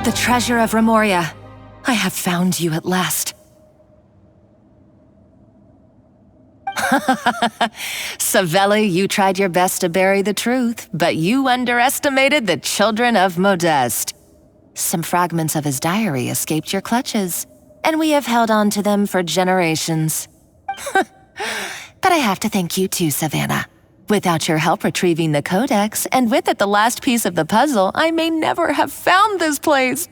The treasure of Remoria. I have found you at last. Savelli, you tried your best to bury the truth, but you underestimated the children of Modeste. Some fragments of his diary escaped your clutches, and we have held on to them for generations. But I have to thank you too, Savannah. Without your help retrieving the codex, and with it the last piece of the puzzle, I may never have found this place.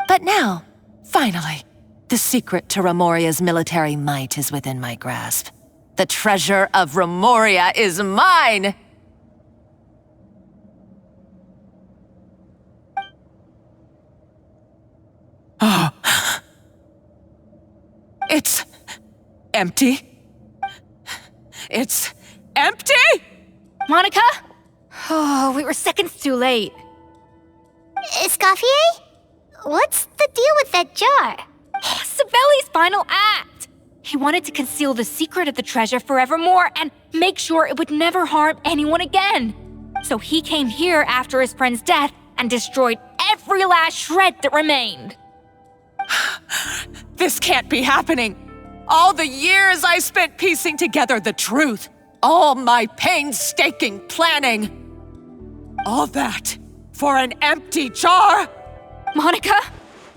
But now, finally, the secret to Remoria's military might is within my grasp. The treasure of Remoria is mine! Oh. It's empty. It's empty? Monica? Oh, we were seconds too late. Escoffier? What's the deal with that jar? Savelli's final act! He wanted to conceal the secret of the treasure forevermore and make sure it would never harm anyone again. So he came here after his friend's death and destroyed every last shred that remained. This can't be happening. All the years I spent piecing together the truth. All my painstaking planning. All that for an empty jar? Monica,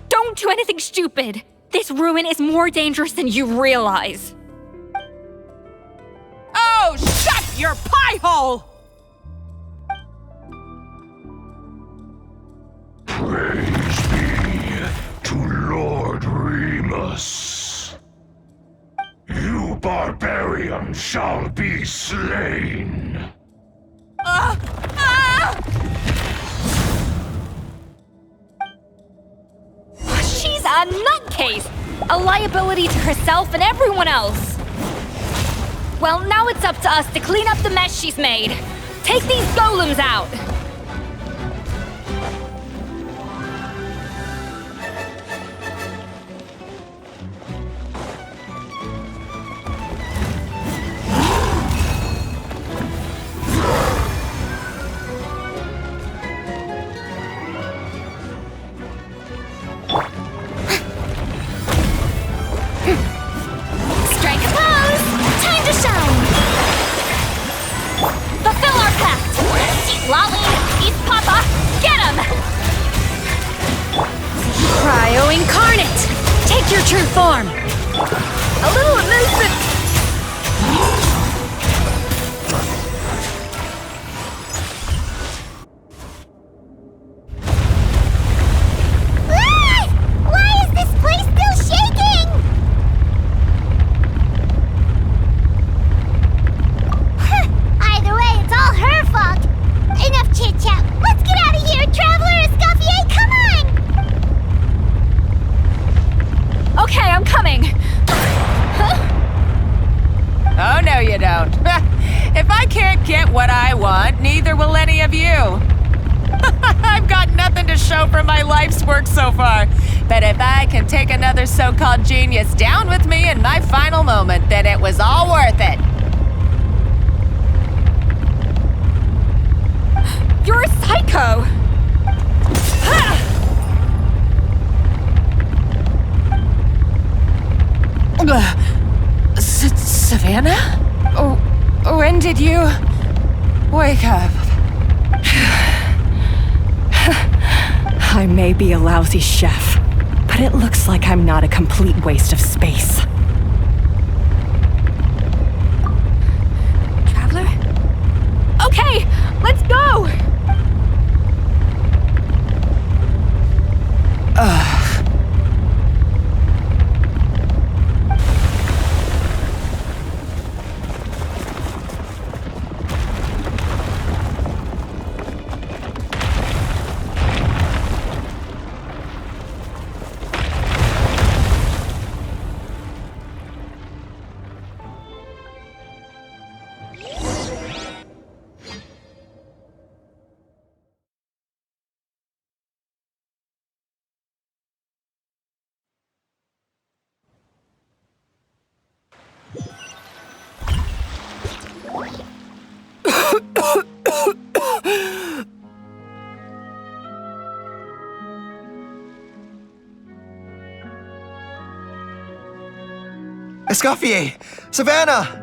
don't do anything stupid. This ruin is more dangerous than you realize. Oh, shut your pie hole! Praise be to Lord Remus. You barbarian shall be slain. She's a nutcase! A liability to herself and everyone else! Well, now it's up to us to clean up the mess she's made. Take these golems out! Your true form! A little elusive! Why is this place still shaking? Either way, it's all her fault. Enough chit-chat. Let's get out of here, Traveler Escoffier, come on! Okay, I'm coming. Huh? Oh, no you don't. If I can't get what I want, neither will any of you. I've got nothing to show for my life's work so far. But if I can take another so-called genius down with me in my final moment, then it was all worth it. You're a psycho! Savannah? When did you wake up? I may be a lousy chef, but it looks like I'm not a complete waste of space. Traveler? Okay, let's go! Escoffier! Savannah!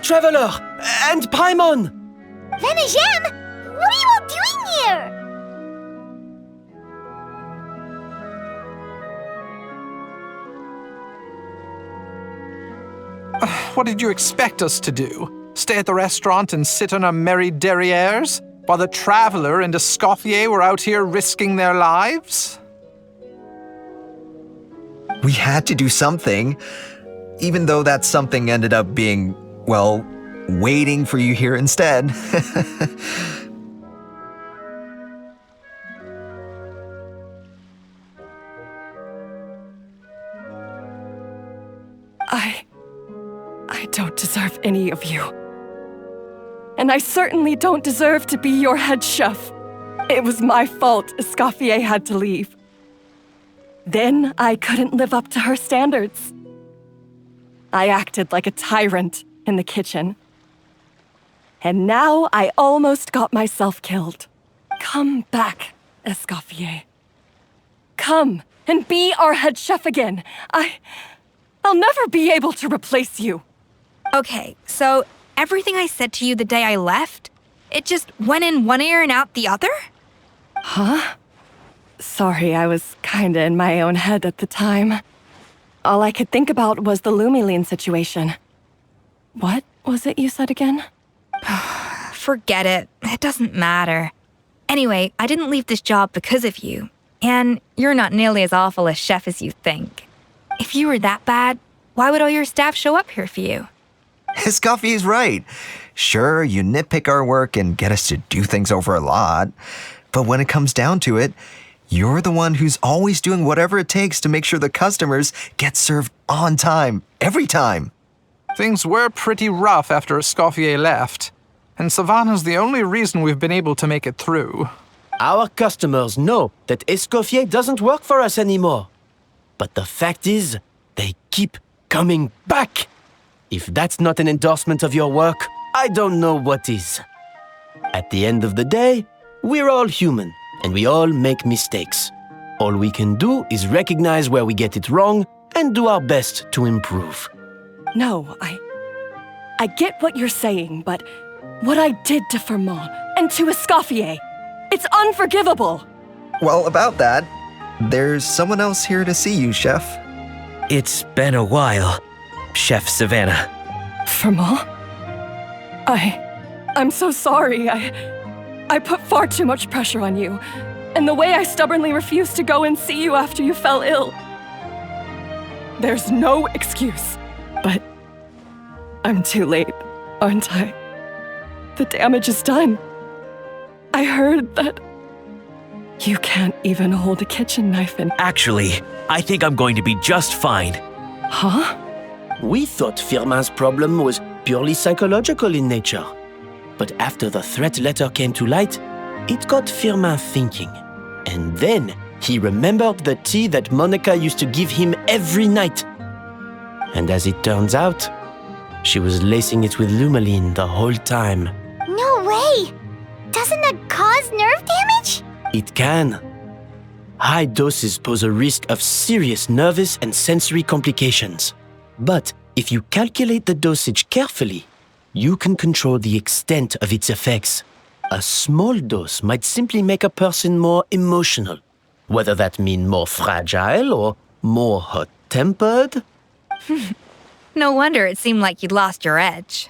Traveler! And Paimon! Venejem! What are you all doing here? What did you expect us to do? Stay at the restaurant and sit on our merry derrieres while the Traveler and Escoffier were out here risking their lives? We had to do something, even though that something ended up being, well, waiting for you here instead. I don't deserve any of you. And I certainly don't deserve to be your head chef. It was my fault Escoffier had to leave. Then I couldn't live up to her standards. I acted like a tyrant in the kitchen. And now I almost got myself killed. Come back, Escoffier. Come and be our head chef again. I'll never be able to replace you. Okay, so everything I said to you the day I left, it just went in one ear and out the other? Huh? Sorry, I was kinda in my own head at the time. All I could think about was the Lumiline situation. What was it you said again? Forget it. It doesn't matter. Anyway, I didn't leave this job because of you. And you're not nearly as awful a chef as you think. If you were that bad, why would all your staff show up here for you? Escoffier's right. Sure, you nitpick our work and get us to do things over a lot. But when it comes down to it, you're the one who's always doing whatever it takes to make sure the customers get served on time, every time. Things were pretty rough after Escoffier left, and Savannah's the only reason we've been able to make it through. Our customers know that Escoffier doesn't work for us anymore. But the fact is, they keep coming back. If that's not an endorsement of your work, I don't know what is. At the end of the day, we're all human, and we all make mistakes. All we can do is recognize where we get it wrong and do our best to improve. No, I get what you're saying, but what I did to Firmont and to Escoffier, it's unforgivable. Well, about that, there's someone else here to see you, Chef. It's been a while, Chef Savannah. Firmont? I'm so sorry. I put far too much pressure on you. And the way I stubbornly refused to go and see you after you fell ill. There's no excuse. But I'm too late, aren't I? The damage is done. I heard that you can't even hold a kitchen knife in. Actually, I think I'm going to be just fine. Huh? We thought Firmin's problem was purely psychological in nature. But after the threat letter came to light, it got Firmin thinking. And then he remembered the tea that Monica used to give him every night. And as it turns out, she was lacing it with Lumiline the whole time. No way! Doesn't that cause nerve damage? It can. High doses pose a risk of serious nervous and sensory complications. But if you calculate the dosage carefully, you can control the extent of its effects. A small dose might simply make a person more emotional, whether that means more fragile or more hot-tempered. No wonder it seemed like you'd lost your edge.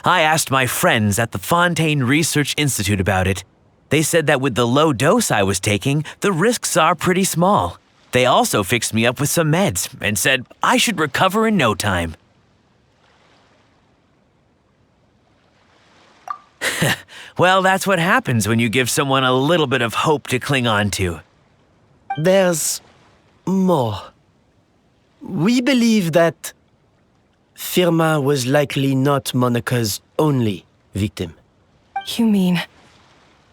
I asked my friends at the Fontaine Research Institute about it. They said that with the low dose I was taking, the risks are pretty small. They also fixed me up with some meds and said I should recover in no time. Well, that's what happens when you give someone a little bit of hope to cling on to. There's more. We believe that Firmin was likely not Monica's only victim. You mean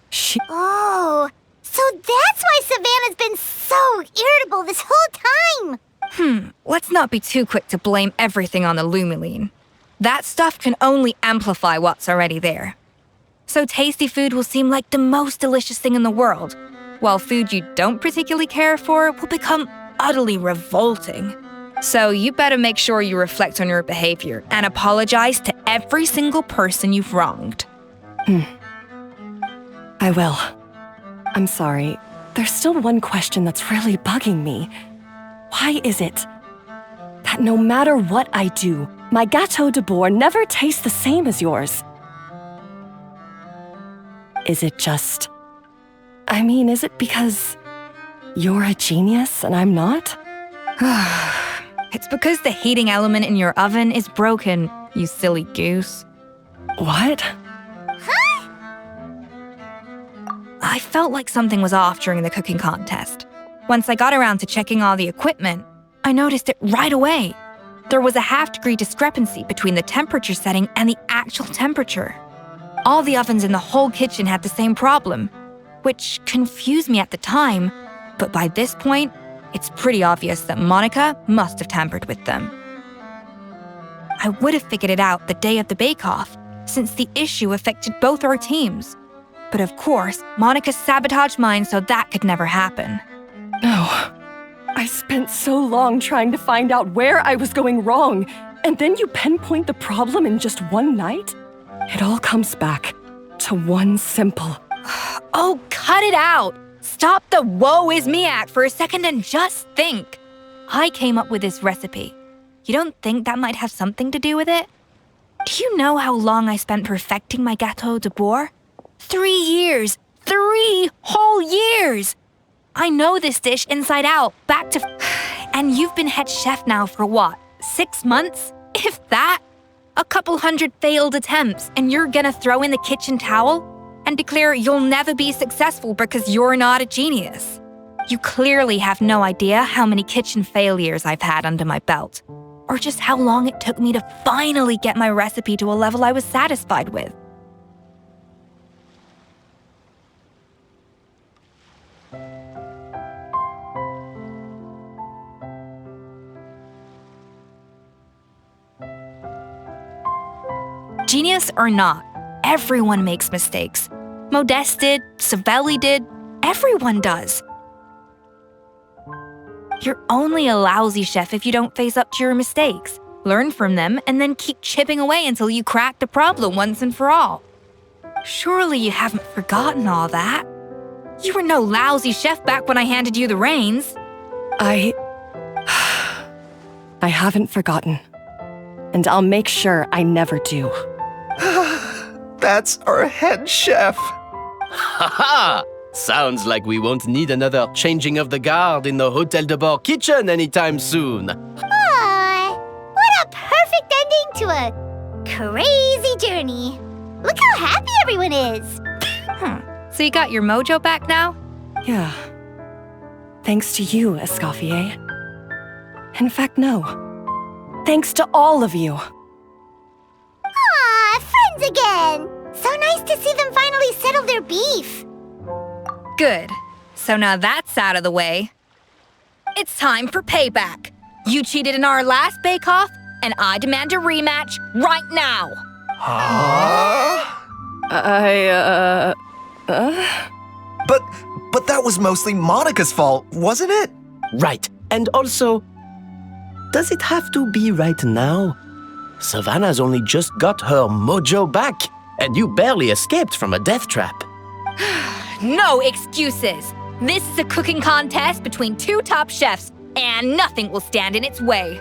she... Oh, so that's why Savannah's been so irritable this whole time. Let's not be too quick to blame everything on the Lumiline. That stuff can only amplify what's already there. So tasty food will seem like the most delicious thing in the world, while food you don't particularly care for will become utterly revolting. So you better make sure you reflect on your behavior and apologize to every single person you've wronged. I will. I'm sorry. There's still one question that's really bugging me. Why is it that no matter what I do, my Gâteau de Bourg never tastes the same as yours? Is it just... is it because you're a genius and I'm not? It's because the heating element in your oven is broken, you silly goose. What? I felt like something was off during the cooking contest. Once I got around to checking all the equipment, I noticed it right away. There was a half-degree discrepancy between the temperature setting and the actual temperature. All the ovens in the whole kitchen had the same problem, which confused me at the time, but by this point, it's pretty obvious that Monica must have tampered with them. I would have figured it out the day of the bake-off, since the issue affected both our teams. But of course, Monica sabotaged mine so that could never happen. No. I spent so long trying to find out where I was going wrong, and then you pinpoint the problem in just one night? It all comes back to one simple... Oh, cut it out! Stop the woe is me act for a second and just think. I came up with this recipe. You don't think that might have something to do with it? Do you know how long I spent perfecting my Gâteau de Bourg? 3 years! 3 whole years! I know this dish inside out, back to... And you've been head chef now for what, 6 months? If that? A couple hundred failed attempts, and you're gonna throw in the kitchen towel? And declare you'll never be successful because you're not a genius? You clearly have no idea how many kitchen failures I've had under my belt, or just how long it took me to finally get my recipe to a level I was satisfied with. Genius or not, everyone makes mistakes. Modeste did, Savelli did, everyone does. You're only a lousy chef if you don't face up to your mistakes, learn from them, and then keep chipping away until you crack the problem once and for all. Surely you haven't forgotten all that. You were no lousy chef back when I handed you the reins. I haven't forgotten. And I'll make sure I never do. That's our head chef. Ha ha! Sounds like we won't need another changing of the guard in the Hôtel de Bord kitchen anytime soon. What a perfect ending to a crazy journey. Look how happy everyone is. So you got your mojo back now? Yeah. Thanks to you, Escoffier. In fact, no. Thanks to all of you. Friends again! So nice to see them finally settle their beef. Good. So now that's out of the way. It's time for payback. You cheated in our last bake-off, and I demand a rematch right now. But that was mostly Monica's fault, wasn't it? Right. And also, does it have to be right now? Savannah's only just got her mojo back, and you barely escaped from a death trap. No excuses. This is a cooking contest between 2 top chefs, and nothing will stand in its way.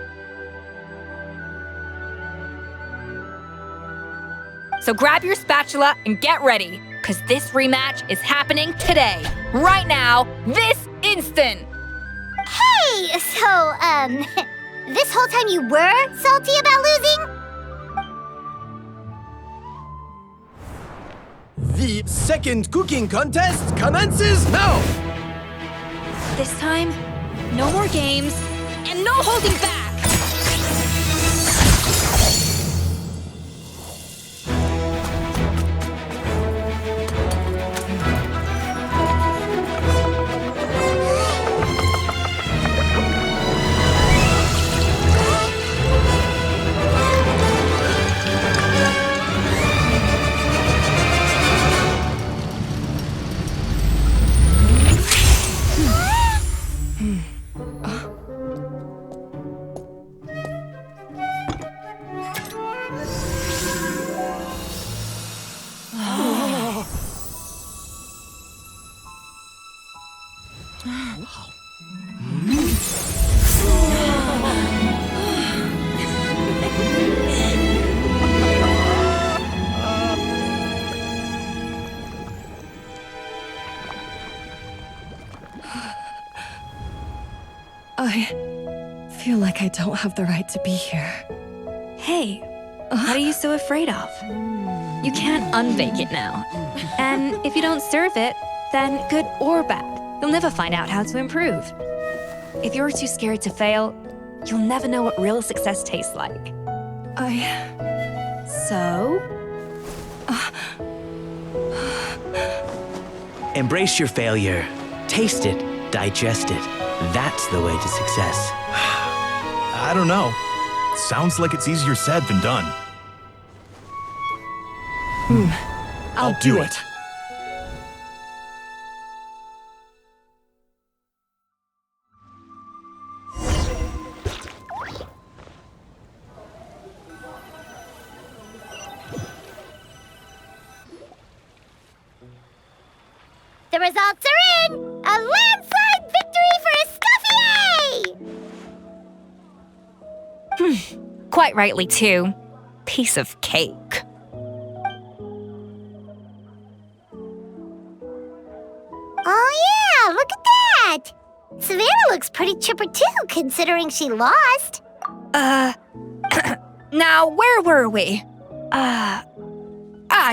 So grab your spatula and get ready, because this rematch is happening today, right now, this instant. Hey, so, this whole time you were salty about losing? The second cooking contest commences now! This time, no more games, and no holding back! feel like I don't have the right to be here. Hey, what are you so afraid of? You can't unbake it now. And if you don't serve it, then good or bad, you'll never find out how to improve. If you're too scared to fail, you'll never know what real success tastes like. So? Embrace your failure. Taste it. Digest it. That's the way to success. I don't know. Sounds like it's easier said than done. I'll do it. The results are in! A landslide victory for Escoffier! Quite rightly, too. Piece of cake. Oh yeah, look at that! Savannah looks pretty chipper too, considering she lost. Now, where were we?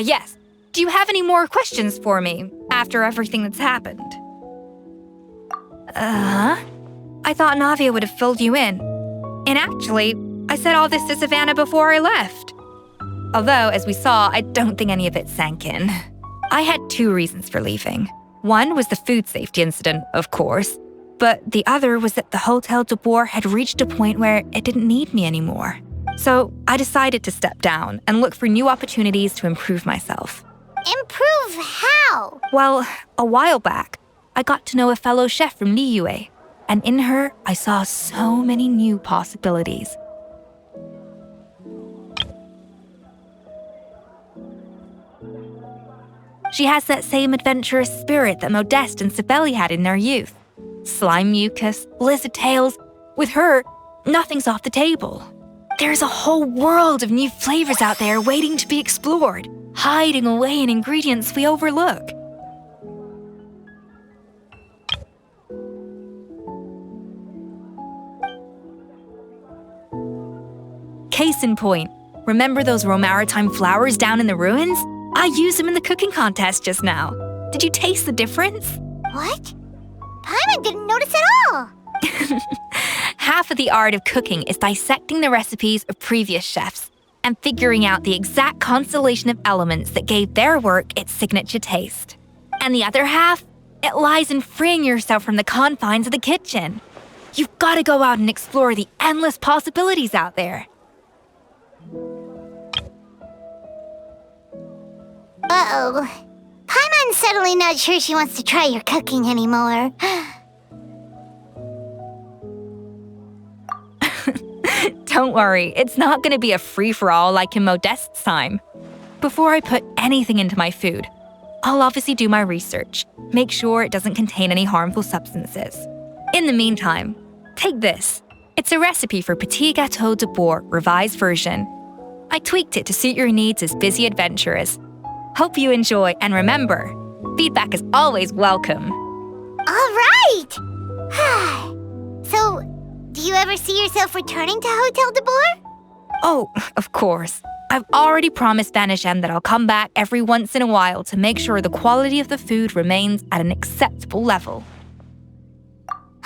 Yes. Do you have any more questions for me after everything that's happened? I thought Navia would have filled you in. And actually, I said all this to Savannah before I left. Although, as we saw, I don't think any of it sank in. I had 2 reasons for leaving. One was the food safety incident, of course, but the other was that the Hotel de Boer had reached a point where it didn't need me anymore. So I decided to step down and look for new opportunities to improve myself. Improve how? Well, a while back, I got to know a fellow chef from Liyue, and in her, I saw so many new possibilities. She has that same adventurous spirit that Modeste and Sibeli had in their youth. Slime mucus, lizard tails. With her, nothing's off the table. There's a whole world of new flavors out there waiting to be explored, hiding away in ingredients we overlook. Case in point, remember those Romaritime flowers down in the ruins? I used them in the cooking contest just now. Did you taste the difference? What? Paimon didn't notice at all. Half of the art of cooking is dissecting the recipes of previous chefs and figuring out the exact constellation of elements that gave their work its signature taste. And the other half, it lies in freeing yourself from the confines of the kitchen. You've got to go out and explore the endless possibilities out there. Uh-oh. Paimon's suddenly not sure she wants to try your cooking anymore. Don't worry, it's not going to be a free-for-all like in Modeste's time. Before I put anything into my food, I'll obviously do my research, make sure it doesn't contain any harmful substances. In the meantime, take this. It's a recipe for Petit Gâteau de Boer revised version. I tweaked it to suit your needs as busy adventurers. Hope you enjoy, and remember, feedback is always welcome. All right! So, do you ever see yourself returning to Hotel de Boer? Oh, of course. I've already promised Vanishem that I'll come back every once in a while to make sure the quality of the food remains at an acceptable level.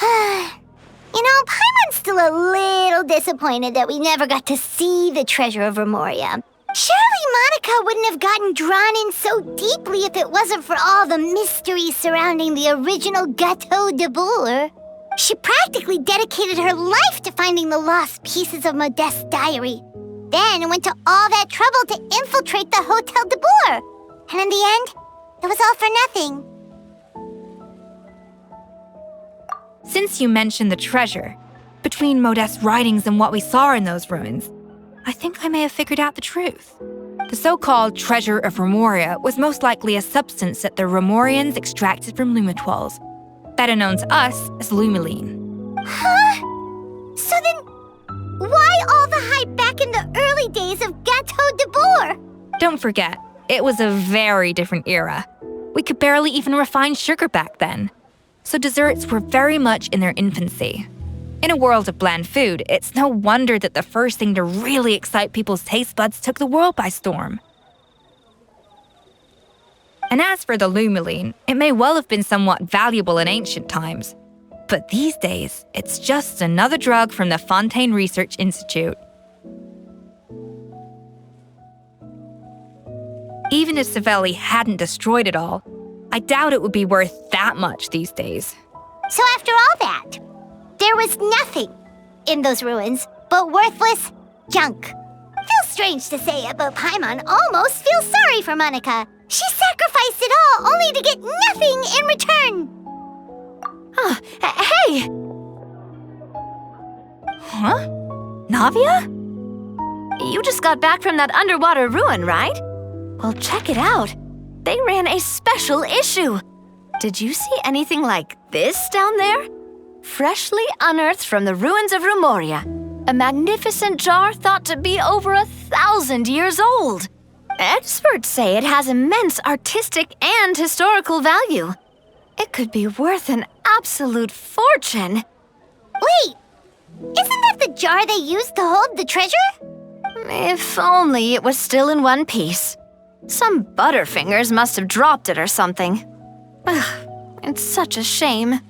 You know, Paimon's still a little disappointed that we never got to see the treasure of Remoria. Surely Monica wouldn't have gotten drawn in so deeply if it wasn't for all the mystery surrounding the original Gâteau de Boer. She practically dedicated her life to finding the lost pieces of Modeste's diary. Then went to all that trouble to infiltrate the Hotel de Boer. And in the end, it was all for nothing. Since you mentioned the treasure, between Modeste's writings and what we saw in those ruins, I think I may have figured out the truth. The so-called treasure of Remoria was most likely a substance that the Remorians extracted from Lumitoiles, better known to us as Lumiline. Huh? So then, why all the hype back in the early days of Gâteau de Boer? Don't forget, it was a very different era. We could barely even refine sugar back then. So desserts were very much in their infancy. In a world of bland food, it's no wonder that the first thing to really excite people's taste buds took the world by storm. And as for the Lumiline, it may well have been somewhat valuable in ancient times. But these days, it's just another drug from the Fontaine Research Institute. Even if Savelli hadn't destroyed it all, I doubt it would be worth that much these days. So after all that, there was nothing in those ruins but worthless junk. Feels strange to say it, but Paimon almost feels sorry for Monica. She sacrificed it all only to get nothing in return. Hey! Huh? Navia? You just got back from that underwater ruin, right? Well, check it out. They ran a special issue. Did you see anything like this down there? Freshly unearthed from the ruins of Rumoria. A magnificent jar thought to be over 1,000 years old. Experts say it has immense artistic and historical value. It could be worth an absolute fortune. Wait! Isn't that the jar they used to hold the treasure? If only it was still in one piece. Some butterfingers must have dropped it or something. Ugh, it's such a shame.